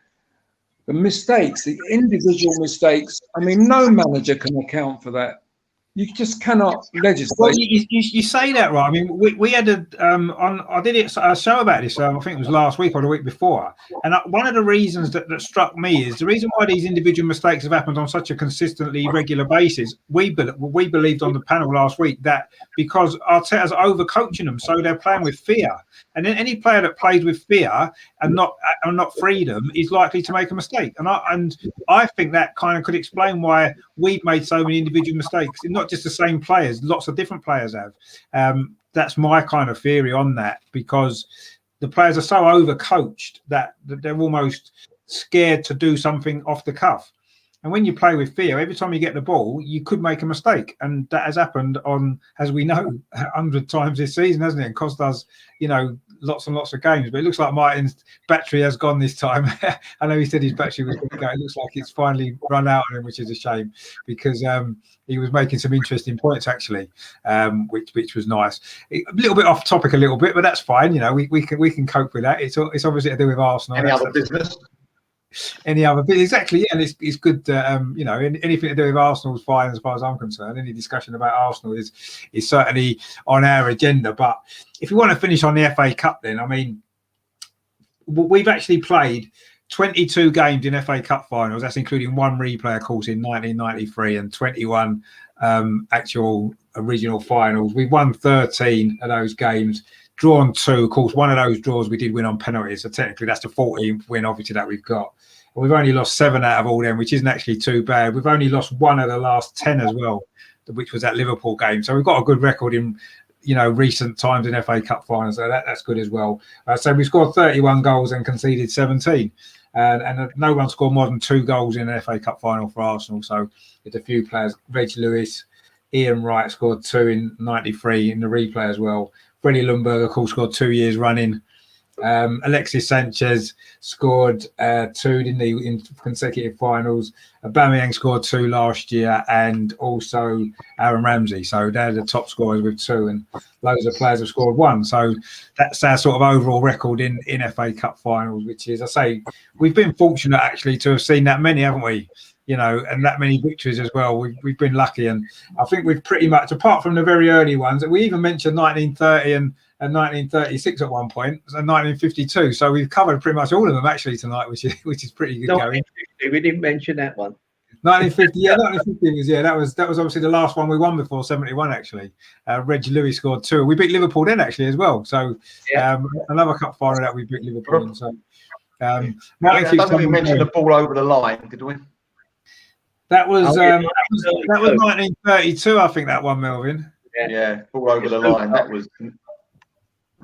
the mistakes, the individual mistakes. I mean, no manager can account for that. You just cannot legislate. Well, you say that right. I mean, we had I did a show about this. I think it was last week or the week before. And one of the reasons that struck me is the reason why these individual mistakes have happened on such a consistently regular basis. We believed on the panel last week that because Arteta's overcoaching them, so they're playing with fear. And then any player that plays with fear and not freedom is likely to make a mistake. And I think that kind of could explain why we've made so many individual mistakes. Not just the same players, lots of different players have. That's my kind of theory on that, because the players are so overcoached that they're almost scared to do something off the cuff. And when you play with fear, every time you get the ball, you could make a mistake. And that has happened on, as we know, 100 times this season, hasn't it? And cost us, you know, lots and lots of games. But it looks like Martin's battery has gone this time. I know he said his battery was going to go. It looks like it's finally run out on him, which is a shame, because he was making some interesting points, actually, which was nice. A little bit off topic, a little bit, but that's fine. You know, we can cope with that. It's obviously to do with Arsenal. Any other business? Any other bit, exactly, yeah, and it's good. You know, anything to do with Arsenal is fine as far as I'm concerned. Any discussion about Arsenal is certainly on our agenda. But if you want to finish on the FA Cup, then I mean, we've actually played 22 games in FA Cup finals. That's including one replay, of course, in 1993, and 21 actual original finals. We've won 13 of those games. Drawn 2, of course, one of those draws we did win on penalties. So technically that's the 14th win, obviously, that we've got. And we've only lost 7 out of all them, which isn't actually too bad. We've only lost 1 of the last 10 as well, which was that Liverpool game. So we've got a good record in, you know, recent times in FA Cup finals. So that's good as well. So we scored 31 goals and conceded 17. And no one scored more than 2 goals in an FA Cup final for Arsenal. So there's a few players. Reg Lewis, Ian Wright scored 2 in 93 in the replay as well. Freddie Ljungberg, of course, scored 2 years running. Alexis Sanchez scored 2, didn't he, in consecutive finals. Aubameyang scored 2 last year, and also Aaron Ramsey. So they're the top scorers with 2, and loads of players have scored 1. So that's our sort of overall record in FA Cup finals, which is, I say, we've been fortunate actually to have seen that many, haven't we? You know, and that many victories as well. We've been lucky, and I think we've pretty much, apart from the very early ones, we even mentioned 1930 and 1936 at one point, and 1952. So we've covered pretty much all of them actually tonight, which is pretty good going. We didn't mention that one. 1950, yeah, 1950 was, yeah, that was obviously the last one we won before 71 actually. Reg Lewis scored 2. We beat Liverpool then actually as well. So another cup final that we beat Liverpool in. So Martin doesn't we mention the ball over the line, did we? That was 1932, I think, that one, Melvin. Yeah, ball over the line.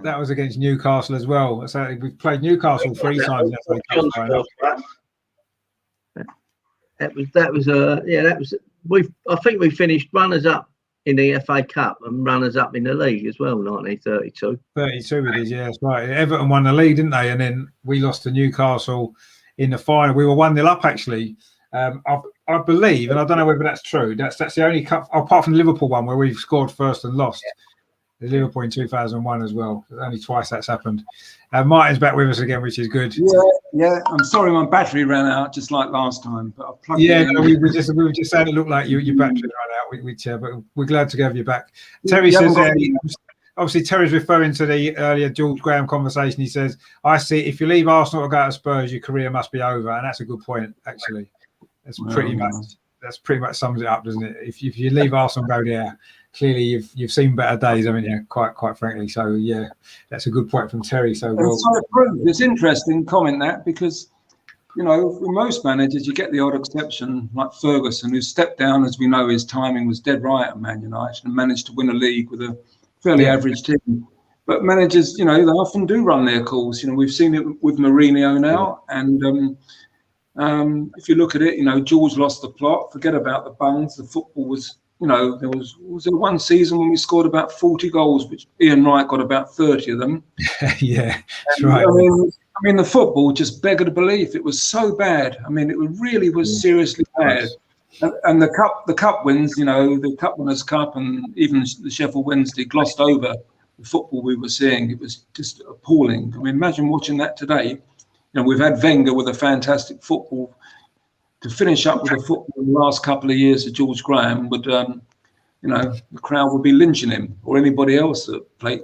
That was against Newcastle as well. So we've played Newcastle 3 times. That was. I think we finished runners up in the FA Cup and runners up in the league as well. 1932. 32 it is, yeah, that's right. Everton won the league, didn't they? And then we lost to Newcastle in the final. We were 1-0 up actually. I believe, and I don't know whether that's true. That's the only cup, apart from the Liverpool one, where we've scored first and lost. The Liverpool in 2001 as well. Only twice that's happened. Martin's back with us again, which is good. Yeah. I'm sorry, my battery ran out just like last time, but I plugged it in. No, we were just saying it looked like your battery ran out. But we're glad to have you back. Terry says, obviously Terry's referring to the earlier George Graham conversation. He says, "I see. If you leave Arsenal to go to Spurs, your career must be over," and that's a good point. Actually, that's pretty much sums it up, doesn't it? If you leave Arsenal and go there, clearly you've seen better days, haven't you? Quite frankly. So yeah, that's a good point from Terry. So it's interesting comment that, because for most managers you get the odd exception like Ferguson, who stepped down, as we know his timing was dead right at Man United and managed to win a league with a fairly average team. But managers, they often do run their course. We've seen it with Mourinho now, and if you look at it, George lost the plot. Forget about the bungs. The football was. There was one season when we scored about 40 goals, which Ian Wright got about 30 of them. Yeah, that's right. I mean, the football just beggared belief. It was so bad. I mean, it really was seriously bad. And the cup wins, the Cup Winners' Cup, and even the Sheffield Wednesday glossed over the football we were seeing. It was just appalling. I mean, imagine watching that today. We've had Wenger with a fantastic football. To finish up with the football in the last couple of years of George Graham would, the crowd would be lynching him or anybody else that played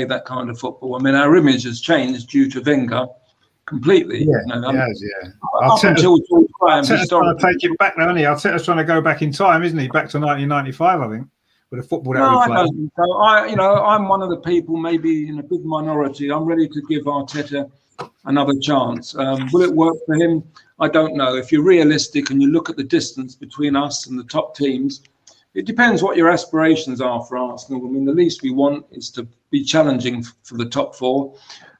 that kind of football. I mean, our image has changed due to Wenger completely. Until George Graham, he's trying to take it back now, isn't he? Arteta's trying to go back in time, isn't he? Back to 1995, I think, with the football that we played. So I'm one of the people, maybe in a big minority. I'm ready to give Arteta another chance. Will it work for him? I don't know. If you're realistic and you look at the distance between us and the top teams, it depends what your aspirations are for Arsenal. I mean, the least we want is to be challenging for the top four.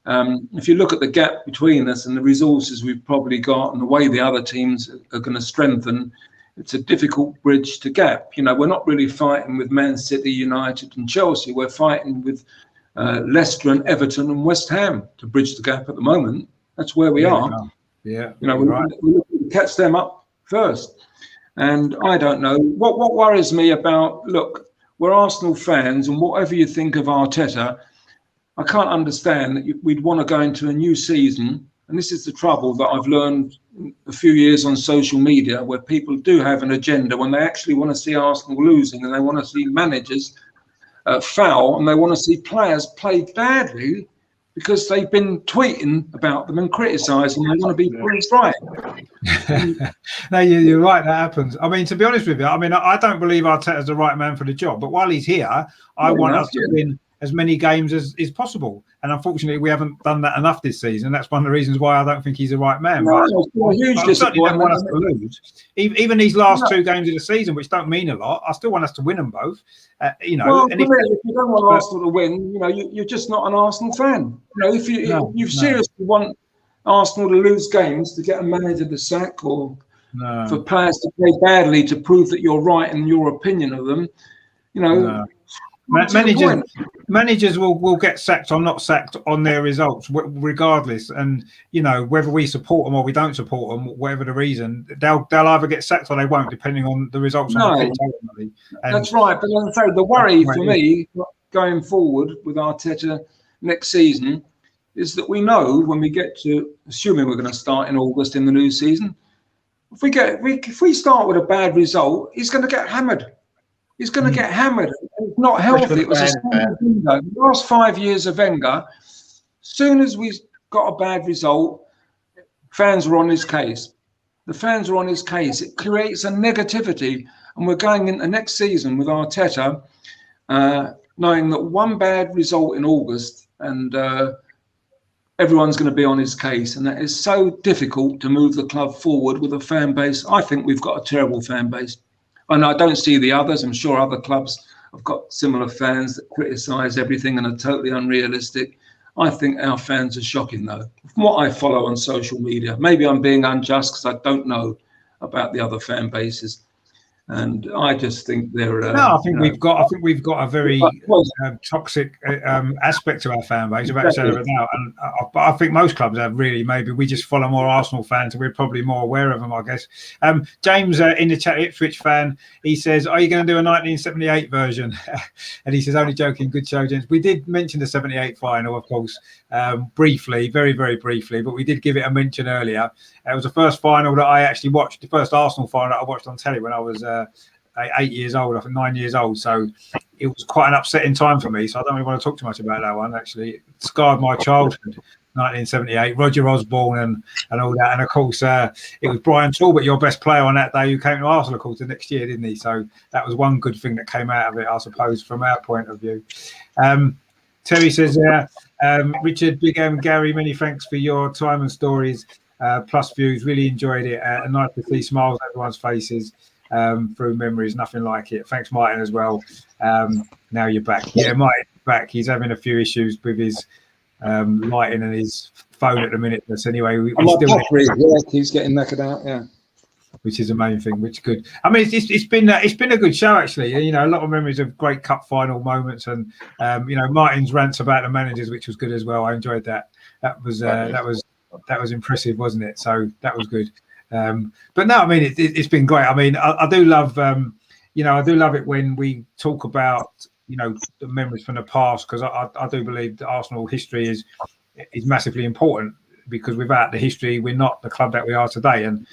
If you look at the gap between us and the resources we've probably got and the way the other teams are going to strengthen, it's a difficult bridge to gap. We're not really fighting with Man City, United and Chelsea. We're fighting with Leicester and Everton and West Ham to bridge the gap at the moment. That's where we are. Yeah, we're looking to catch them up first. And I don't know what worries me about. Look, we're Arsenal fans, and whatever you think of Arteta, I can't understand that we'd want to go into a new season. And this is the trouble that I've learned a few years on social media, where people do have an agenda when they actually want to see Arsenal losing, and they want to see managers foul, and they want to see players play badly because they've been tweeting about them and criticising. They want to be proved right. No, you're right. That happens. I mean, to be honest with you, I don't believe Arteta's the right man for the job. But while he's here, I want us to win as many games as is possible. And unfortunately, we haven't done that enough this season. That's one of the reasons why I don't think he's the right man. No, I certainly don't want us to lose. Even these last two games of the season, which don't mean a lot, I still want us to win them both. Well, if you don't want Arsenal to win, you're just not an Arsenal fan. If you seriously want Arsenal to lose games to get a manager to sack or for players to play badly to prove that you're right in your opinion of them, Managers will get sacked or not sacked on their results, regardless. And whether we support them or we don't support them, whatever the reason, they'll either get sacked or they won't, depending on the results. That's right. But as I say, the worry for me going forward with Arteta next season is that we know when we get to, assuming we're going to start in August in the new season, if we start with a bad result, he's going to get hammered. He's going to get hammered. It's not healthy. It was the last 5 years of Wenger. As soon as we got a bad result, fans were on his case. The fans are on his case. It creates a negativity. And we're going into next season with Arteta, knowing that one bad result in August and everyone's going to be on his case. And that is so difficult to move the club forward with a fan base. I think we've got a terrible fan base. And I don't see the others. I'm sure other clubs have got similar fans that criticise everything and are totally unrealistic. I think our fans are shocking, though. From what I follow on social media, maybe I'm being unjust because I don't know about the other fan bases. and I just think they're. No, I think we've got a very toxic aspect to our fan base, about shadow of a doubt. And but I think most clubs have really. Maybe we just follow more Arsenal fans, and we're probably more aware of them, I guess. James in the chat, Ipswich fan, he says, "Are you going to do a 1978 version?" And he says, "Only joking. Good show, gents." We did mention the '78 final, of course, briefly, very briefly, but we did give it a mention earlier. It was the first final that I actually watched, the first Arsenal final that I watched on telly when I was 8 years old, I think 9 years old. So it was quite an upsetting time for me. So I don't really want to talk too much about that one. Actually, it scarred my childhood, 1978, Roger Osborne and all that. And of course, it was Brian Talbot, your best player on that day, who came to Arsenal, of course, the next year, didn't he? So that was one good thing that came out of it, I suppose, from our point of view. Terry says, Richard, Big M, Gary, many thanks for your time and stories. Plus views, really enjoyed it. And nice to see smiles on everyone's faces through memories. Nothing like it. Thanks, Martin, as well. Now you're back. Yeah, Martin's back. He's having a few issues with his lighting and his phone at the minute. But anyway, we still he's getting knackered out. Yeah, which is the main thing. Which is good. I mean, it's been a good show actually. You know, a lot of memories of great cup final moments, and you know, Martin's rants about the managers, which was good as well. I enjoyed that. That was impressive, wasn't it? So that was good. But no, I mean, it's been great. I mean, I do love, you know, I do love it when we talk about, you know, the memories from the past, because I do believe that Arsenal history is massively important, because without the history, we're not the club that we are today. And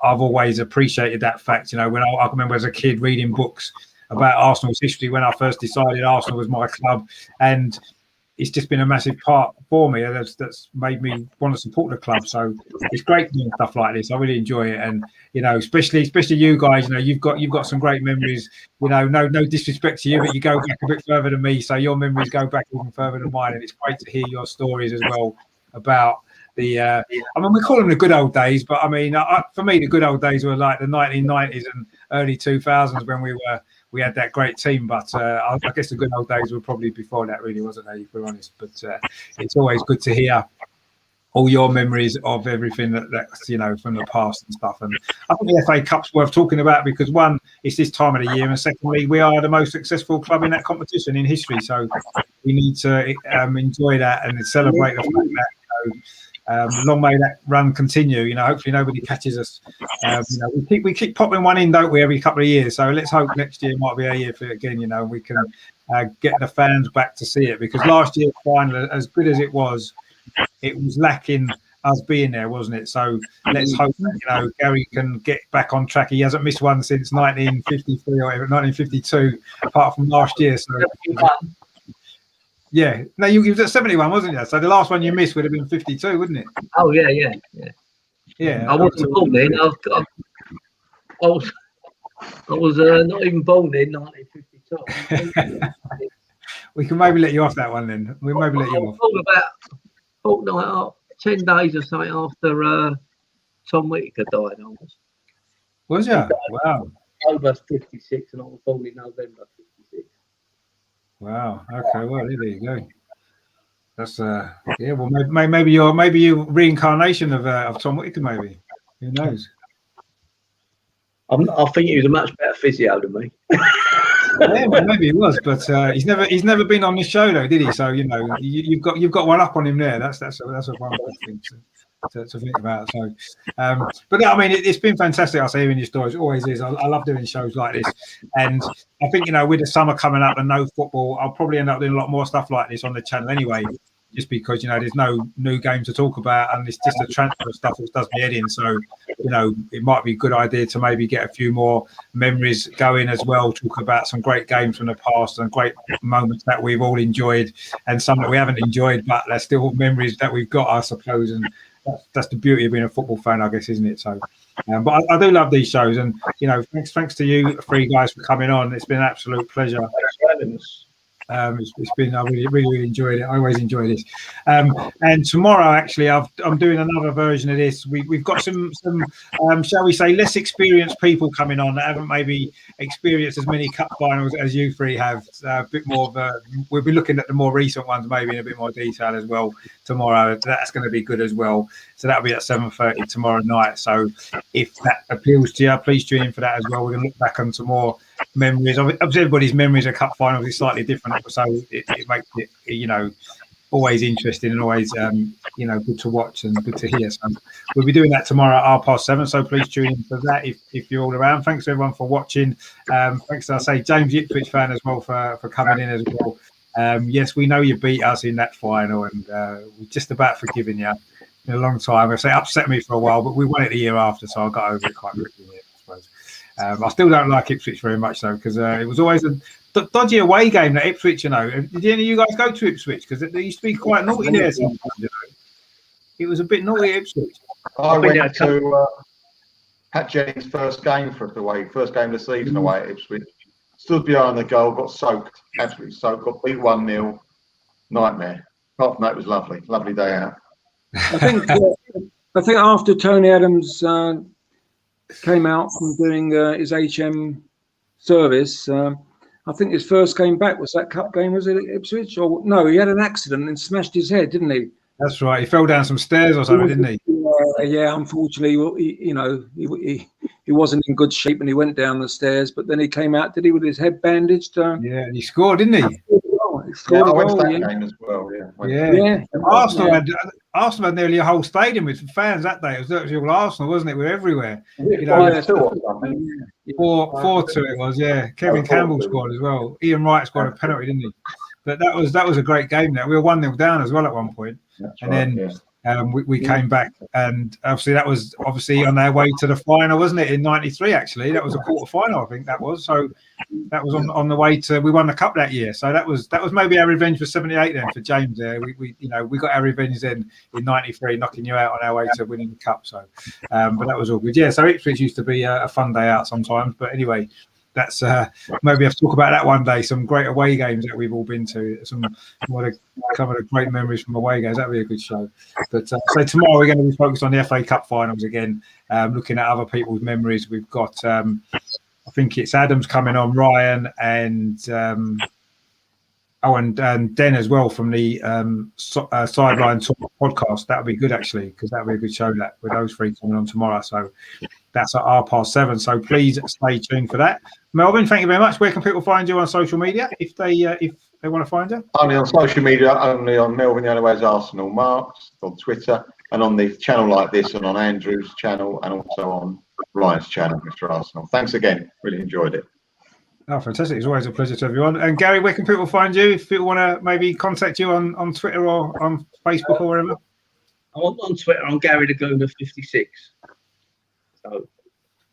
I've always appreciated that fact. You know, when I remember as a kid reading books about Arsenal's history when I first decided Arsenal was my club, and it's just been a massive part for me that's made me want to support the club. So it's great doing stuff like this. I really enjoy it, and you know, especially you guys. You know, you've got some great memories. You know, no disrespect to you, but you go back a bit further than me, so your memories go back even further than mine, and it's great to hear your stories as well about the. I mean, we call them the good old days, but I mean, for me, the good old days were like the 1990s and early 2000s when we had that great team. But I guess the good old days were probably before that, really, wasn't they, if we're honest? But it's always good to hear all your memories of everything that's, you know, from the past and stuff. And I think the FA Cup's worth talking about because, one, it's this time of the year, and secondly, we are the most successful club in that competition in history. So we need to enjoy that and celebrate the fact that, you know, long may that run continue. You know, hopefully nobody catches us. You know, we keep popping one in, don't we, every couple of years? So let's hope next year might be a year for it again. You know, we can get the fans back to see it, because last year's final, as good as it was lacking us being there, wasn't it? So let's hope that, you know, Gary can get back on track. He hasn't missed one since 1953 or 1952, apart from last year. So. Yeah, no, you was at 71, wasn't you? So the last one you missed would have been 52, wouldn't it? Oh yeah. I wasn't born then. I was not even born in 1952. We can maybe let you off that one then. We'll maybe let you off. About fortnight, 10 days or something after Tom Whittaker died. Almost. Was you? Wow. October 56, and I was born in November 56. Wow. Okay. Well, there you go. That's yeah. Well, maybe you're reincarnation of Tom Whittaker. Maybe. Who knows? I think he was a much better physio than me. Yeah, well, maybe he was, but he's never been on this show though, did he? So you know, you've got one up on him there. That's a one good thing to think about. So, but no, I mean, it's been fantastic. I say hearing your stories, it always is. I love doing shows like this, and I think, you know, with the summer coming up and no football, I'll probably end up doing a lot more stuff like this on the channel anyway. Just because, you know, there's no new game to talk about, and it's just a transfer of stuff that does me head in. So, you know, it might be a good idea to maybe get a few more memories going as well. Talk about some great games from the past and great moments that we've all enjoyed, and some that we haven't enjoyed, but they're still memories that we've got, I suppose. And that's the beauty of being a football fan, I guess, isn't it? So, but I do love these shows, and you know, thanks to you three guys for coming on. It's been an absolute pleasure. It's been, I really enjoyed it. I always enjoy this. And tomorrow, actually, I'm doing another version of this. We've got some shall we say, less experienced people coming on that haven't maybe experienced as many cup finals as you three have. A bit more of we'll be looking at the more recent ones, maybe in a bit more detail as well tomorrow. That's going to be good as well. So that'll be at 7:30 tomorrow night. So if that appeals to you, please tune in for that as well. We're going to look back on some more memories. Obviously, everybody's memories of cup finals is slightly different, so it makes it, always interesting and always, good to watch and good to hear. So we'll be doing that tomorrow at 7:30. So please tune in for that if you're all around. Thanks to everyone for watching. Thanks to, I say, James Ipswich fan as well for coming in as well. Yes, we know you beat us in that final, and we're just about forgiving you. In a long time, I say upset me for a while, but we won it the year after, so I got over it quite quickly, I suppose. I still don't like Ipswich very much though, because it was always a dodgy away game that Ipswich. Did any of you guys go to Ipswich? Because they used to be quite naughty there sometimes. It was a bit naughty at Ipswich. I went to Pat Jennings' first game for us away, first game of the season away at Ipswich. Stood behind the goal, got soaked, absolutely soaked, got beat 1-0. Nightmare. Apart from that, it was lovely. Lovely day out. I think after Tony Adams came out from doing his HM service, I think his first game back was that cup game. Was it at Ipswich? Or no, he had an accident and smashed his head, didn't he? That's right. He fell down some stairs or something, didn't he? Yeah. Unfortunately, he wasn't in good shape and he went down the stairs. But then he came out, did he, with his head bandaged? Yeah, and he scored, didn't he? I went to that game as well. Yeah. Arsenal had nearly a whole stadium with fans that day. It was virtually all Arsenal, wasn't it? We were everywhere. 4-2 it was. Yeah. Kevin Campbell scored as well. Ian Wright scored a penalty, didn't he? But that was a great game. There, we were 1-0 down as well at one point, we came back, and obviously that was on their way to the final, wasn't it? In '93, actually, that was a quarter final, I think that was. So that was on the way to. We won the cup that year, so that was maybe our revenge for '78 then for James. There, we got our revenge then in '93, knocking you out on our way to winning the cup. So, but that was all good. Yeah, so Ipswich used to be a fun day out sometimes. But anyway, that's maybe I'll talk about that one day. Some great away games that we've all been to. Some the great memories from away games. That'd be a good show. But so tomorrow we're going to be focused on the FA Cup finals again, looking at other people's memories. We've got I think it's Adams coming on, Ryan, and and Den as well from the Sideline Talk podcast. That would be good actually, because that would be a good show that with those three coming on tomorrow. So that's at 7:30. So please stay tuned for that. Melvin, thank you very much. Where can people find you on social media if they want to find you? Only on social media, only on Melvin the Only Way is Arsenal Marks on Twitter, and on the channel like this, and on Andrew's channel, and also on Ryan's channel, Mr. Arsenal. Thanks again. Really enjoyed it. Oh, fantastic. It's always a pleasure to everyone. And Gary, where can people find you if people want to maybe contact you on Twitter or on Facebook or wherever? I'm on Twitter. I'm Gary Laguna 56. So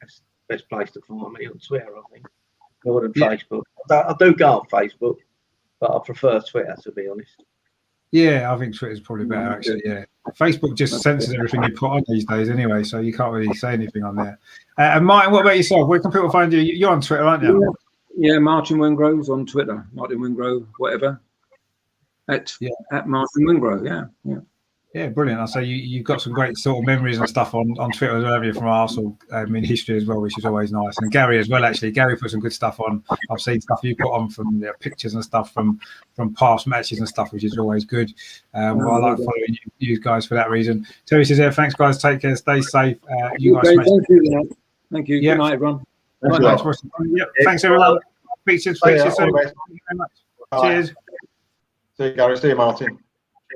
that's the best place to find me on Twitter, I think, more than Facebook. I do go on Facebook, but I prefer Twitter, to be honest. Yeah, I think Twitter's probably better, actually. Yeah, Facebook just censors everything you put on these days, anyway, so you can't really say anything on there. And Martin, what about yourself? Where can people find you? You're on Twitter, aren't you? Yeah, Martin Wingrove's on Twitter. Martin Wingrove, whatever. At Martin Wingrove, yeah. Yeah, brilliant. I say you've got some great sort of memories and stuff on Twitter as well, haven't you, from Arsenal in history as well, which is always nice. And Gary as well, actually. Gary put some good stuff on. I've seen stuff you put on from pictures and stuff from past matches and stuff, which is always good. I like following you guys for that reason. Terry says, thanks, guys. Take care. Stay safe. You guys. Thank you. Good night, everyone. Thanks, everyone. Speak to you soon. Thank you very much. Cheers. See you, Gary. See you, Martin.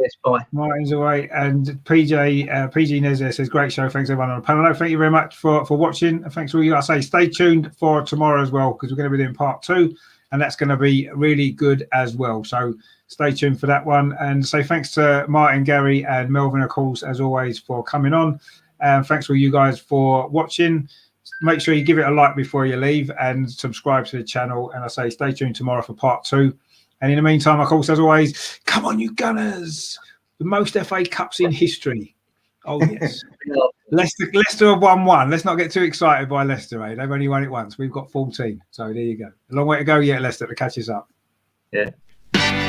Yes, bye. Martin's away, and PG Nezir says, great show. Thanks everyone on the panel. Thank you very much for watching. And thanks for all you guys say. Stay tuned for tomorrow as well, because we're going to be doing part 2, and that's going to be really good as well. So stay tuned for that one. And say thanks to Martin, Gary, and Melvin, of course, as always, for coming on. And thanks for you guys for watching. Make sure you give it a like before you leave and subscribe to the channel. And I say stay tuned tomorrow for part 2. And in the meantime, of course, as always, come on, you Gunners! The most FA Cups in history. Oh, yes. Leicester have won 1. Let's not get too excited by Leicester, eh? They've only won it once. We've got 14. So there you go. A long way to go yet, Leicester, to catch us up. Yeah. you.